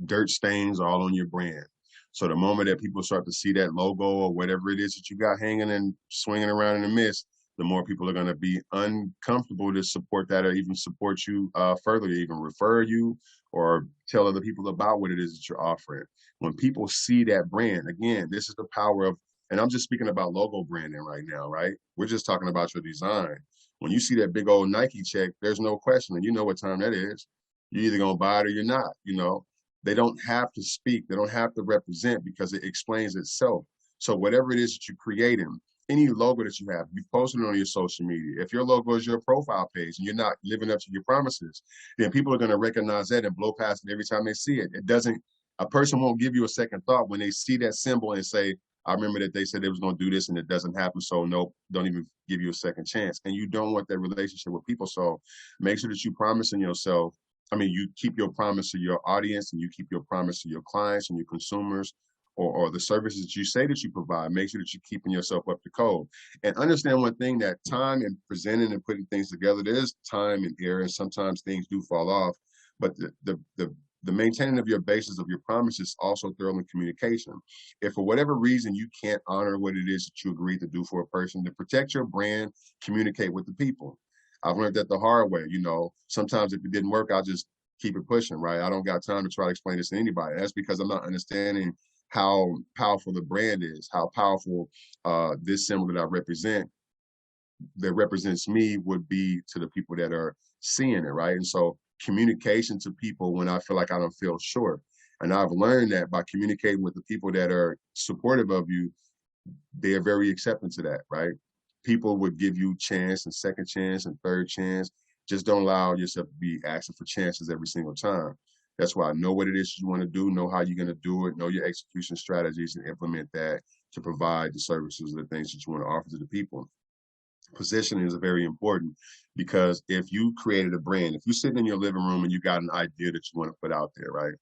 Speaker 4: dirt stains all on your brand. So the moment that people start to see that logo or whatever it is that you got hanging and swinging around in the mist, the more people are going to be uncomfortable to support that, or even support you further, even refer you or tell other people about what it is that you're offering. When people see that brand, again, this is the power of, and I'm just speaking about logo branding right now, right? We're just talking about your design. When you see that big old Nike check, there's no question, and you know what time that is. You're either going to buy it or you're not, you know. They don't have to speak. They don't have to represent, because it explains itself. So whatever it is that you're creating, any logo that you have, you posted it on your social media. If your logo is your profile page and you're not living up to your promises, then people are going to recognize that and blow past it every time they see it. A person won't give you a second thought when they see that symbol and say, I remember that they said they was going to do this and it doesn't happen. So nope, don't even give you a second chance. And you don't want that relationship with people. So make sure that you promising yourself. I mean, you keep your promise to your audience, and you keep your promise to your clients and your consumers, or the services that you say that you provide. Make sure that you're keeping yourself up to code. And understand one thing, that time and presenting and putting things together, there's time and error, and sometimes things do fall off. But the maintaining of your basis of your promises also thorough in communication. If for whatever reason you can't honor what it is that you agreed to do for a person, to protect your brand, communicate with the people. I've learned that the hard way. You know, sometimes if it didn't work, I'll just keep it pushing, right? I don't got time to try to explain this to anybody. That's because I'm not understanding how powerful the brand is, how powerful this symbol that I represent, that represents me, would be to the people that are seeing it, right? And so communication to people when I feel like I don't feel sure. And I've learned that by communicating with the people that are supportive of you, they are very accepting to that, right? People would give you chance and second chance and third chance. Just don't allow yourself to be asking for chances every single time. That's why know what it is you want to do, know how you're going to do it, know your execution strategies, and implement that to provide the services and the things that you want to offer to the people. Positioning is very important, because if you created a brand, if you're sitting in your living room and you got an idea that you want to put out there, right?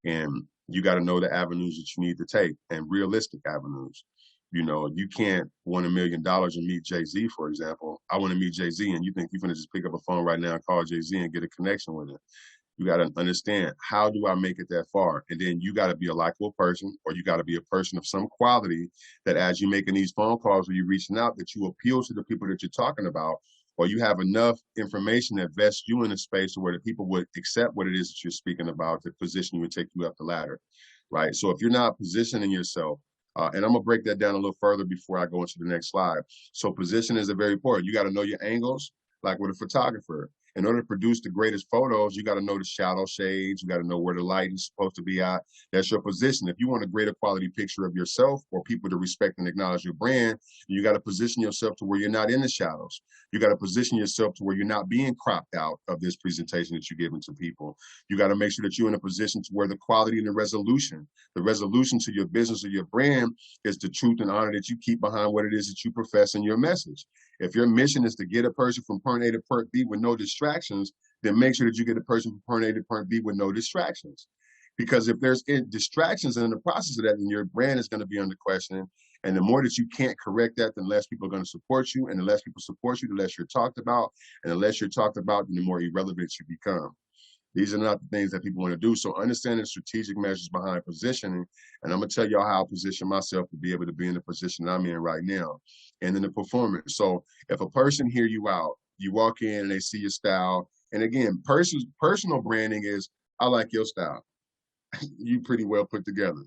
Speaker 4: And you got to know the avenues that you need to take, and realistic avenues. You know, you can't want $1 million and meet Jay-Z, for example. I want to meet Jay-Z, and you think you're going to just pick up a phone right now and call Jay-Z and get a connection with him. You got to understand, how do I make it that far? And then you got to be a likable person, or you got to be a person of some quality that as you're making these phone calls or you're reaching out, that you appeal to the people that you're talking about, or you have enough information that vests you in a space where the people would accept what it is that you're speaking about to position you and take you up the ladder, right? So if you're not positioning yourself, and I'm going to break that down a little further before I go into the next slide. So position is very important. You got to know your angles, like with a photographer. In order to produce the greatest photos, you got to know the shadow shades. You got to know where the light is supposed to be at. That's your position. If you want a greater quality picture of yourself, or people to respect and acknowledge your brand, you got to position yourself to where you're not in the shadows. You got to position yourself to where you're not being cropped out of this presentation that you're giving to people. You got to make sure that you're in a position to where the quality and the resolution to your business or your brand is the truth and honor that you keep behind what it is that you profess in your message. If your mission is to get a person from point A to point B with no distractions, then make sure that you get a person from point A to point B with no distractions. Because if there's distractions in the process of that, then your brand is going to be under question. And the more that you can't correct that, then less people are going to support you. And the less people support you, the less you're talked about. And the less you're talked about, then the more irrelevant you become. These are not the things that people want to do. So understanding strategic measures behind positioning, and I'm gonna tell y'all how I position myself to be able to be in the position that I'm in right now, and then the performance. So if a person hear you out, you walk in and they see your style, and again, personal branding is, I like your style. You pretty well put together,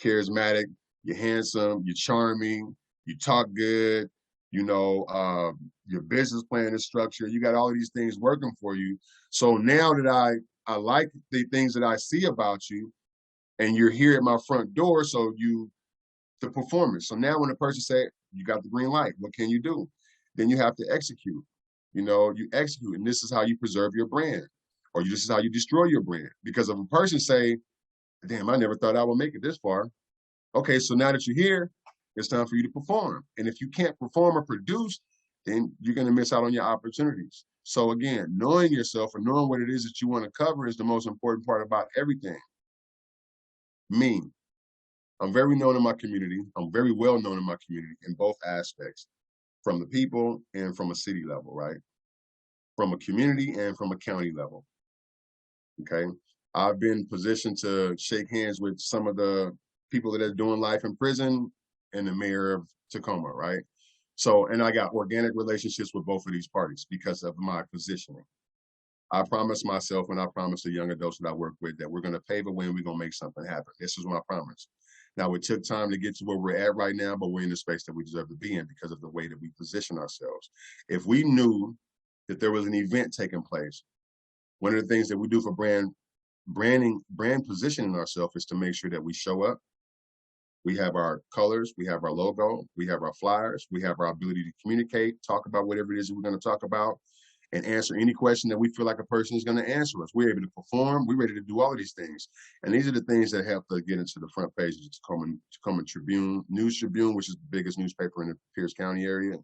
Speaker 4: charismatic, you're handsome, you're charming, you talk good, you know, your business plan is structured, you got all of these things working for you. So now that I like the things that I see about you, and you're here at my front door, so the performance. So now when a person say, you got the green light, what can you do? Then you have to execute. You know, you execute, and this is how you preserve your brand, or this is how you destroy your brand. Because if a person say, damn, I never thought I would make it this far. Okay, so now that you're here, it's time for you to perform. And if you can't perform or produce, then you're going to miss out on your opportunities. So again, knowing yourself and knowing what it is that you want to cover is the most important part about everything. Me, I'm very known in my community. I'm very well known in my community in both aspects, from the people and from a city level, right? From a community and from a county level, okay? I've been positioned to shake hands with some of the people that are doing life in prison and the mayor of Tacoma, right? So, and I got organic relationships with both of these parties because of my positioning. I promised myself and I promised the young adults that I work with that we're going to pave a way and we're going to make something happen. This is my promise. Now, it took time to get to where we're at right now, but we're in the space that we deserve to be in because of the way that we position ourselves. If we knew that there was an event taking place, one of the things that we do for brand positioning ourselves is to make sure that we show up. We have our colors, we have our logo, we have our flyers, we have our ability to communicate, talk about whatever it is that we're going to talk about, and answer any question that we feel like a person is going to answer us. We're able to perform, we're ready to do all of these things. And these are the things that help to get into the front pages of Tacoma Tribune, News Tribune, which is the biggest newspaper in the Pierce County area.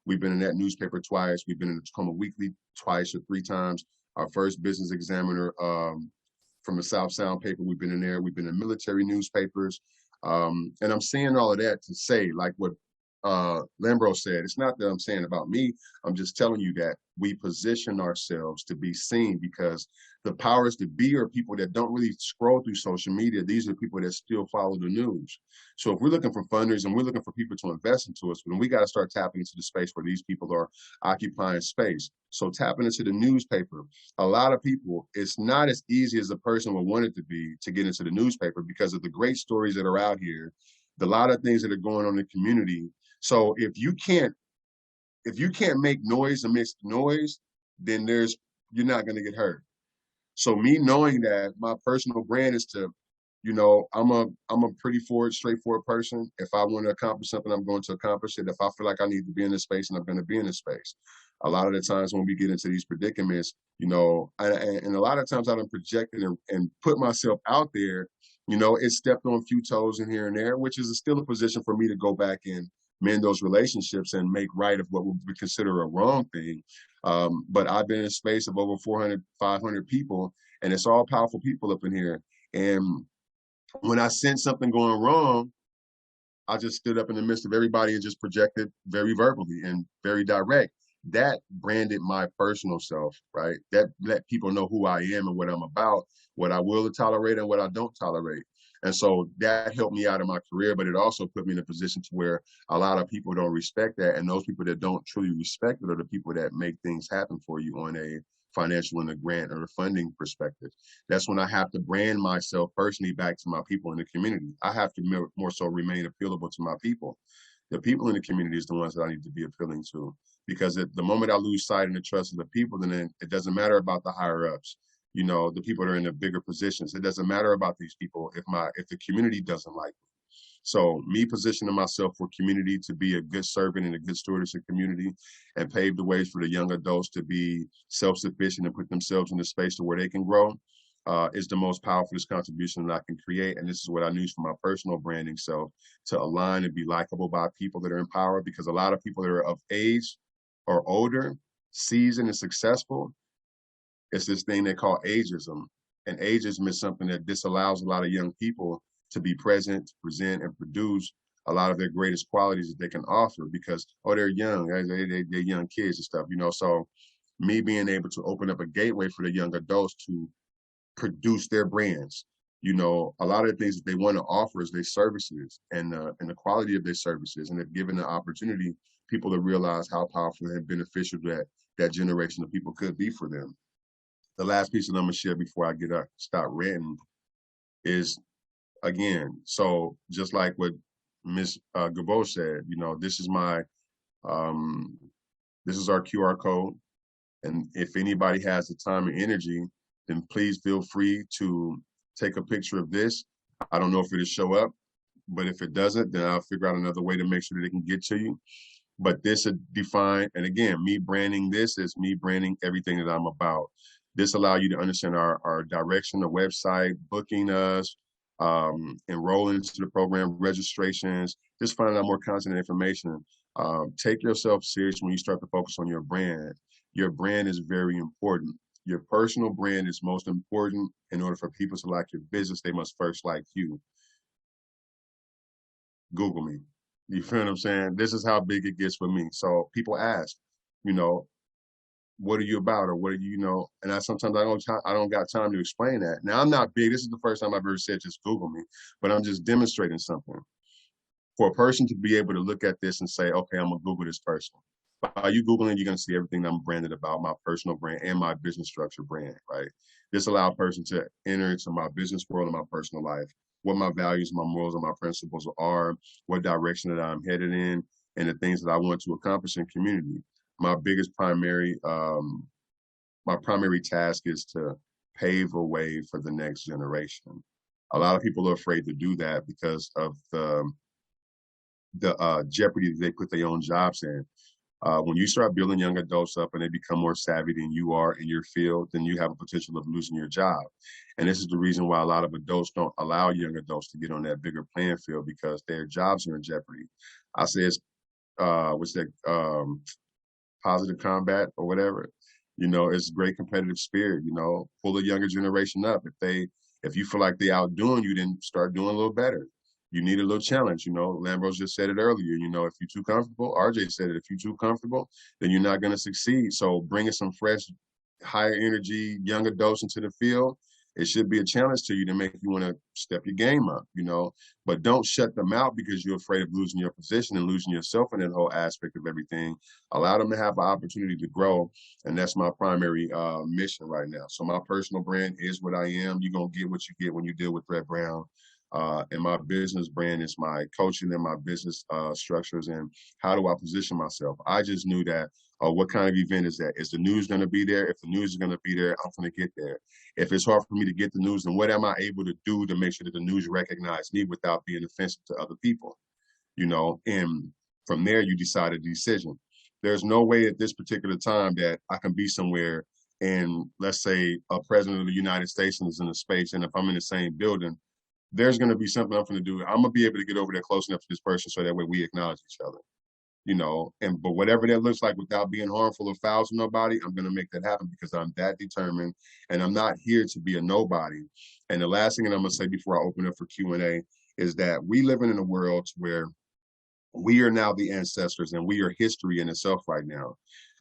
Speaker 4: We've been in that newspaper twice. We've been in the Tacoma Weekly twice or three times. Our first Business Examiner from the South Sound paper, we've been in there. We've been in military newspapers. And I'm saying all of that to say, like what Lambros said, it's not that I'm saying about me, I'm just telling you that we position ourselves to be seen, because the powers that be are people that don't really scroll through social media. These are people that still follow the news. So if we're looking for funders and we're looking for people to invest into us, then we got to start tapping into the space where these people are occupying space. So tapping into the newspaper, a lot of people, it's not as easy as a person would want it to be to get into the newspaper because of the great stories that are out here, the lot of things that are going on in the community. So if you can't make noise amidst noise, then you're not going to get heard. So me knowing that my personal brand is to, you know, I'm a pretty straightforward person. If I want to accomplish something, I'm going to accomplish it. If I feel like I need to be in this space, and I'm going to be in this space. A lot of the times when we get into these predicaments, you know, and a lot of times I done projected and put myself out there, you know, it stepped on a few toes in here and there, which is still a position for me to go back and mend those relationships and make right of what would be considered a wrong thing. But I've been in a space of over 400, 500 people, and it's all powerful people up in here. And when I sense something going wrong, I just stood up in the midst of everybody and just projected very verbally and very direct. That branded my personal self, right? That let people know who I am and what I'm about, what I will tolerate and what I don't tolerate. And so that helped me out in my career, but it also put me in a position to where a lot of people don't respect that. And those people that don't truly respect it are the people that make things happen for you on a financial and a grant or a funding perspective. That's when I have to brand myself personally back to my people in the community. I have to more so remain appealable to my people. The people in the community is the ones that I need to be appealing to, because at the moment I lose sight and the trust of the people, then it doesn't matter about the higher ups. You know, the people that are in the bigger positions. It doesn't matter about these people if the community doesn't like me. So me positioning myself for community to be a good servant and a good steward of the community and pave the ways for the young adults to be self-sufficient and put themselves in the space to where they can grow is the most powerful contribution that I can create. And this is what I use for my personal branding. So to align and be likable by people that are in power, because a lot of people that are of age or older, seasoned and successful, it's this thing they call ageism. And ageism is something that disallows a lot of young people to be present, to present, and produce a lot of their greatest qualities that they can offer because, they're young, they're young kids and stuff, you know. So me being able to open up a gateway for the young adults to produce their brands. You know, a lot of the things that they want to offer is their services and the quality of their services. And if given the opportunity, people to realize how powerful and beneficial that generation of people could be for them. The last piece that I'm gonna share before I stop ranting is, again, so just like what Ms. Goubeaud said, you know, this is our QR code. And if anybody has the time and energy, then please feel free to take a picture of this. I don't know if it'll show up, but if it doesn't, then I'll figure out another way to make sure that it can get to you. But this is defined, and again, me branding this is me branding everything that I'm about. This allows you to understand our direction, the website, booking us, enrolling into the program, registrations, just finding out more content and information. Take yourself serious when you start to focus on your brand. Your brand is very important. Your personal brand is most important. In order for people to like your business, they must first like you. Google me. You feel what I'm saying? This is how big it gets for me. So people ask, you know, what are you about, or what are you, know? And I don't got time to explain that. Now, I'm not big. This is the first time I've ever said just Google me, but I'm just demonstrating something. For a person to be able to look at this and say, okay, I'm gonna Google this person. By you Googling, you're gonna see everything that I'm branded about, my personal brand and my business structure brand, right? This allows a person to enter into my business world and my personal life, what my values, my morals, and my principles are, what direction that I'm headed in, and the things that I want to accomplish in community. My primary task is to pave a way for the next generation. A lot of people are afraid to do that because of the jeopardy that they put their own jobs in. When you start building young adults up and they become more savvy than you are in your field, then you have a potential of losing your job. And this is the reason why a lot of adults don't allow young adults to get on that bigger playing field, because their jobs are in jeopardy. I say it's, positive combat or whatever. You know, it's great competitive spirit, you know, pull the younger generation up. If you feel like they outdoing you, then start doing a little better. You need a little challenge, you know. Lambros just said it earlier, you know, if you're too comfortable, RJ said it, if you're too comfortable, then you're not going to succeed. So bringing some fresh, higher energy, young adults into the field, it should be a challenge to you to make you want to step your game up, you know, but don't shut them out because you're afraid of losing your position and losing yourself in that whole aspect of everything. Allow them to have an opportunity to grow. And that's my primary mission right now. So my personal brand is what I am. You're going to get what you get when you deal with Thrett Brown. And my business brand is my coaching and my business structures and how do I position myself. I just knew that what kind of event is that? Is the news going to be there? If the news is going to be there, I'm going to get there. If it's hard for me to get the news, then what am I able to do to make sure that the news recognize me without being offensive to other people? You know, and from there, you decide a decision. There's no way at this particular time that I can be somewhere and let's say a president of the United States is in a space, and if I'm in the same building, there's going to be something I'm going to do. I'm going to be able to get over there close enough to this person so that way we acknowledge each other, you know, but whatever that looks like without being harmful or foul to nobody, I'm going to make that happen because I'm that determined and I'm not here to be a nobody. And the last thing that I'm going to say before I open up for Q&A is that we live in a world where we are now the ancestors and we are history in itself right now.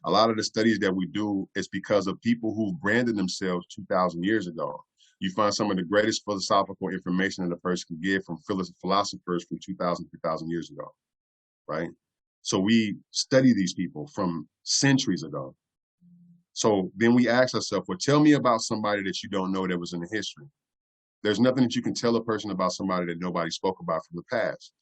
Speaker 4: A lot of the studies that we do is because of people who branded themselves 2,000 years ago. You find some of the greatest philosophical information that a person can give from philosophers from 2,000, 3,000 years ago, right? So we study these people from centuries ago. So then we ask ourselves, well, tell me about somebody that you don't know that was in the history. There's nothing that you can tell a person about somebody that nobody spoke about from the past.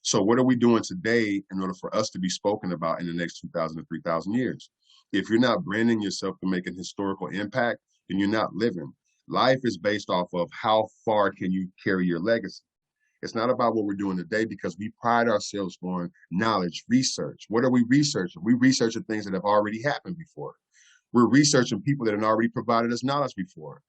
Speaker 4: So what are we doing today in order for us to be spoken about in the next 2,000 to 3,000 years? If you're not branding yourself to make an historical impact, then you're not living. Life is based off of how far can you carry your legacy. It's not about what we're doing today because we pride ourselves on knowledge, research. What are we researching? We researching things that have already happened before. We're researching people that have already provided us knowledge before.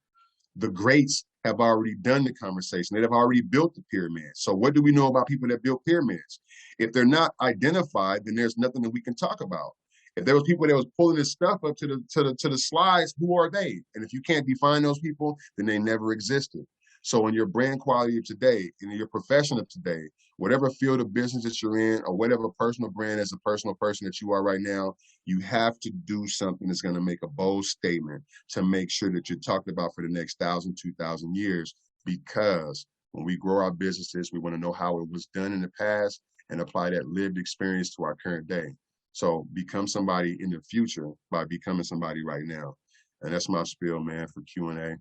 Speaker 4: The greats have already done the conversation. They have already built the pyramids. So what do we know about people that built pyramids? If they're not identified, then there's nothing that we can talk about. If there was people that was pulling this stuff up to the slides, who are they? And if you can't define those people, then they never existed. So in your brand quality of today, in your profession of today, whatever field of business that you're in, or whatever personal brand as a personal person that you are right now, you have to do something that's going to make a bold statement to make sure that you're talked about for the next 1,000, 2,000 years. Because when we grow our businesses, we want to know how it was done in the past and apply that lived experience to our current day. So become somebody in the future by becoming somebody right now. And that's my spiel, man, for Q&A.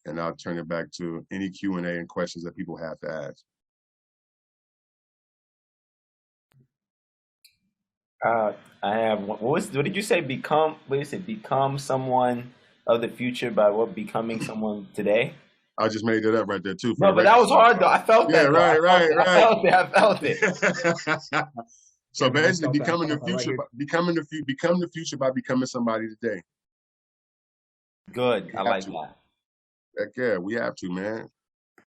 Speaker 4: And I'll turn it back to any Q&A and questions that people have to ask.
Speaker 5: I have, what did you say? Become someone of the future by what? Becoming someone today?
Speaker 4: I just made that up right there too.
Speaker 5: No, but that was hard though. I felt that.
Speaker 4: Yeah, right.
Speaker 5: I felt it.
Speaker 4: So basically, becoming the future, become the future by becoming somebody today.
Speaker 5: Good. I like that.
Speaker 4: Heck yeah, we have to, man.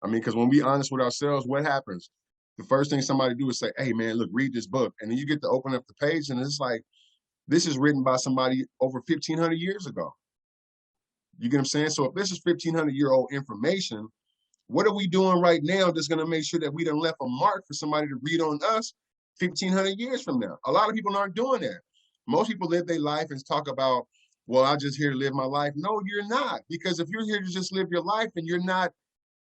Speaker 4: I mean, because when we honest with ourselves, what happens? The first thing somebody do is say, hey, man, look, read this book. And then you get to open up the page and it's like, this is written by somebody over 1,500 years ago. You get what I'm saying? So if this is 1,500-year-old information, what are we doing right now that's going to make sure that we done left a mark for somebody to read on us 1,500 years from now? A lot of people aren't doing that. Most people live their life and talk about, well, I'm just here to live my life. No, you're not. Because if you're here to just live your life and you're not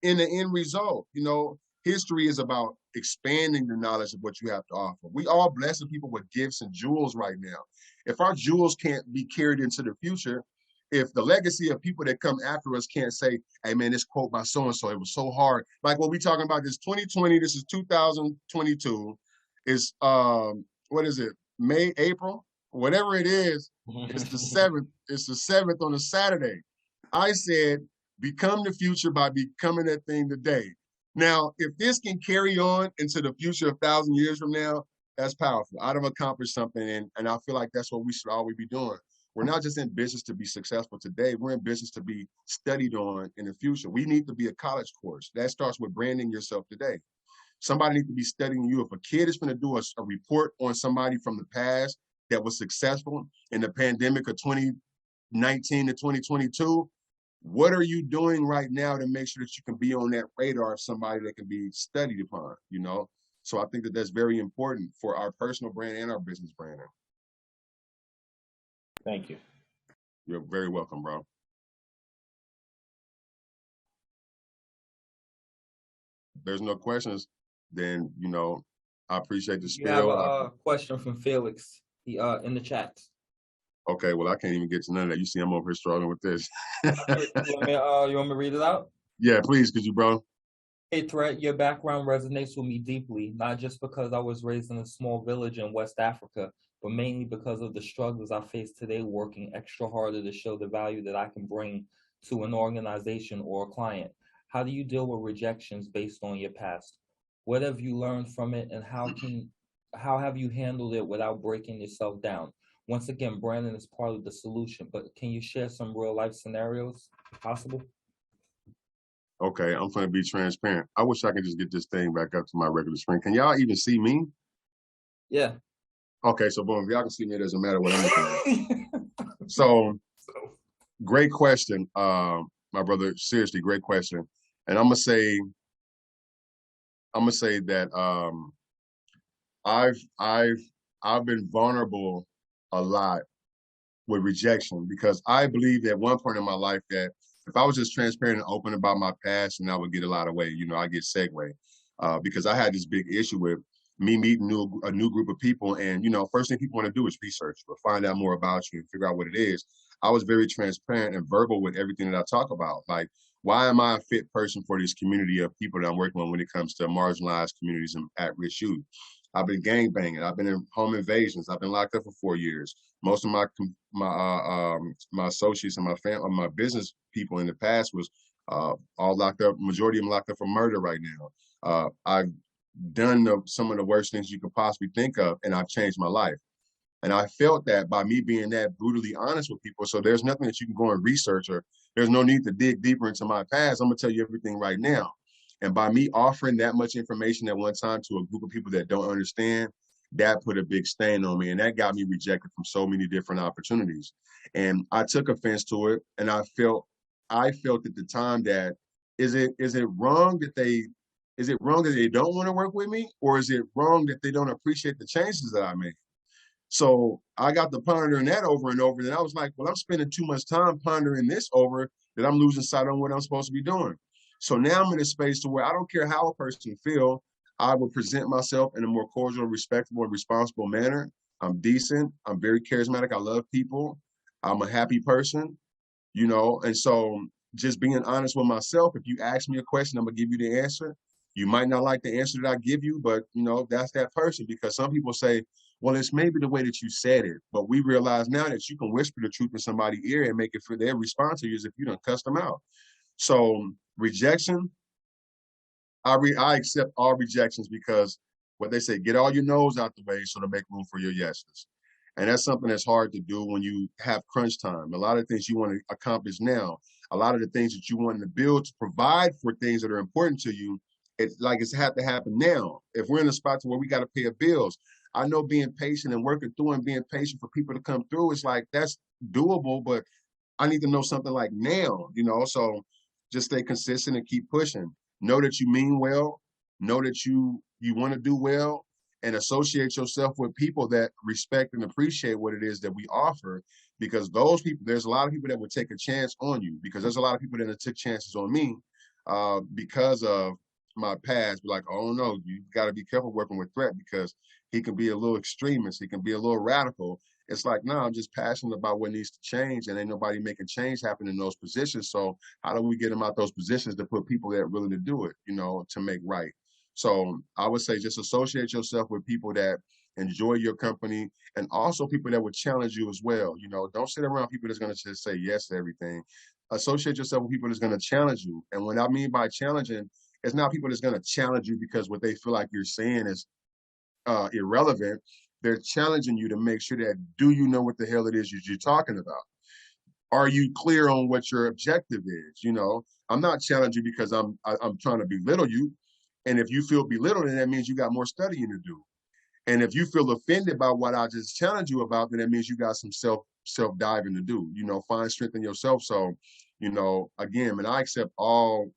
Speaker 4: in the end result, you know, history is about expanding the knowledge of what you have to offer. We all blessed people with gifts and jewels right now. If our jewels can't be carried into the future, if the legacy of people that come after us can't say, hey man, this quote by so-and-so, it was so hard. Like what we talking about, this 2020, this is 2022, is, what is it, May, April? Whatever it is, it's the 7th. It's the 7th on a Saturday. I said, become the future by becoming that thing today. Now, if this can carry on into the future of 1,000 years from now, that's powerful. I'd have accomplished something, and I feel like that's what we should always be doing. We're not just in business to be successful today. We're in business to be studied on in the future. We need to be a college course. That starts with branding yourself today. Somebody needs to be studying you. If a kid is going to do a report on somebody from the past that was successful in the pandemic of 2019 to 2022, what are you doing right now to make sure that you can be on that radar of somebody that can be studied upon, you know? So I think that that's very important for our personal brand and our business branding.
Speaker 5: Thank you.
Speaker 4: You're very welcome, bro. If there's no questions, then, you know, I appreciate the spiel.
Speaker 1: You have a question from Felix in the chat.
Speaker 4: Okay, well, I can't even get to none of that. You see, I'm over here struggling with this.
Speaker 1: You want me to read it out?
Speaker 4: Yeah, please, could you, bro?
Speaker 1: Hey, Thrett, your background resonates with me deeply, not just because I was raised in a small village in West Africa, but mainly because of the struggles I face today working extra harder to show the value that I can bring to an organization or a client. How do you deal with rejections based on your past? What have you learned from it, and how have you handled it without breaking yourself down? Once again, Brandon is part of the solution, but can you share some real life scenarios possible?
Speaker 4: Okay, I'm going to be transparent. I wish I could just get this thing back up to my regular screen. Can y'all even see me?
Speaker 1: Yeah.
Speaker 4: Okay, so boom, if y'all can see me, it doesn't matter what I'm looking at. So, great question, my brother. Seriously, great question. And I'm gonna say that I've been vulnerable a lot with rejection, because I believed at one point in my life that if I was just transparent and open about my past, and I would get a lot of weight, you know, I get segue, because I had this big issue with me meeting a new group of people. And, you know, first thing people want to do is research or find out more about you and figure out what it is. I was very transparent and verbal with everything that I talk about. Like, why am I a fit person for this community of people that I'm working on when it comes to marginalized communities and at-risk youth? I've been gang banging. I've been in home invasions. I've been locked up for 4 years. Most of my associates and my family, my business people in the past was all locked up. Majority of them locked up for murder right now. I've done some of the worst things you could possibly think of, and I've changed my life. And I felt that by me being that brutally honest with people, so there's nothing that you can go and research, or there's no need to dig deeper into my past. I'm gonna tell you everything right now. And by me offering that much information at one time to a group of people that don't understand, that put a big stain on me, and that got me rejected from so many different opportunities. And I took offense to it, and I felt at the time that is it wrong that they don't want to work with me, or is it wrong that they don't appreciate the changes that I make? So I got to pondering that over and over. And I was like, well, I'm spending too much time pondering this over that I'm losing sight on what I'm supposed to be doing. So now I'm in a space to where I don't care how a person feel, I will present myself in a more cordial, respectable, and responsible manner. I'm decent. I'm very charismatic. I love people. I'm a happy person, you know, and so just being honest with myself. If you ask me a question, I'm gonna give you the answer. You might not like the answer that I give you, but you know, that's that person. Because some people say, well, it's maybe the way that you said it, but we realize now that you can whisper the truth in somebody's ear and make it for their response to you as if you don't cuss them out. So rejection, I accept all rejections, because what they say, get all your no's out the way so to make room for your yeses. And that's something that's hard to do when you have crunch time. A lot of things you want to accomplish now, a lot of the things that you want to build to provide for things that are important to you, it's have to happen now. If we're in a spot to where we got to pay our bills, I know being patient and working through and being patient for people to come through, it's like, that's doable, but I need to know something like now, you know? So just stay consistent and keep pushing. Know that you mean well, know that you want to do well, and associate yourself with people that respect and appreciate what it is that we offer. Because those people, there's a lot of people that would take a chance on you, because there's a lot of people that have took chances on me because of my past. Be like, oh no, you got to be careful working with Thrett, because he can be a little extremist, he can be a little radical. It's like, no, I'm just passionate about what needs to change, and ain't nobody making change happen in those positions. So how do we get them out those positions to put people that are willing to do it, you know, to make right? So I would say just associate yourself with people that enjoy your company, and also people that would challenge you as well. You know, don't sit around people that's going to just say yes to everything. Associate yourself with people that's going to challenge you. And what I mean by challenging, it's not people that's going to challenge you because what they feel like you're saying is irrelevant. They're challenging you to make sure that, do you know what the hell it is you're talking about? Are you clear on what your objective is? You know, I'm not challenging you because I'm trying to belittle you. And if you feel belittled, then that means you got more studying to do. And if you feel offended by what I just challenged you about, then that means you got some self diving to do. You know, find strength in yourself. So, you know, again, and I accept all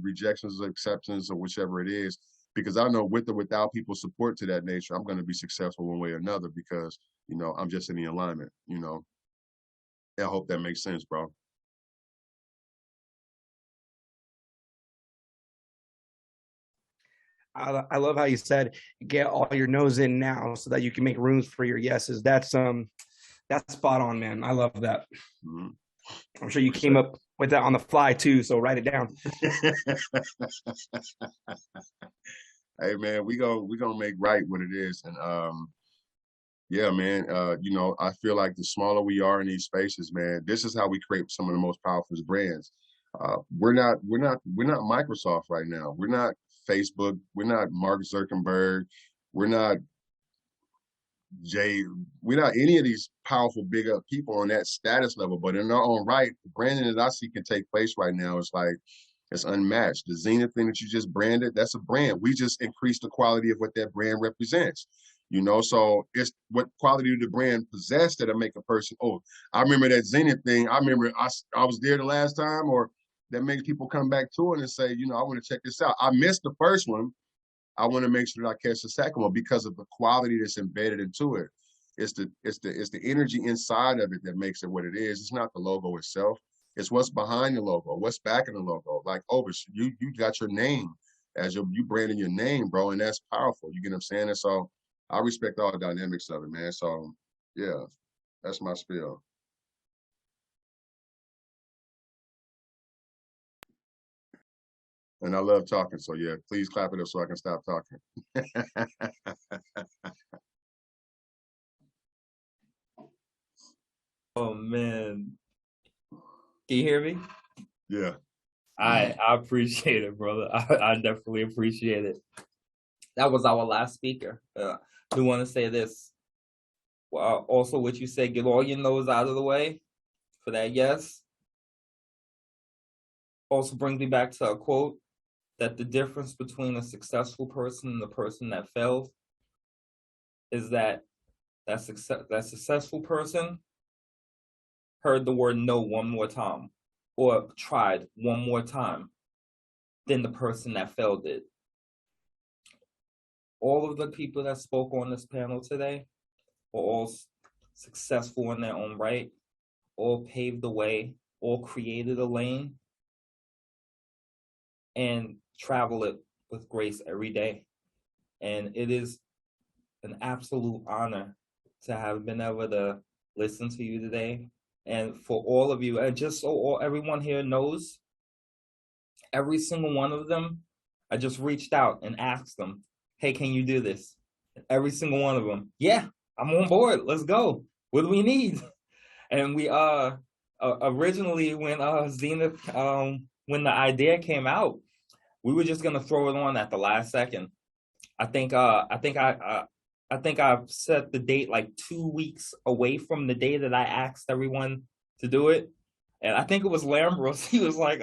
Speaker 4: rejections or acceptance or whichever it is, because I know with or without people's support to that nature, I'm going to be successful one way or another, because, you know, I'm just in the alignment, you know. I hope that makes sense, bro.
Speaker 3: I love how you said, get all your no's in now so that you can make rooms for your yeses. That's spot on, man. I love that. Mm-hmm. I'm sure you came up with that on the fly too, so write it down.
Speaker 4: Hey man, we gonna make right what it is. And yeah, man, you know, I feel like the smaller we are in these spaces, man, this is how we create some of the most powerful brands. We're not Microsoft right now. We're not Facebook. We're not Mark Zuckerberg. We're not we're not any of these powerful, big up people on that status level. But in our own right, the branding that I see can take place right now is like, it's unmatched. The Zenith thing that you just branded, that's a brand. We just increased the quality of what that brand represents. You know, so it's what quality of the brand possess that'll make a person, oh, I remember that Zenith thing. I remember I was there the last time, or that makes people come back to it and say, you know, I want to check this out. I missed the first one. I want to make sure that I catch the second one because of the quality that's embedded into it. It's the energy inside of it that makes it what it is. It's not the logo itself. It's what's behind the logo, what's backing the logo. Like Obas, you got your name as you branding your name, bro, and that's powerful. You get what I'm saying? And so I respect all the dynamics of it, man. So yeah, that's my spiel. And I love talking, so yeah, please clap it up so I can stop talking.
Speaker 1: Oh man, can you hear me?
Speaker 4: Yeah.
Speaker 1: I appreciate it, brother. I definitely appreciate it. That was our last speaker. I do want to say this. Also, what you said, get all your no's out of the way for that yes. Also brings me back to a quote that the difference between a successful person and the person that failed is that successful person heard the word no one more time. or tried one more time than the person that failed did. All of the people that spoke on this panel today were all successful in their own right, all paved the way, all created a lane, and travel it with grace every day. And it is an absolute honor to have been able to listen to you today. And for all of you, and just so everyone here knows, every single one of them, I just reached out and asked them, hey, can you do this? Every single one of them, yeah, I'm on board. Let's go. What do we need? And we originally, when Zenith, when the idea came out, we were just gonna throw it on at the last second. I think I've set the date like 2 weeks away from the day that I asked everyone to do it, and I think it was Lambros. He was like,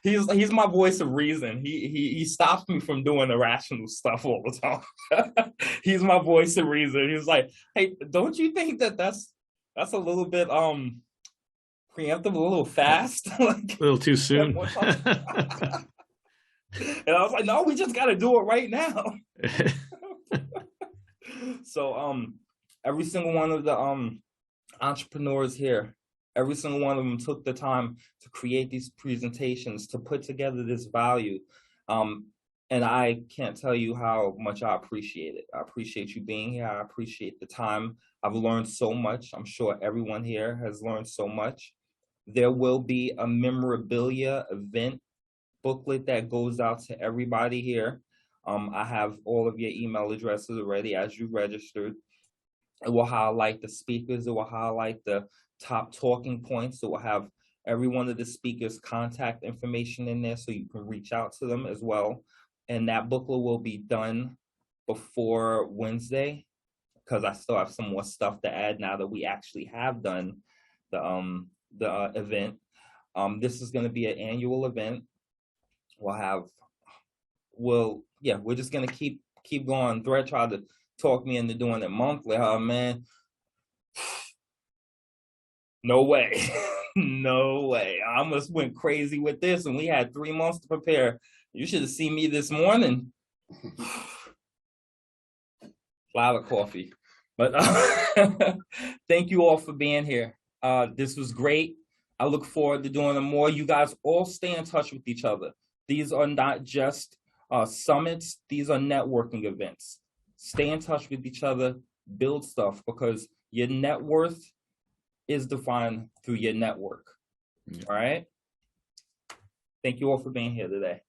Speaker 1: he's my voice of reason. He stops me from doing irrational stuff all the time. He's my voice of reason. He was like, hey, don't you think that that's a little bit preemptive, a little fast? Like,
Speaker 6: a little too soon.
Speaker 1: And I was like, no, we just got to do it right now. So every single one of the entrepreneurs here, every single one of them took the time to create these presentations, to put together this value. And I can't tell you how much I appreciate it. I appreciate you being here. I appreciate the time. I've learned so much. I'm sure everyone here has learned so much. There will be a memorabilia event booklet that goes out to everybody here. I have all of your email addresses already as you registered. It will highlight the speakers. It will highlight the top talking points. It will have every one of the speakers' contact information in there so you can reach out to them as well. And that booklet will be done before Wednesday, because I still have some more stuff to add now that we actually have done the event. This is going to be an annual event. We're just going to keep going. Thrett tried to talk me into doing it monthly. Oh, man. No way. No way. I almost went crazy with this, and we had 3 months to prepare. You should have seen me this morning. A lot of coffee. But thank you all for being here. This was great. I look forward to doing them more. You guys all stay in touch with each other. These are not just summits. These are networking events. Stay in touch with each other. Build stuff, because your net worth is defined through your network. All right? Thank you all for being here today.